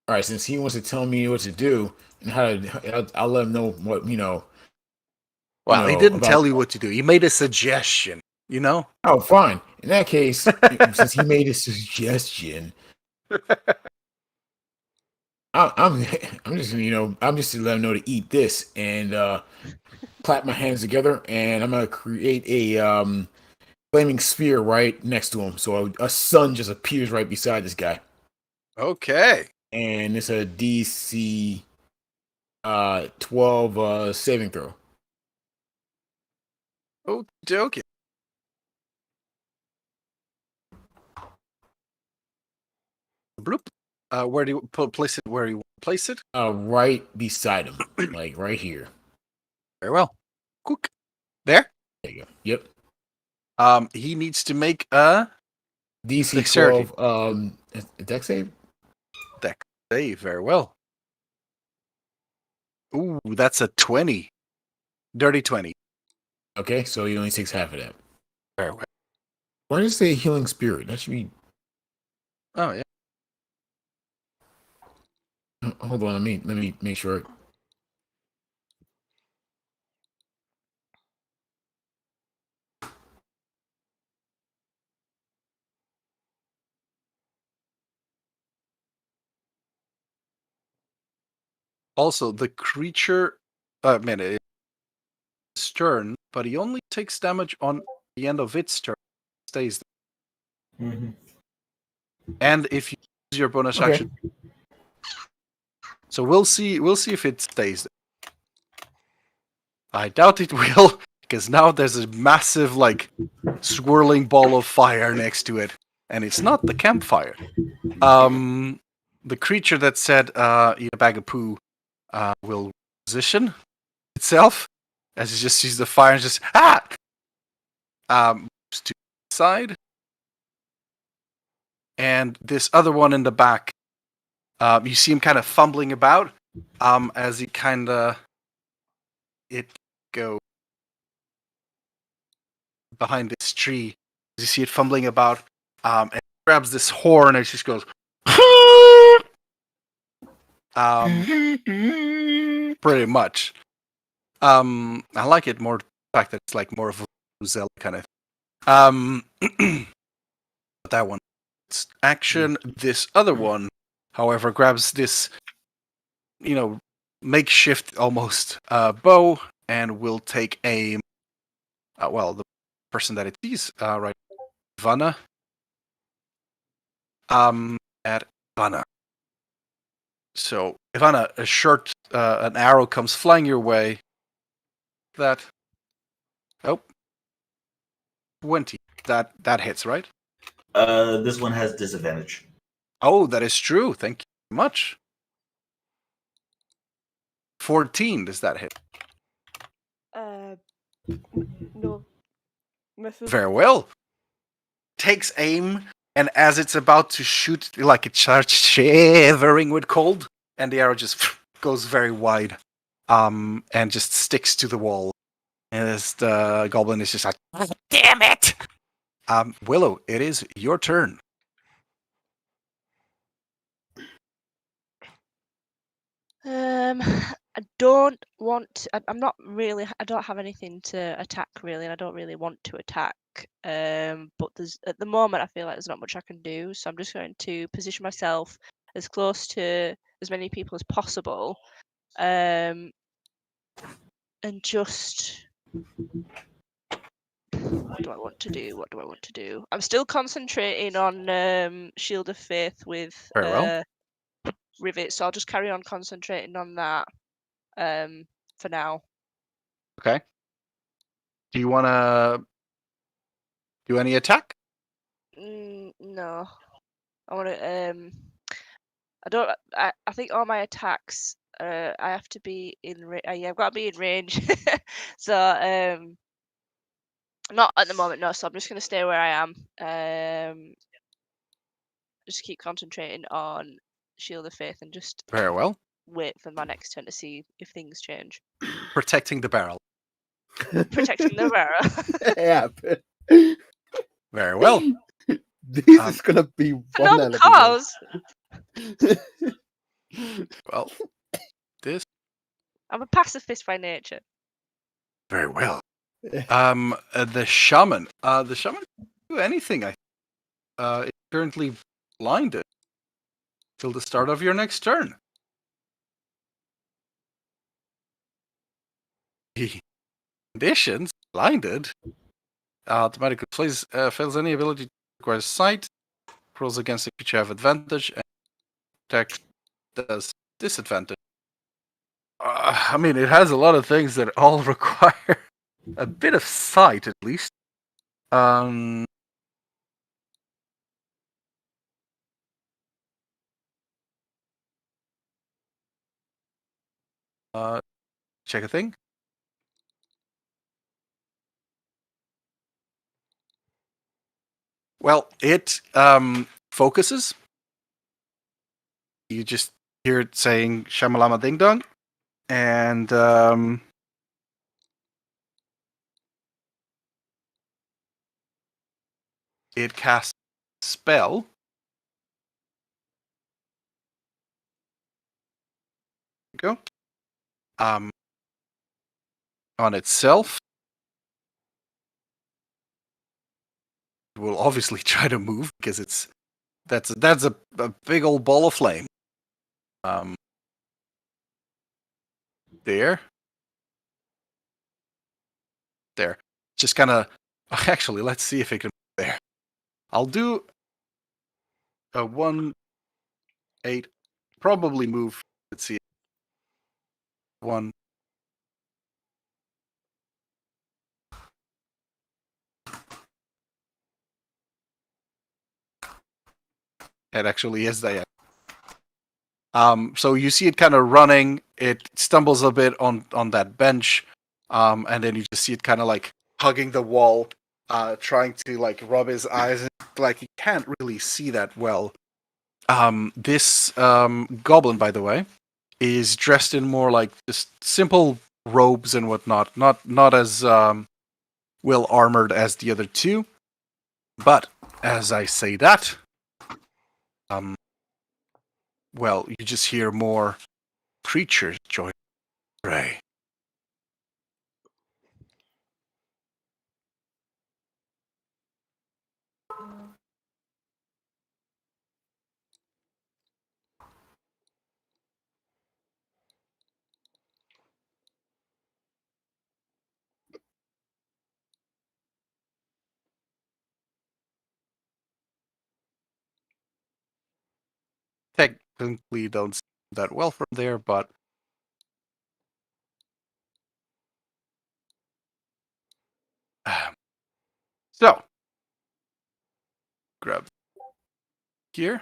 All right, since he wants to tell me what to do and how to, I'll let him know what Well, he didn't about. tell you what to do. He made a suggestion. You know. Oh, fine. In that case, since he made a suggestion, I'm just I'm just to let him know to eat this and clap my hands together, and I'm gonna create a flaming sphere right next to him, so a sun just appears right beside this guy, Okay. and it's a DC 12 saving throw. Okay. Bloop. Where do you place it? Where you place it? Right beside him, like right here. Very well. Cook. There. There you go. Yep. He needs to make a DC Dexterity. 12 dex save. deck save. Very well. Ooh, that's a 20. Dirty 20. Okay, so he only takes half of that. Very well. Why did it say healing spirit? That should be. Oh yeah. Hold on, let me make sure. Also, the creature, it's turn, but he only takes damage on the end of its turn. Stays there. Mm-hmm. And if you use your bonus Okay. action, so we'll see if it stays there. I doubt it will, because now there's a massive swirling ball of fire next to it, and it's not the campfire. The creature that said eat a bag of poo will position itself as it just sees the fire and just moves to the side. And this other one in the back, you see him kind of fumbling about as he it go behind this tree. You see it fumbling about, and it grabs this horn and it just goes. Pretty much. I like it more. The fact that it's like more of a Zelda kind of. But that one, it's action. This other one, however, grabs this, makeshift almost bow and will take aim. The person that it sees, right, Ivana. At Ivana. So, Ivana, an arrow comes flying your way. That. Oh. 20. That hits, right? This one has disadvantage. Oh, that is true. Thank you very much. 14, does that hit? No. Misses. Very well. Takes aim, and as it's about to shoot, like it starts shivering with cold, and the arrow just goes very wide, and just sticks to the wall. And as the goblin is just like, oh, damn it! Willow, it is your turn. I don't want. I'm not really. I don't have anything to attack really, and I don't really want to attack. But there's at the moment I feel like there's not much I can do, so I'm just going to position myself as close to as many people as possible, and just. What do I want to do? I'm still concentrating on Shield of Faith with Very well. rivet, so I'll just carry on concentrating on that for now. Okay. Do you want to do any attack? No, I want to. I don't. I think all my attacks. I have to be in. Yeah, I've got to be in range. So not at the moment. No, so I'm just gonna stay where I am. Just keep concentrating on Shield of Faith and just Very well. wait for my next turn to see if things change. Protecting the barrel. Protecting the bearer. Yeah. Very well. This Um, is gonna be one No enemy. cause. Well, this I'm a pacifist by nature. very well. The shaman. The shaman can do anything. It's currently blinded till the start of your next turn. The conditions blinded. Automatically fails any ability to acquire sight. Rolls against a creature have advantage and attack does disadvantage. I mean, it has a lot of things that all require a bit of sight, at least. Check a thing. Well, it focuses. You just hear it saying "Shamalama Ding Dong," and it casts a spell. There you go. On itself. It will obviously try to move because that's a big old ball of flame. There. Just kind of. Actually, let's see if it can move there. I'll do a 1-8. Probably move. Let's see. 1. It actually is there. So you see it kind of running. It stumbles a bit on that bench, and then you just see it kind of like hugging the wall, trying to like rub his eyes. Like he can't really see that well. This goblin, by the way, is dressed in more like just simple robes and whatnot, not as well armored as the other two. But as I say that, well, you just hear more creatures join the fray. Technically don't see that well from there, but so grab here.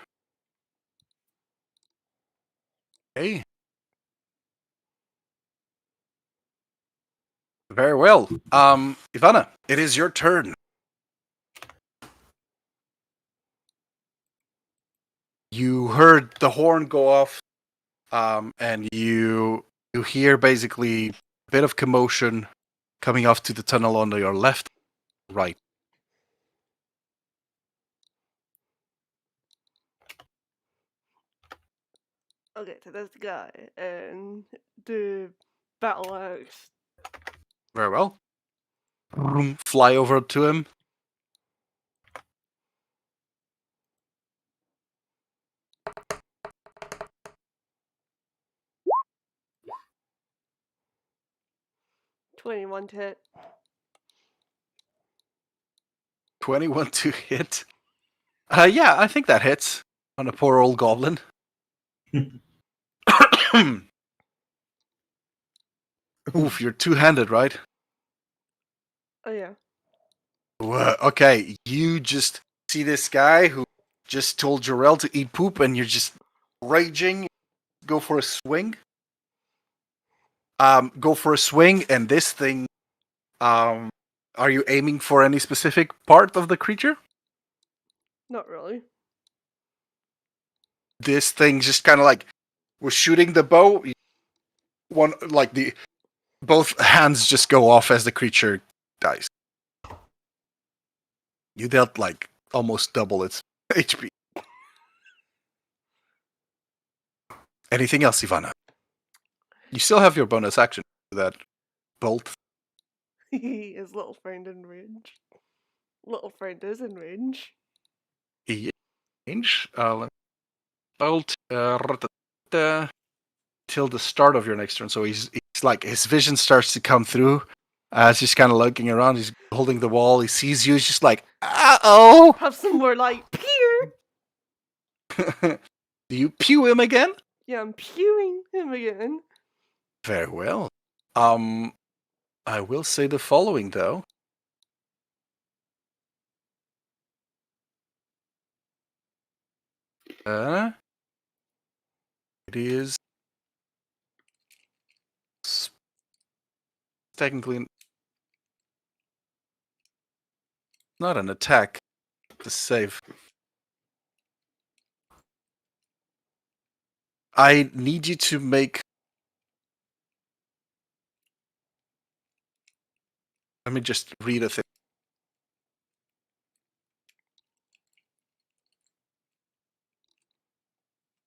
Okay. Very well. Ivana, it is your turn. You heard the horn go off, and you hear basically a bit of commotion coming off to the tunnel on your left, right. Okay, so there's the guy and the battle axe. Very well. Fly over to him. $21 to hit. 21 to hit. Yeah, I think that hits on a poor old goblin. Oof, you're two-handed, right? Oh yeah. Okay, you just see this guy who just told Jarell to eat poop, and you're just raging. Go for a swing. Go for a swing, and this thing. Are you aiming for any specific part of the creature? Not really. This thing just kind of like was shooting the bow. One like the both hands just go off as the creature dies. You dealt like almost double its HP. Anything else, Ivana? You still have your bonus action for that bolt. His little friend in range. Little friend is in range. Range. Bolt. Till the start of your next turn. So he's like his vision starts to come through. He's just kind of looking around. He's holding the wall. He sees you. He's just like, uh-oh. Have some more light. Pew! Do you pew him again? Yeah, I'm pewing him again. Very well. I will say the following though. It is technically not an attack. It's a save. I need you to make. Let me just read a thing.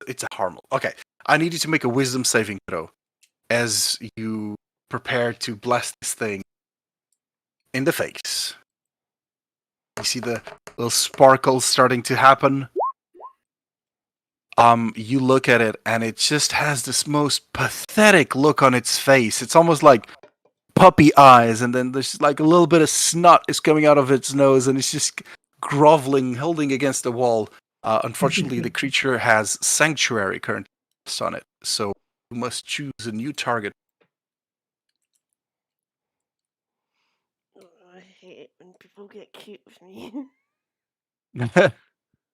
It's a harmful. Okay. I need you to make a wisdom saving throw as you prepare to blast this thing in the face. You see the little sparkles starting to happen. You look at it and it just has this most pathetic look on its face. It's almost like puppy eyes, and then there's like a little bit of snot is coming out of its nose, and it's just groveling, holding against the wall. Unfortunately, the creature has Sanctuary currently on it, so you must choose a new target. I hate it when people get cute with me.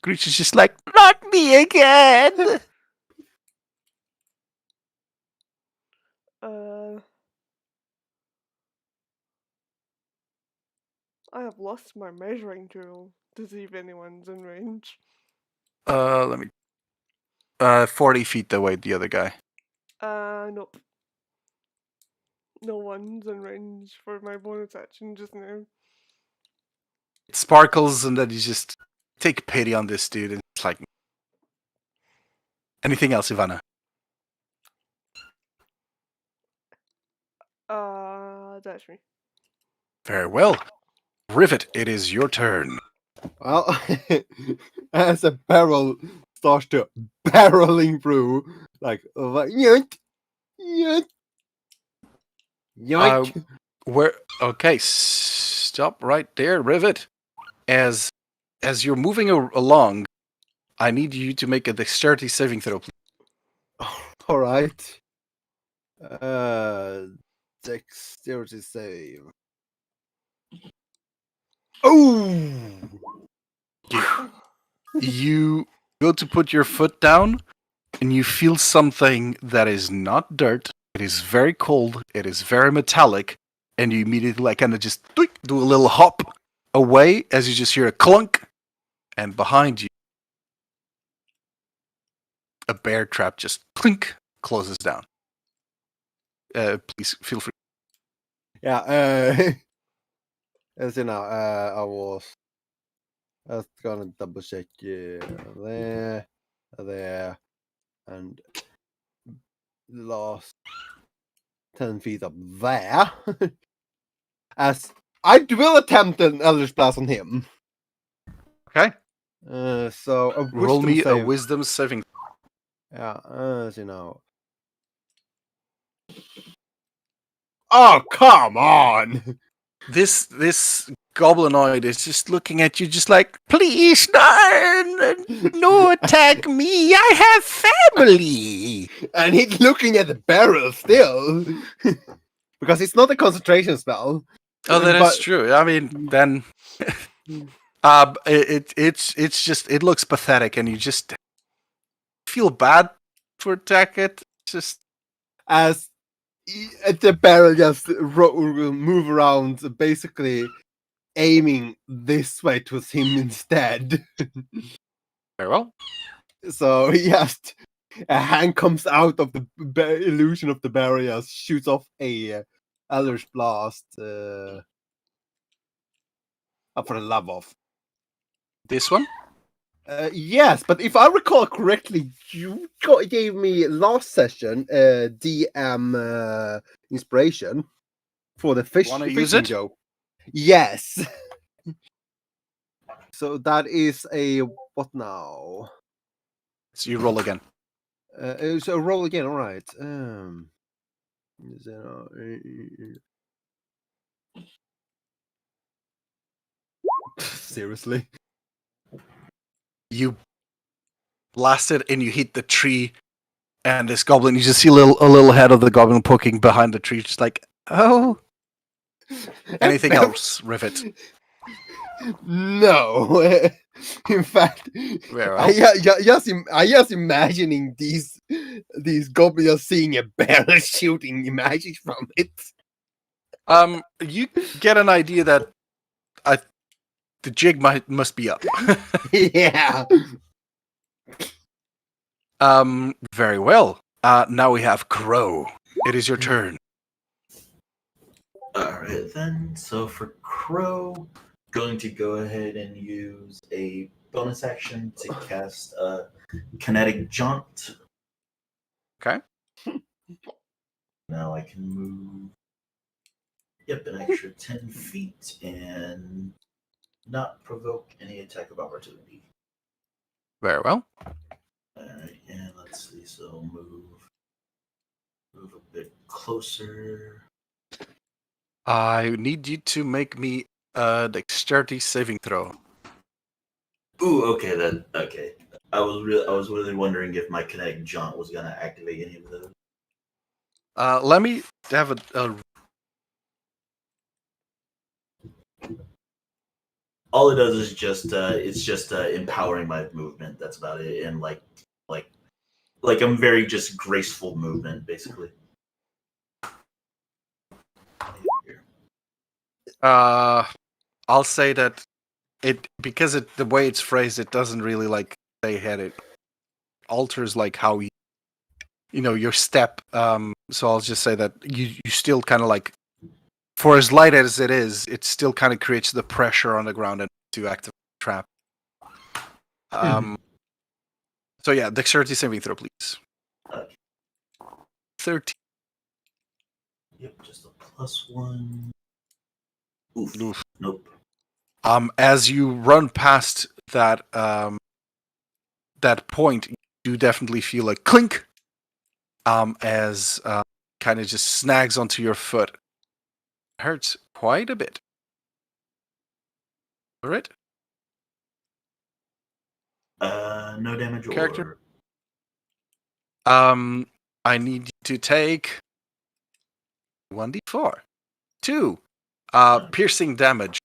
Creature's just like, not me again! I have lost my measuring tool to see if anyone's in range. Let me. 40 feet away, the other guy. Nope. No one's in range for my bonus action just now. It sparkles, and then you just take pity on this dude, and it's like. Anything else, Ivana? That's me. Very well. Rivet, it is your turn. Well, as a barrel starts to barreling through, like yoink, yoink, yoink. Where? Okay, stop right there, Rivet. As you're moving along, I need you to make a dexterity saving throw, please. All right. Dexterity save. Oh! You go to put your foot down, and you feel something that is not dirt. It is very cold. It is very metallic, and you immediately like kind of just do a little hop away as you just hear a clunk, and behind you, a bear trap just clink closes down. Please feel free. Yeah. As you know, I was gonna double check there, and last 10 feet up there. As I will attempt an Eldritch Blast on him. Okay. So a Roll wisdom me a save. wisdom saving. Yeah, as you know. Oh, come on! This goblinoid is just looking at you, just like, please, no attack me. I have family. And he's looking at the barrel still. Because it's not a concentration spell. Oh, that is But- true. I mean, then, it's just, it looks pathetic, and you just feel bad to attack it. It's just, As the barrel just move around, basically aiming this way towards him instead. very well. So he just a hand comes out of the illusion of the barrier, shoots off a Eldritch Blast. Up for the love of. This one. Yes, but if I recall correctly, you gave me last session DM inspiration for the Wanna use fishing it? joke. Yes. So that is a what now? So you roll again. So roll again. All right. Seriously. You blast it and you hit the tree, and this goblin, you just see a little head of the goblin poking behind the tree, just like, oh. Anything else, Rivet? No. In fact, Very I well. just imagining these goblins seeing a barrel shooting magic from it. You get an idea that the jig must be up. Yeah. Very well. Now we have Crow. It is your turn. Alright then, so for Crow, going to go ahead and use a bonus action to cast a Kinetic Jaunt. Okay. Now I can move, an extra 10 feet and not provoke any attack of opportunity. Very well. Alright, and let's see, so move a bit closer. I need you to make me a dexterity saving throw. Ooh, okay. I was really wondering if my Kinetic Jaunt was gonna activate any of those. Let me have a All it does is just empowering my movement. That's about it, and like I'm very just graceful movement, basically. I'll say that because the way it's phrased, it doesn't really like stay ahead. It alters like how your step. So I'll just say that you still kind of like, for as light as it is, it still kind of creates the pressure on the ground and to activate the trap. So yeah, dexterity saving throw, please. Okay. 13. Yep, just a +1. Oof. Nope. As you run past that that point, you do definitely feel a clink. As kind of just snags onto your foot. Hurts quite a bit. All right. No damage Character? or I need you to take 1d4. 2 piercing damage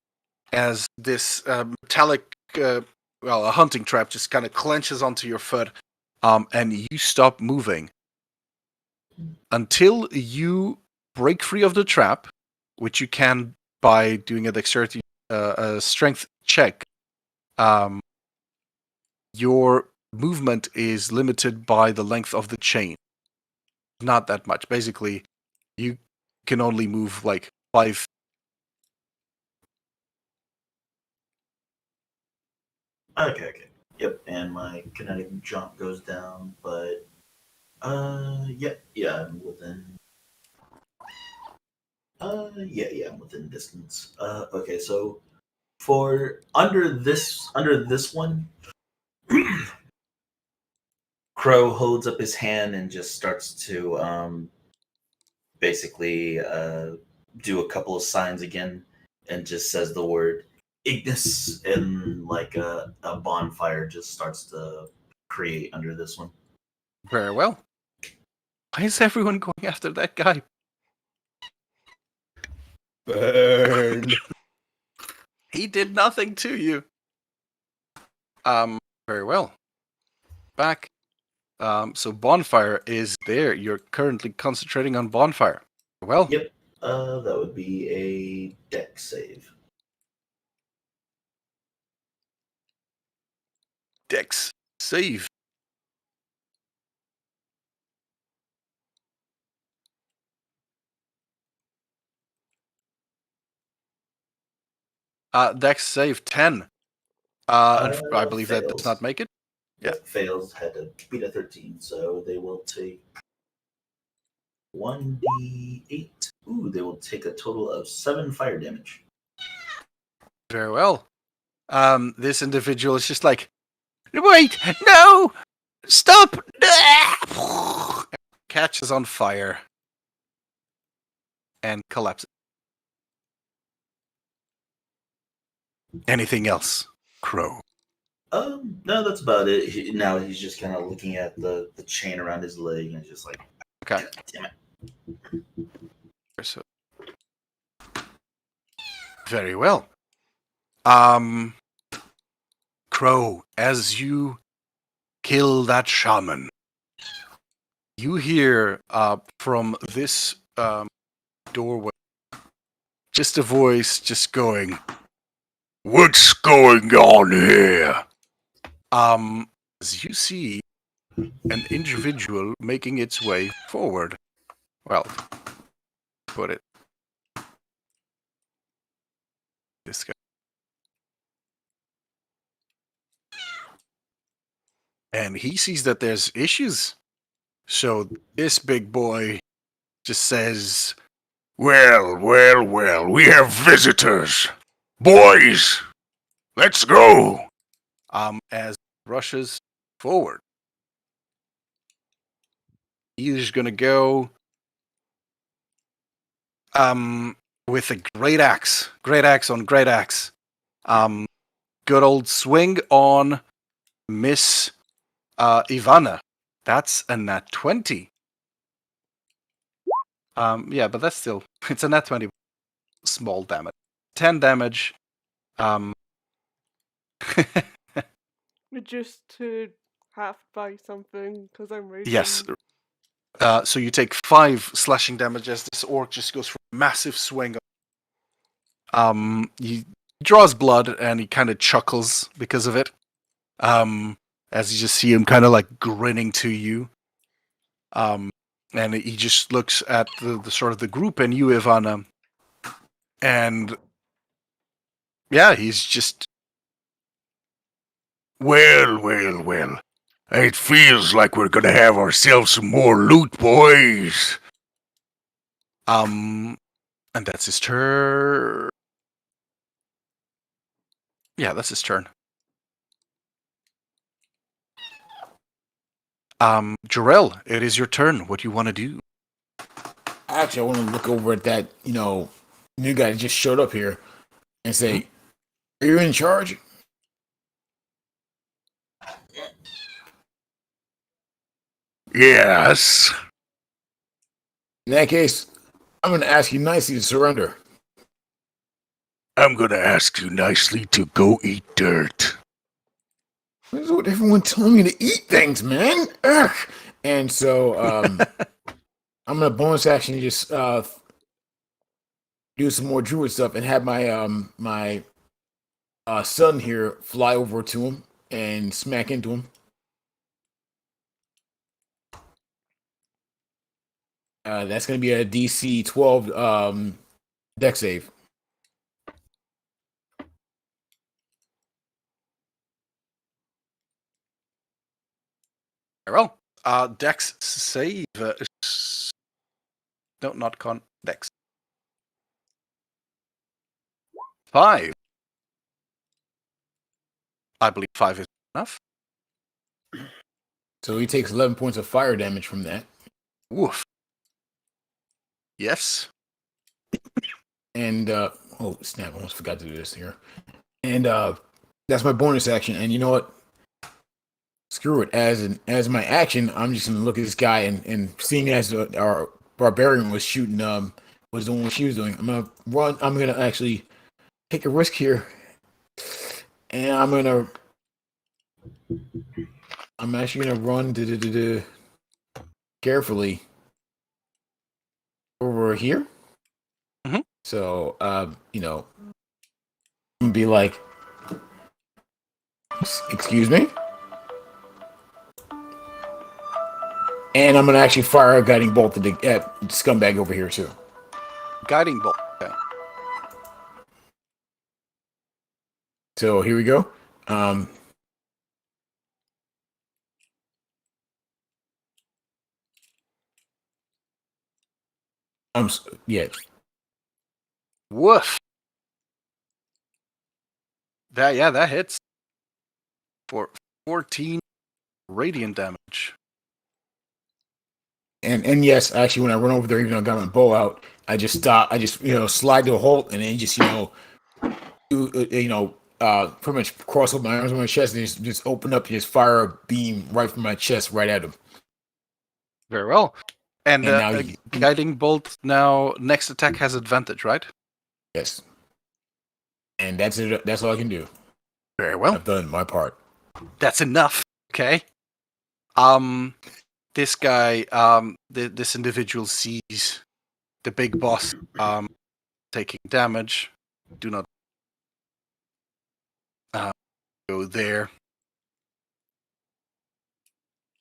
as this metallic, a hunting trap just kind of clenches onto your foot, and you stop moving until you break free of the trap, which you can by doing a dexterity, a strength check. Your movement is limited by the length of the chain. Not that much. Basically, you can only move like 5. Okay. Yep, and my Kinetic Jaunt goes down, but I'm within. I'm within distance. Okay, so for under this one, Crow holds up his hand and just starts to basically do a couple of signs again, and just says the word Ignis, and like a bonfire just starts to create under this one. Very well. Why is everyone going after that guy? Burn. He did nothing to you. Very well. Back. So bonfire is there. You're currently concentrating on bonfire. Well, Yep. That would be a deck save. Dex save. Dex save 10. I believe that does Fails. not make it. Yeah. Yep, fails. Had to beat a 13, so they will take 1d8. Ooh, they will take a total of 7 fire damage. Very well. This individual is just like, wait, no, stop! Catches on fire and collapses. Anything else, Crow? No, that's about it. Now he's just kind of looking at the chain around his leg and just like, Okay. damn it. So, very well. Crow, as you kill that shaman, you hear from this doorway just a voice just going, "What's going on here?" As you see an individual making its way forward. Well, put it. This guy. And he sees that there's issues. So this big boy just says, "Well, we have visitors. Boys, let's go." As he rushes forward. He's gonna go with a great axe. Great axe on great axe. Good old swing on Miss Ivana. That's a nat 20. Yeah, but that's still, it's a nat 20. Small damage. 10 damage. Just to have to buy something because I'm raging. Yes. So you take 5 slashing damage as this orc just goes for a massive swing. He draws blood and he kind of chuckles because of it. As you just see him kind of like grinning to you. And he just looks at the sort of the group and you, Ivana. And yeah, he's just, well. It feels like we're gonna have ourselves some more loot, boys. And that's his turn. Yeah, that's his turn. Jarell, it is your turn. What do you want to do? Actually, I want to look over at that, new guy that just showed up here and say, "Are you in charge?" Yes. In that case, I'm going to ask you nicely to surrender. I'm gonna ask you nicely to go eat dirt. This is what everyone telling me to eat things, man. Ugh. And so I'm gonna bonus action just do some more druid stuff and have my son here fly over to him and smack into him. That's gonna be a DC 12 deck save. Well, Dex save. No, not con. Dex. 5. I believe 5 is enough. So he takes 11 points of fire damage from that. Woof. Yes. And Oh snap! I almost forgot to do this here. And that's my bonus action. And you know what? Screw it. As my action, I'm just gonna look at this guy and seeing as our barbarian was shooting was doing what she was doing. I'm gonna run. I'm gonna actually take a risk here, and I'm actually gonna run carefully over here. Mhm. So I'm gonna be like, excuse me. And I'm gonna actually fire a guiding bolt at the scumbag over here too. Guiding bolt. Okay. So here we go. Yeah. Woof. That hits for 14 radiant damage. And yes, actually, when I run over there, even though I got my bow out, I just stop. I just slide to a halt, and then just pretty much cross over my arms on my chest, and just open up, just fire a beam right from my chest right at him. Very well. And now guiding bolt now next attack has advantage, right? Yes. And that's it. That's all I can do. Very well. I've done my part. That's enough. Okay. This guy, this individual sees the big boss taking damage. Do not go there.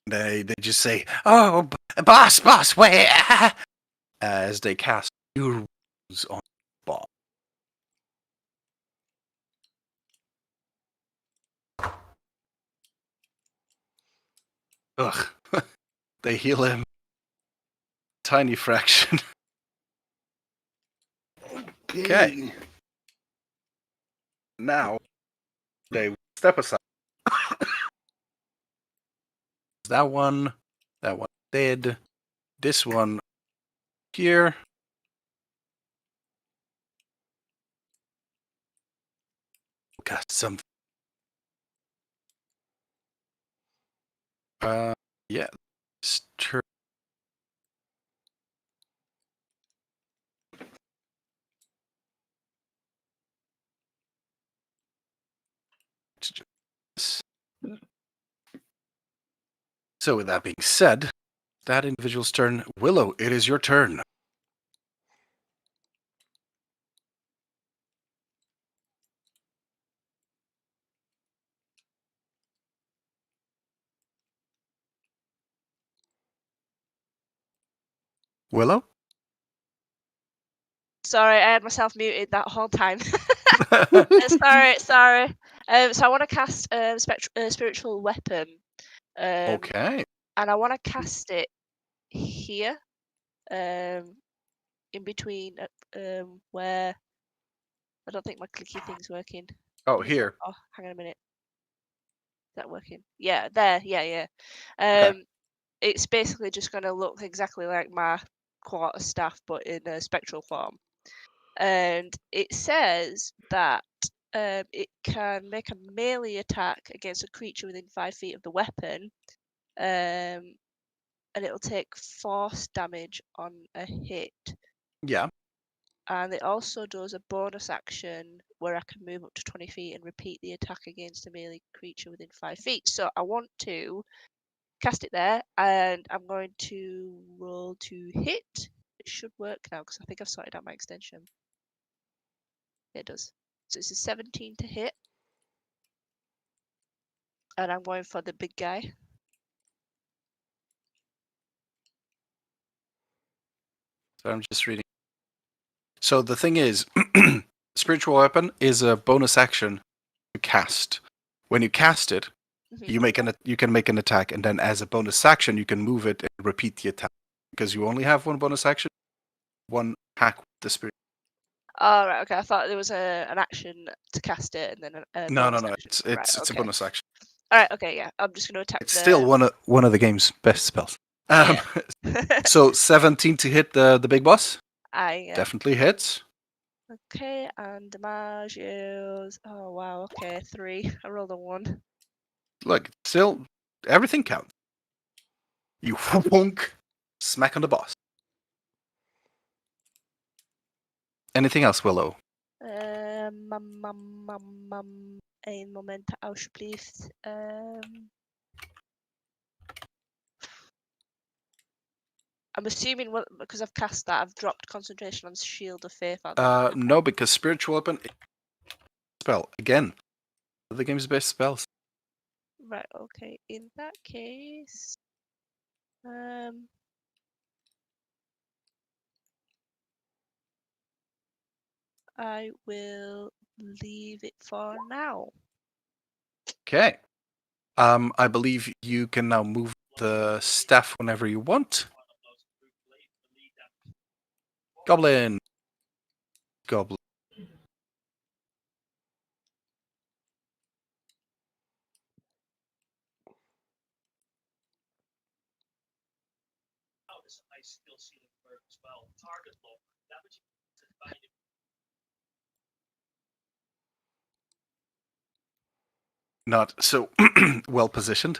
They just say, "Oh, boss, wait!" As they cast Cure Wounds on the boss. Ugh. They heal him. Tiny fraction. Okay. Now, they step aside. That one dead. This one here. Cast something. Yeah. Turn. So, with that being said, that individual's turn. Willow, it is your turn. Willow? Sorry, I had myself muted that whole time. Sorry. So I want to cast spiritual weapon. Okay. And I want to cast it here, in between where I don't think my clicky thing's working. Oh, here. Oh, hang on a minute. Is that working? Yeah, there. Yeah. Okay. It's basically just going to look exactly like my quarterstaff, but in a spectral form. And it says that it can make a melee attack against a creature within 5 feet of the weapon, and it'll take force damage on a hit. Yeah. And it also does a bonus action where I can move up to 20 feet and repeat the attack against a melee creature within 5 feet. So I want to cast it there, and I'm going to roll to hit. It should work now because I think I've sorted out my extension. It does. So it's a 17 to hit. And I'm going for the big guy. So I'm just reading. So the thing is, spiritual weapon is a bonus action to cast. When you cast it, Mhm. you can make an attack, and then as a bonus action, you can move it and repeat the attack because you only have one bonus action, one hack with the spirit. Oh, right, okay. I thought there was an action to cast it and then a No. bonus action. It's Right, it's a okay. bonus action. All right, okay, yeah. I'm just going to attack It's still one of the game's best spells. Yeah. So 17 to hit the big boss. Yeah. Definitely hits. Okay, and damage is oh wow, okay, 3. I rolled a 1. Look, still, everything counts. You whonk, smack on the boss. Anything else, Willow? Ein Moment, alsjeblieft. I'm assuming because I've cast that, I've dropped concentration on Shield of Faith on that. No, because Spiritual Weapon spell again. The game's best spells. Right, okay. In that case, I will leave it for now. Okay. I believe you can now move the staff whenever you want. Goblin. Goblin. Not so well positioned.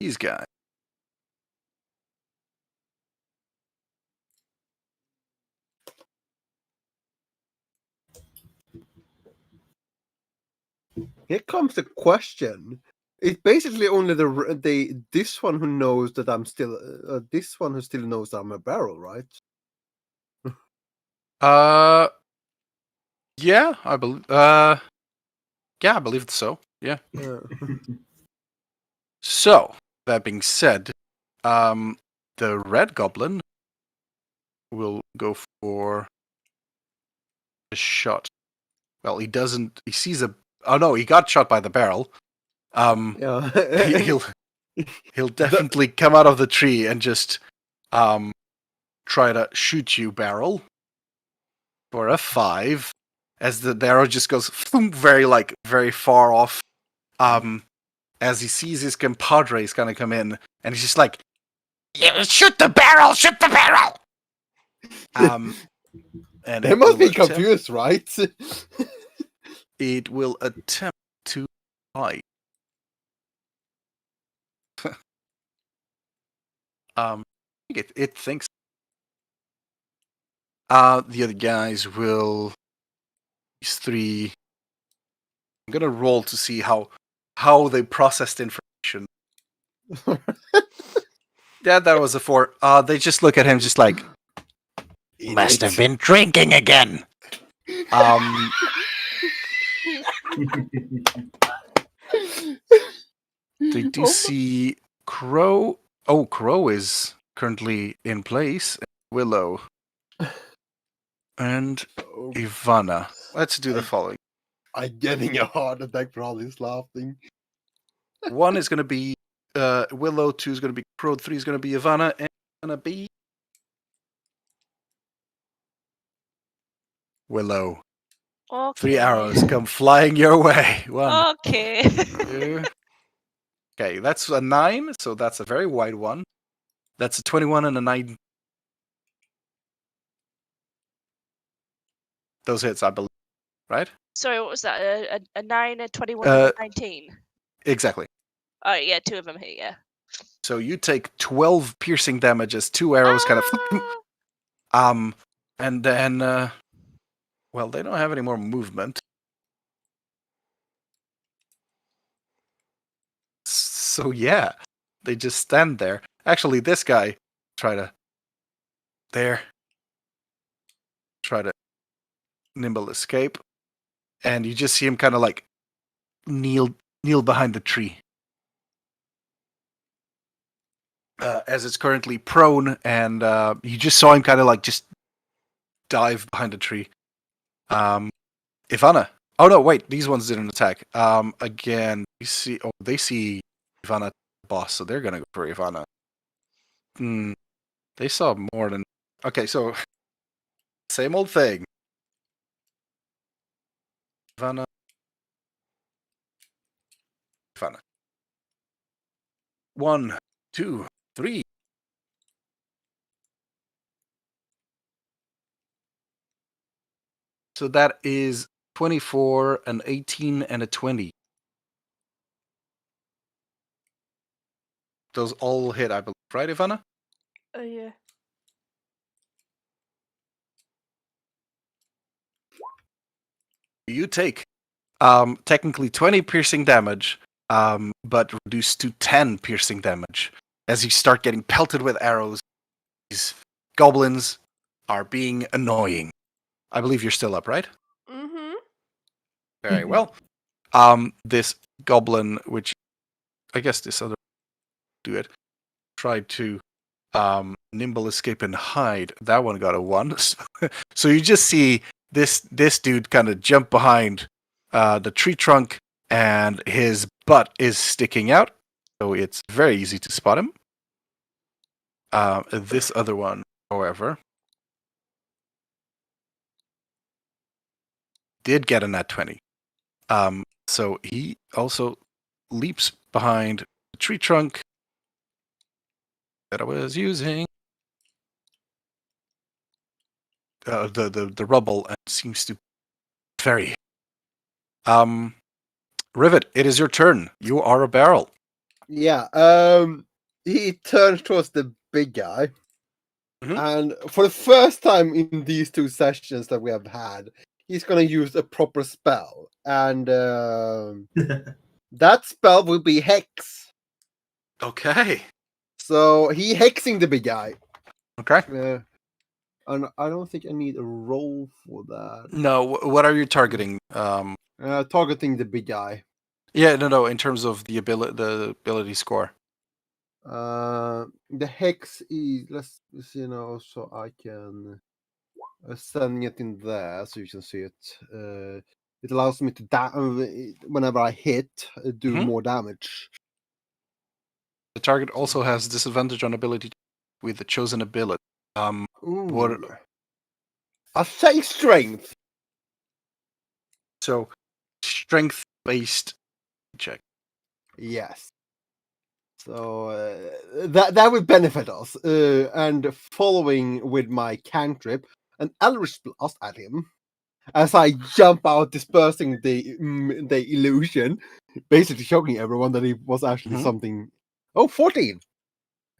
These guys. Here comes the question. It's basically only this one who knows that I'm still this one who still knows I'm a barrel, right? Yeah, I believe. Yeah, I believe so. Yeah. So that being said, the red goblin will go for a shot. Well, he doesn't. He sees a. Oh no, he got shot by the barrel. Yeah. He'll definitely come out of the tree and just try to shoot you, barrel, for a 5, as the arrow just goes very far off. As he sees his compadres kind of come in, and he's just like, "Yeah, shoot the barrel! Shoot the barrel!" And They must be confused, right? It will attempt to bite. It thinks. The other guys will. These 3. I'm gonna roll to see how they processed information. Yeah, that was a 4. They just look at him, just like, must have been drinking again. They do see Crow. Oh, Crow is currently in place. Willow and Ivana. Let's do the following. I'm getting a heart attack for all this laughing. 1 is going to be Willow. 2 is going to be Crow. 3 is going to be Ivana. And going to be Willow. Okay. 3 arrows come flying your way. 1. Okay. 2. Okay, that's a 9, so that's a very wide one. That's a 21 and a 9. Those hits, I believe, right? Sorry, what was that? A 9, a 21, and a 19? Exactly. Oh, yeah, 2 of them hit, yeah. So you take 12 piercing damage as 2 arrows kind of... and then... well, they don't have any more movement. So yeah, they just stand there. Actually, this guy try to nimble escape, and you just see him kind of like kneel behind the tree as it's currently prone, and you just saw him kind of like just dive behind the tree. Ivana. Oh no, wait, these ones didn't attack. Again, you see. Oh, they see Ivana boss, so they're gonna go for Ivana. They saw more than. Okay, so same old thing. Ivana. 1, 2, 3. So that is 24, an 18, and a 20. Those all hit, I believe, right, Ivana? Yeah. You take technically 20 piercing damage, but reduced to 10 piercing damage as you start getting pelted with arrows. These goblins are being annoying. I believe you're still up, right? Mm-hmm. Very well. This goblin, which I guess this other do it, tried to nimble escape and hide. That one got a 1. So you just see this dude kind of jump behind the tree trunk, and his butt is sticking out, so it's very easy to spot him. This other one, however, did get a nat 20. So he also leaps behind the tree trunk that I was using. The rubble, and seems to very. Rivet, it is your turn. You are a barrel. Yeah. He turns towards the big guy, and for the first time in these 2 sessions that we have had, he's gonna use a proper spell, and that spell will be hex. Okay. So he hexing the big guy. Okay. And I don't think I need a roll for that. No, what are you targeting? Targeting the big guy. Yeah, no. In terms of the ability score. The hex is, let's see now, so I can send it in there so you can see it. It allows me to whenever I hit, do more damage. The target also has disadvantage on ability with the chosen ability. What? I'll say strength. So, strength-based check. Yes. So that would benefit us. And following with my cantrip, an Eldritch Blast at him as I jump out, dispersing the illusion, basically showing everyone that it was actually something. Oh, 14.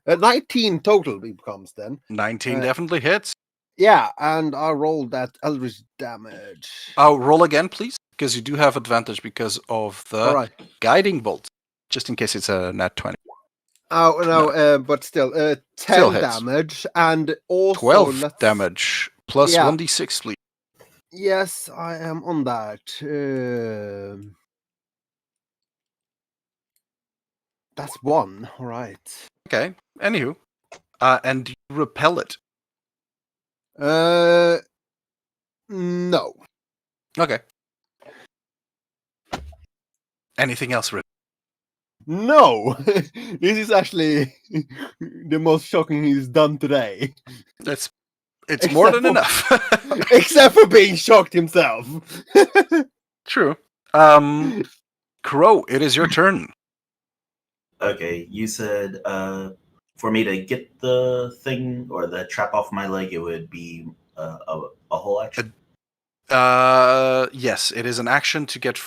19 total becomes then. 19 definitely hits. Yeah, and I rolled that Eldritch damage. Oh, roll again, please, because you do have advantage because of the guiding bolt, just in case it's a nat 20. Oh no, but still, 10 Still hits. damage, and also 12 damage plus 1d6, please. Yes, I am on that. That's 1. All right. Okay. Anywho, and do you repel it? No. Okay. Anything else, Rip? No. This is actually the most shocking he's done today. It's more than enough. Except for being shocked himself. True. Crow, it is your turn. Okay, you said for me to get the thing or the trap off my leg, it would be a whole action. Yes, it is an action to get.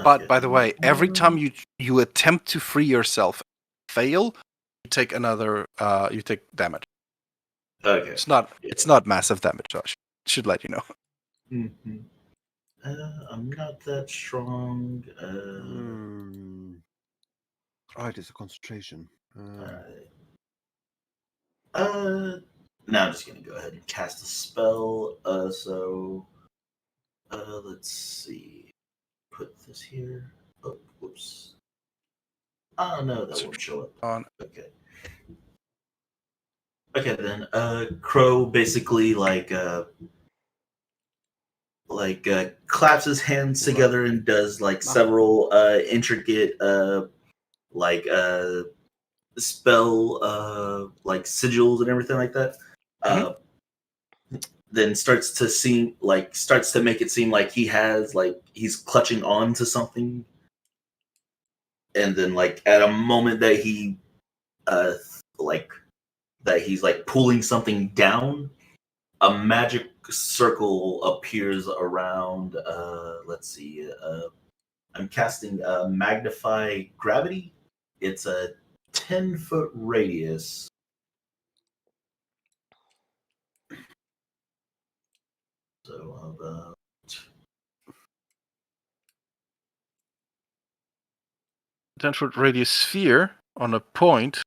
But by the way, every time you attempt to free yourself, fail, you take another. You take damage. Okay. It's not massive damage, so I should let you know. Mm-hmm. I'm not that strong. Right, it's a concentration. Alright. Now I'm just gonna go ahead and cast a spell. Let's see. Put this here. Oh, whoops. Oh no, that won't show up. Okay. Okay then. Crow basically claps his hands together and does like several intricate spell like sigils and everything like that. Then starts to make it seem like he's clutching on to something, and then like at a moment that he he's like pulling something down, a magic circle appears around. Let's see. I'm casting Magnify Gravity. It's a 10-foot radius. So about 10-foot radius sphere on a point.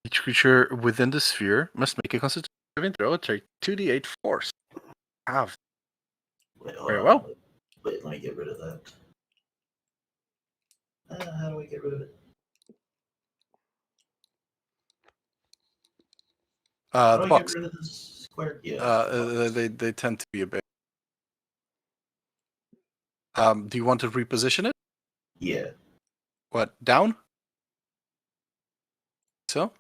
Each creature within the sphere must make a constitution saving throw. Take 2d8 force. Have. wait, hold Very on. well. Wait, let me get rid of that. How do I get rid of it? How do The I box. get rid of this square? Yeah. They tend to be a bit. Do you want to reposition it? Yeah. What, down? So?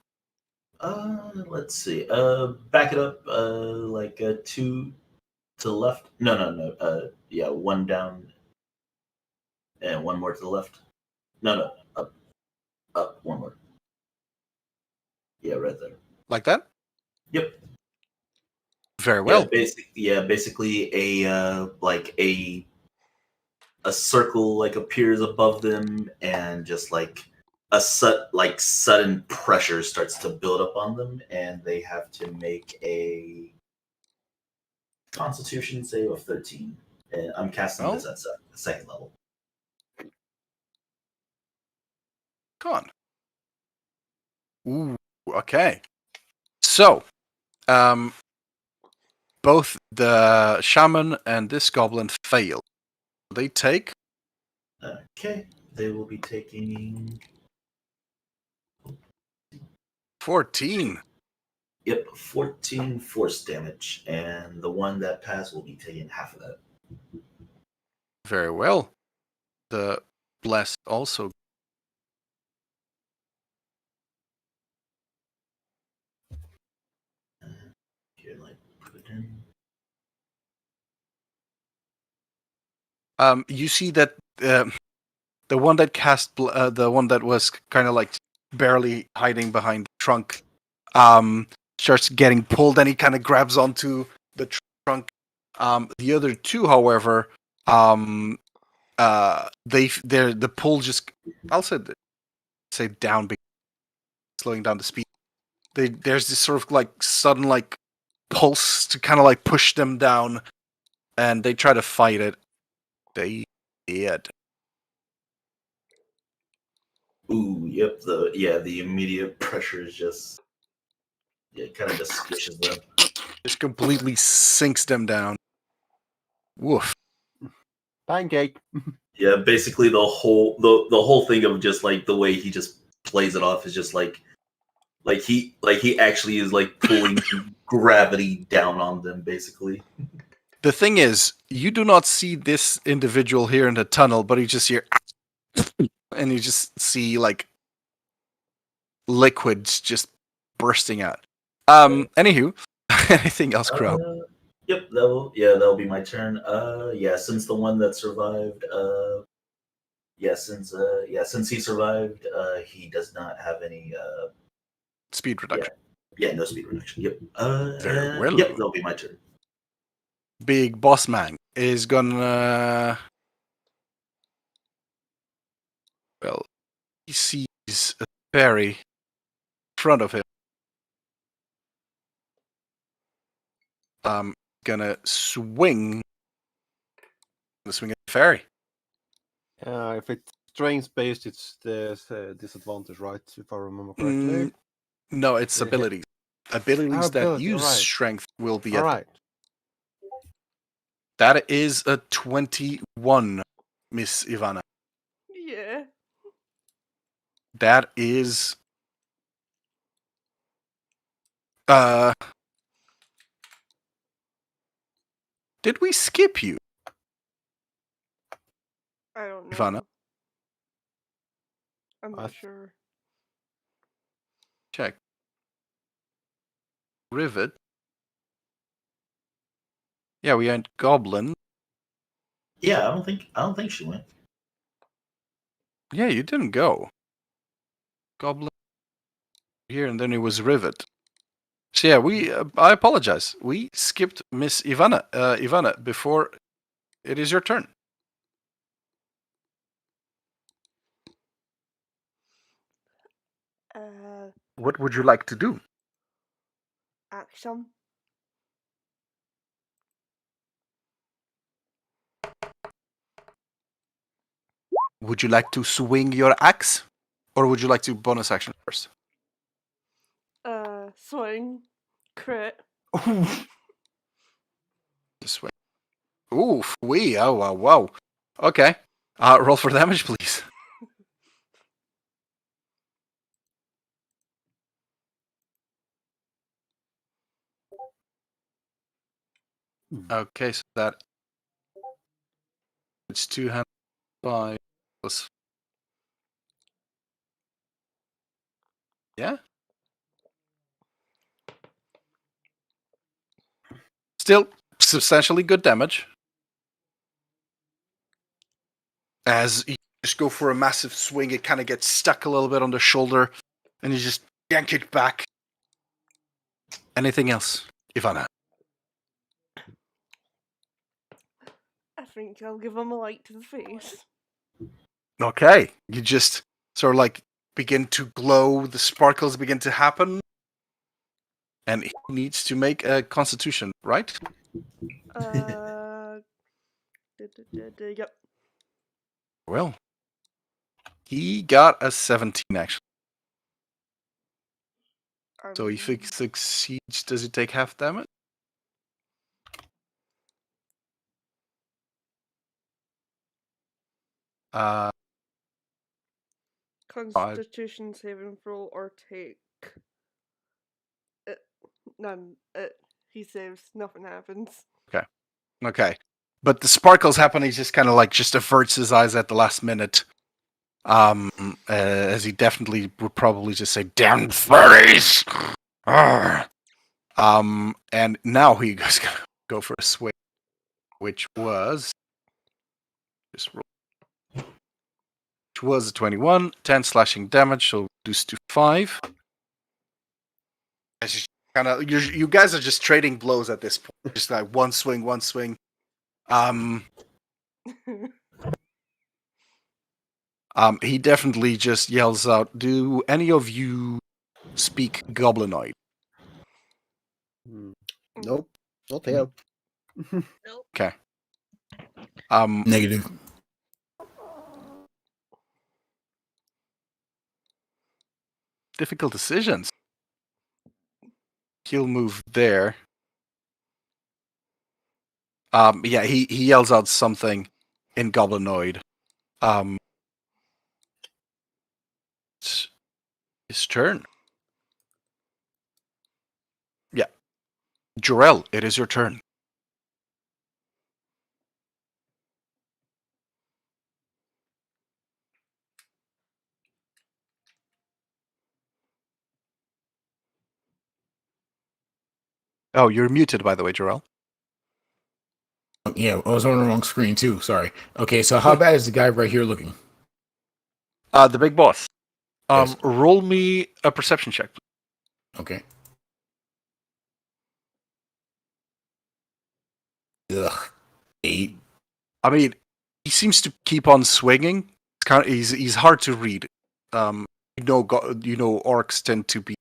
Let's see. Back it up. Like 2 to the left. No. Yeah, 1 down and 1 more to the left. No. Up, 1 more. Yeah, right there. Like that? Yep. Very well. Basically a like a circle like appears above them, and just like sudden pressure starts to build up on them, and they have to make a Constitution save of 13. And I'm casting this at second level. Con. Ooh, okay. So, both the shaman and this goblin fail. They take Okay, they will be taking 14. 14 force damage, and the one that passed will be taking half of that. Very well. The blessed also. Here, like, put it in. You see that the one that cast, the one that was kind of like barely hiding behind the trunk, starts getting pulled, and he kind of grabs onto the trunk. The other two, however, the pull just, I'll say down, slowing down the speed. There's this sort of like sudden like pulse to kind of like push them down, and they try to fight it. They did. Ooh, yep. The immediate pressure is just kind of just squishes them. Just completely sinks them down. Woof. Pancake. Yeah, basically the whole thing of just like the way he just plays it off is just like he actually is like pulling gravity down on them, basically. The thing is, you do not see this individual here in the tunnel, but you just hear, and you just see like liquids just bursting out. Anywho, anything else, Crow? Yep, that'll be my turn. Since the one that survived, since he survived, he does not have any Speed reduction. Yeah, no speed reduction. Yep. Very well. Yep, that'll be my turn. Big boss man is gonna. Well, he sees a fairy in front of him. Gonna swing. Gonna swing at the fairy. If it's strength based, it's there's a disadvantage, right? If I remember correctly. No, it's Yeah. abilities. Abilities that ability, use right. strength will be All at. right. That is a 21, Miss Ivana. Yeah. That is. Did we skip you, I don't know. Ivana? I'm not sure. Check. Rivet. Yeah, we had Goblin. Yeah, I don't think she went. Yeah, you didn't go. Goblin here, and then it was Rivet. So yeah, I apologize. We skipped Miss Ivana. Ivana, before it is your turn. What would you like to do? Action. Would you like to swing your axe, or would you like to bonus action first? Swing. Crit. Swing. Oof, oh, wow, wow. Okay. Roll for damage, please. Okay, so that it's 2 plus. Yeah. Still substantially good damage. As you just go for a massive swing, it kind of gets stuck a little bit on the shoulder, and you just yank it back. Anything else, Ivana? I think I'll give him a light to the face. Okay, you just sort of like begin to glow, the sparkles begin to happen, and he needs to make a constitution, right? Yep. Well, he got a 17 actually. So if he succeeds, does he take half damage? Constitution saving throw or take none. He saves, nothing happens. Okay. But the sparkles happen, he just kind of like just averts his eyes at the last minute. As he definitely would probably just say, "Damn furries!" And now he goes gonna go for a swing, which was just roll, which was a 21, 10 slashing damage, so reduce to 5. As you guys are just trading blows at this point, just like one swing, one swing. He definitely just yells out, "Do any of you speak Goblinoid?" Nope. Not him. Nope. Okay. Negative. Difficult decisions. He'll move there. Yeah, he yells out something in Goblinoid. It's his turn. Yeah. Jorel, it is your turn. Oh, you're muted, by the way, Jorel. Yeah, I was on the wrong screen too. Sorry. Okay, so how bad is the guy right here looking? The big boss. Yes. Roll me a perception check. Okay. Ugh. 8. I mean, he seems to keep on swinging. It's kind of, he's hard to read. Orcs tend to be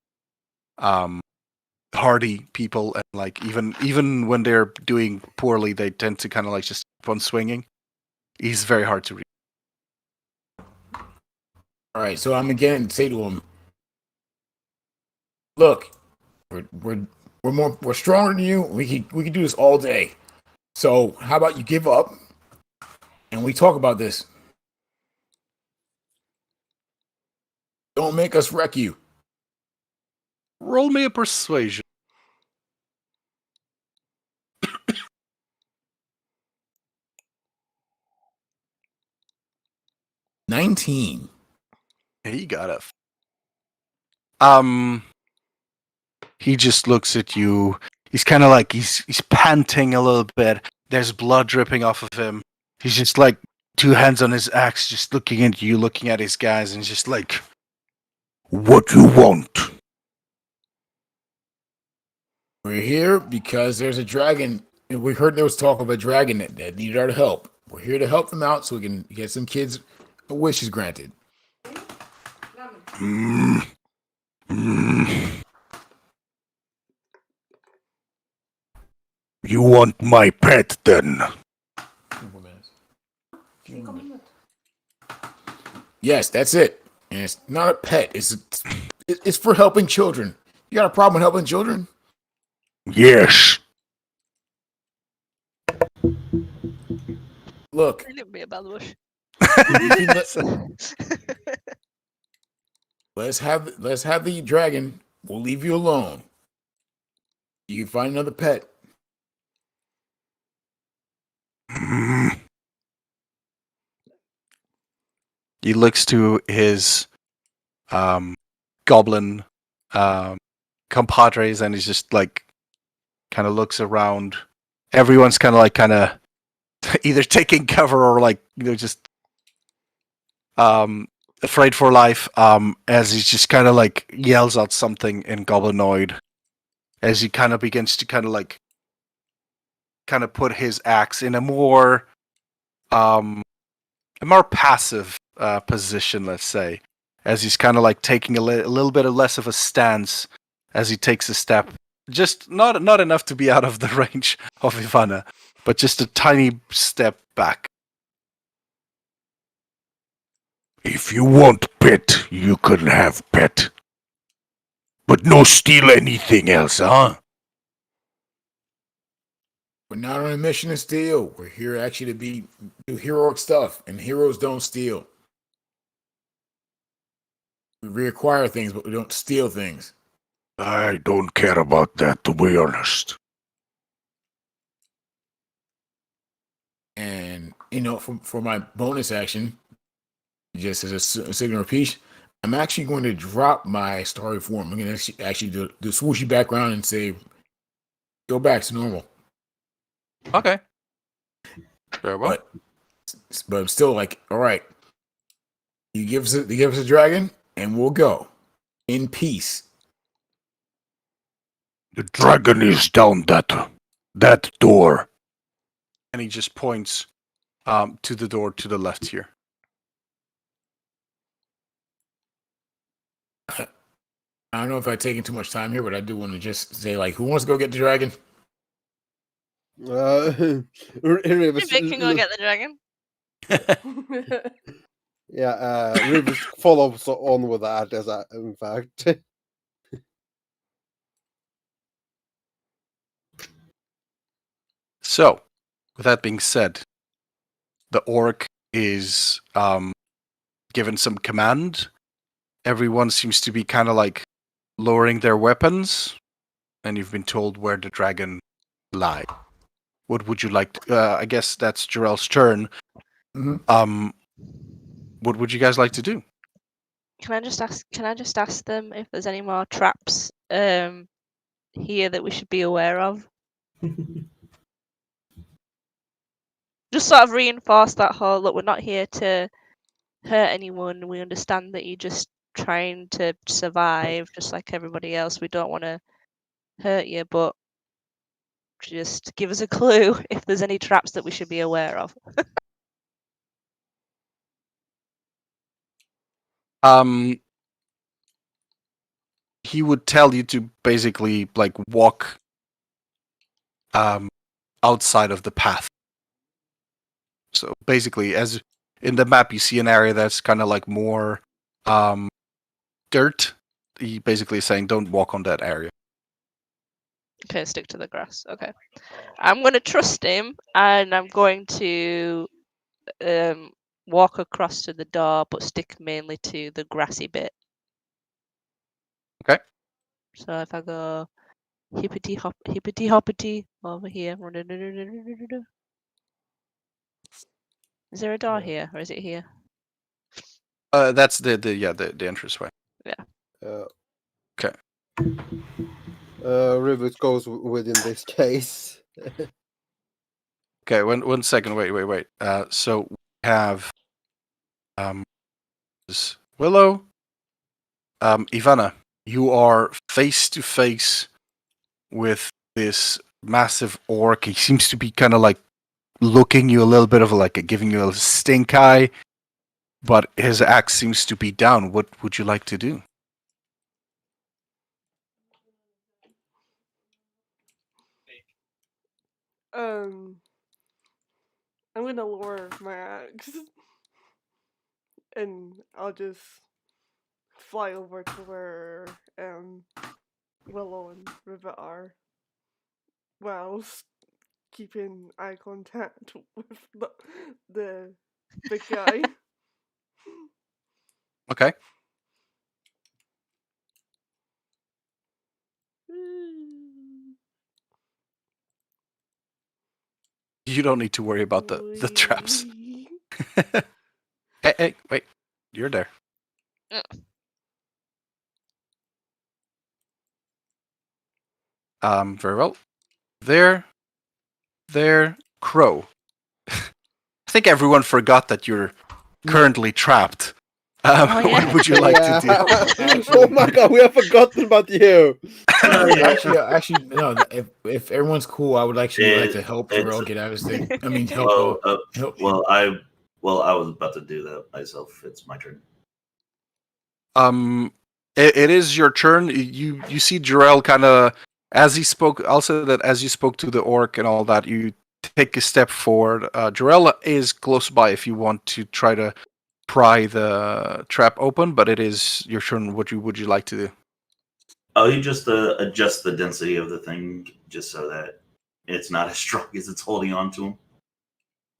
hardy people, and like even when they're doing poorly, they tend to kind of like just keep on swinging. He's very hard to read. All right, so I'm again say to him, "Look, we're stronger than you. We can do this all day. So how about you give up, and we talk about this? Don't make us wreck you." Roll me a persuasion. $19. He got it. He just looks at you. He's kind of like he's panting a little bit. There's blood dripping off of him. He's just like 2 hands on his axe, just looking at you, looking at his guys, and just like, "What you want?" We're here because there's a dragon. And we heard there was talk of a dragon that needed our help. We're here to help them out so we can get some kids' wishes granted. Mm. Mm. You want my pet then? Yes, that's it. And it's not a pet. It's for helping children. You got a problem with helping children? Yes. Look, I didn't be about the bush. let's have the dragon. We'll leave you alone. You can find another pet. Mm. He looks to his goblin compadres and he's just like kind of looks around. Everyone's kind of either taking cover or like just afraid for life as he just kind of like yells out something in goblinoid as he kind of begins to kind of put his axe in a more passive position, let's say, as he's kind of like taking a little bit of less of a stance as he takes a step, just not enough to be out of the range of Ivana, but just a tiny step back. If you want pet, you can have pet, but no steal anything else, huh? We're not on a mission to steal. We're here actually to do heroic stuff, and heroes don't steal. We reacquire things, but we don't steal things. I don't care about that, to be honest. And for my bonus action, just as a signal piece, I'm actually going to drop my starry form. I'm going to actually do the swooshy background and say, "Go back to normal." Okay. Very well. But I'm still like, all right. You give us a dragon, and we'll go in peace. The dragon is down that door. And he just points to the door to the left here. I don't know if I've taken too much time here, but I do want to just say, like, who wants to go get the dragon? Rivers, Maybe can go get the dragon. Rivers follows on with that, in fact. So, with that being said, the orc is given some command. Everyone seems to be kind of like lowering their weapons, and you've been told where the dragon lies. What would you like to, I guess that's Jarell's turn. Mm-hmm. What would you guys like to do? Can I just ask them if there's any more traps here that we should be aware of? Just sort of reinforce that whole look, we're not here to hurt anyone. We understand that you're just trying to survive just like everybody else. We don't want to hurt you, but just give us a clue if there's any traps that we should be aware of. He would tell you to basically like walk outside of the path. So basically, as in the map, you see an area that's kind of like more dirt. He basically is saying, don't walk on that area. Okay, stick to the grass. Okay. I'm going to trust him, and I'm going to walk across to the door, but stick mainly to the grassy bit. Okay. So if I go hippity hoppity over here. Is there a door here, or is it here? That's the entranceway. Yeah. Okay. Rivers goes within this case. Okay, one second. Wait. So we have Willow, Ivana. You are face to face with this massive orc. He seems to be kind of like looking you a little bit of giving you a stink eye, but his axe seems to be down. What would you like to do? I'm gonna lower my axe, and I'll just fly over to where Willow and Rivet are, whilst keeping eye contact with the big guy. Okay. You don't need to worry about the traps. Hey, wait. You're there. Very well. There, Crow. I think everyone forgot that you're currently trapped. Oh, yeah. What would you like to do? Oh my god, we have forgotten about you. Actually, no. If everyone's cool, I would actually like to help Pharrell get out of this thing. I mean, help. Help. Well, I was about to do that myself. It's my turn. It is your turn. You see Jarell kind of as he spoke. Also, that as you spoke to the orc and all that, you take a step forward. Jarell is close by if you want to try to pry the trap open, but it is your turn. What would you like to do? Oh, you just adjust the density of the thing just so that it's not as strong as it's holding on to him.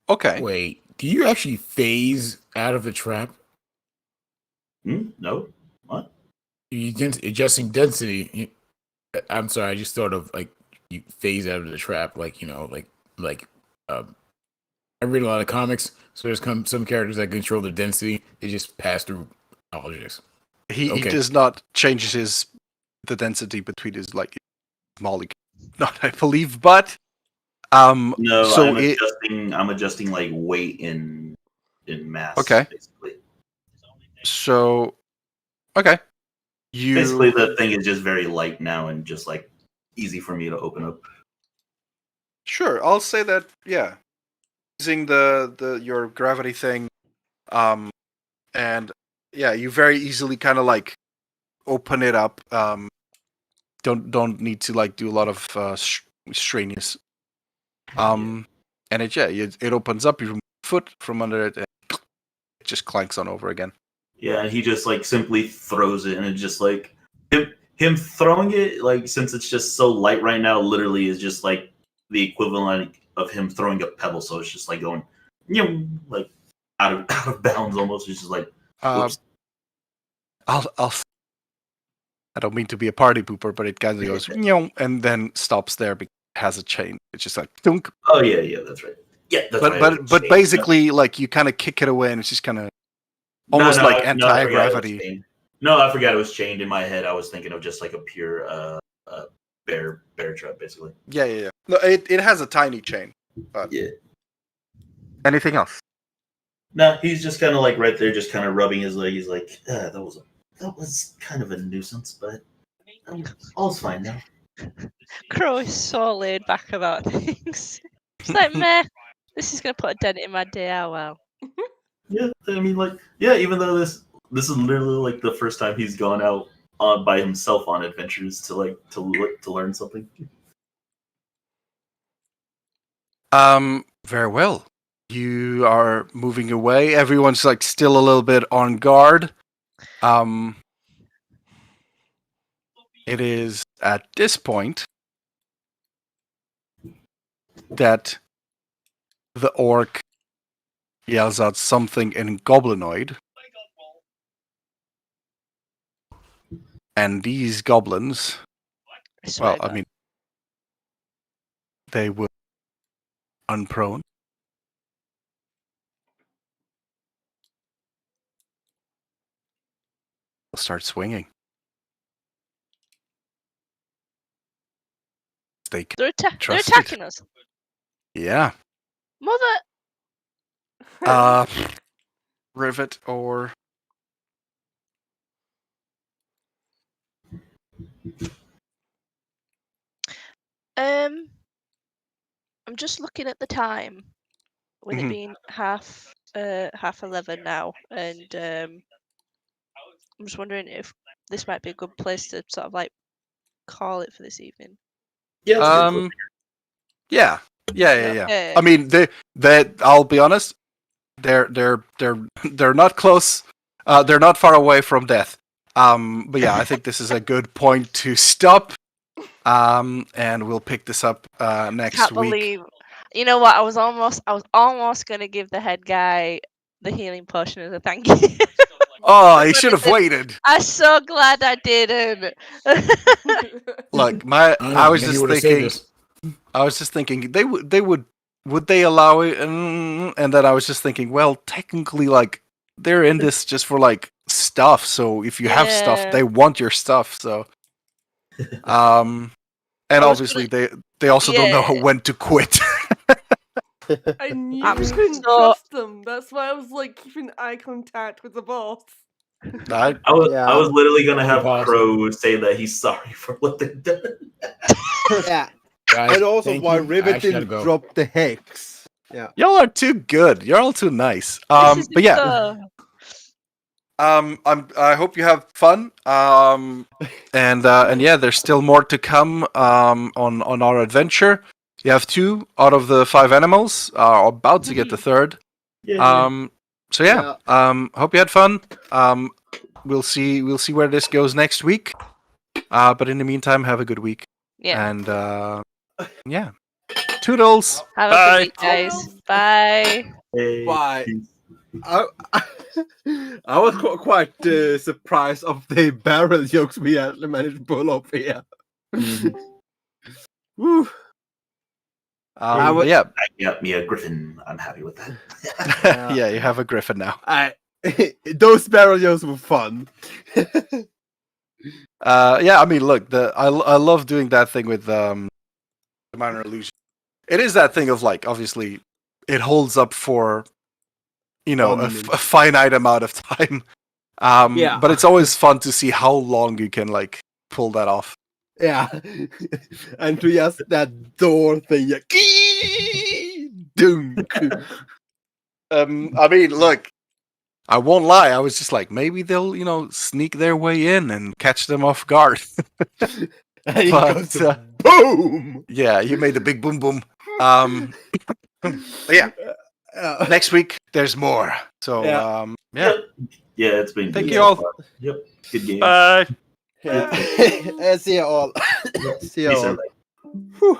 Okay. Wait, do you actually phase out of the trap? No. What? You adjusting density. I'm sorry, I just thought of like you phase out of the trap, like I read a lot of comics, so there's some characters that control the density. They just pass through objects. He does not change the density between his molecule. Not, I believe, but No, so I'm adjusting like weight in mass. Okay. Basically. So okay. Basically, the thing is just very light now and just like easy for me to open up. Sure, I'll say that. Yeah, using your gravity thing, and yeah, you very easily kind of like open it up. Don't need to like do a lot of strenuous. And it opens up. You remove your foot from under it, and it just clanks on over again. Yeah, and he just like simply throws it, and it just like him throwing it, like since it's just so light right now, literally is just like the equivalent of him throwing a pebble. So it's just like going, like out of bounds almost. It's just like, whoops. I don't mean to be a party pooper, but it kind of goes and then stops there because it has a chain. It's just like dunk. Oh yeah, that's right. Yeah, that's right. But basically, like you kind of kick it away, and it's just kind of almost like anti-gravity. No, I forgot it was chained in my head. I was thinking of just like a pure bear trap, basically. Yeah. No, it has a tiny chain. But yeah. Anything else? No, he's just kind of like right there, just kind of rubbing his leg. He's like, that was kind of a nuisance, but all's fine now. Crow is so laid back about things. It's like, meh, this is going to put a dent in my day. Oh, well. Yeah, I mean, like, yeah, even though this is literally like the first time he's gone out by himself on adventures to learn something. Very well. You are moving away. Everyone's like still a little bit on guard. It is at this point that the orc yells out something in goblinoid. And these goblins, I mean, they will unprone. They'll start swinging. They're attacking us. Yeah. Mother. Rivet or I'm just looking at the time, with it Mhm. being half 11 now, and I'm just wondering if this might be a good place to sort of like call it for this evening. Yeah, it's pretty cool. Yeah. Okay. I mean, they. I'll be honest. They're not close. They're not far away from death. But yeah, I think this is a good point to stop. And we'll pick this up next Can't week. believe. You know what? I was almost gonna give the head guy the healing potion as a thank you. Oh, he should have waited. I'm so glad I didn't. Look, I I was man, he just would've saved thinking. us. I was just thinking would they allow it? And then I was just thinking, well, technically, like they're in this just for like stuff. So if you have stuff, Yeah. they want your stuff. So, and I was obviously they also don't know Yeah. when to quit. I knew I'm you couldn't so- trust them. That's why I was like keeping eye contact with the boss. I, I was Yeah. I was literally gonna have Pause. Crow say that he's sorry for what they've done. Yeah. Guys, And also thank why you. I Rivet actually didn't gotta go. drop the hex. Yeah. y'all are too good. You're all too nice. This is But yeah, so- I hope you have fun. And yeah, there's still more to come. On our adventure, you have 2 out of the 5 animals. Are about to get the 3rd. Yeah. So yeah. Hope you had fun. We'll see where this goes next week. But in the meantime, have a good week. Yeah. And yeah. Toodles. Have Bye. a good week, guys. Bye. Hey, Why? peace. I was quite surprised of the barrel jokes we actually managed to pull off here. Woo. I would- Yeah. I got me a griffin. I'm happy with that. Yeah, you have a griffin now. Those barrel jokes were fun. Yeah, I mean, look, I love doing that thing with the minor illusion. It is that thing of like, obviously, it holds up for a 1 minute. finite amount of time. Yeah. But it's always fun to see how long you can like pull that off. Yeah. And to just that door thing. Yeah. Dunk. I mean, look, I won't lie. I was just like, maybe they'll sneak their way in and catch them off guard. And it But, goes boom. Yeah, you made a big boom boom. But yeah, next week there's more. So Yeah. yeah. Yeah, it's been Thank good you so all. far. Yep. Good game. Bye. Yeah. See you all. See you Peace all. out. Whew.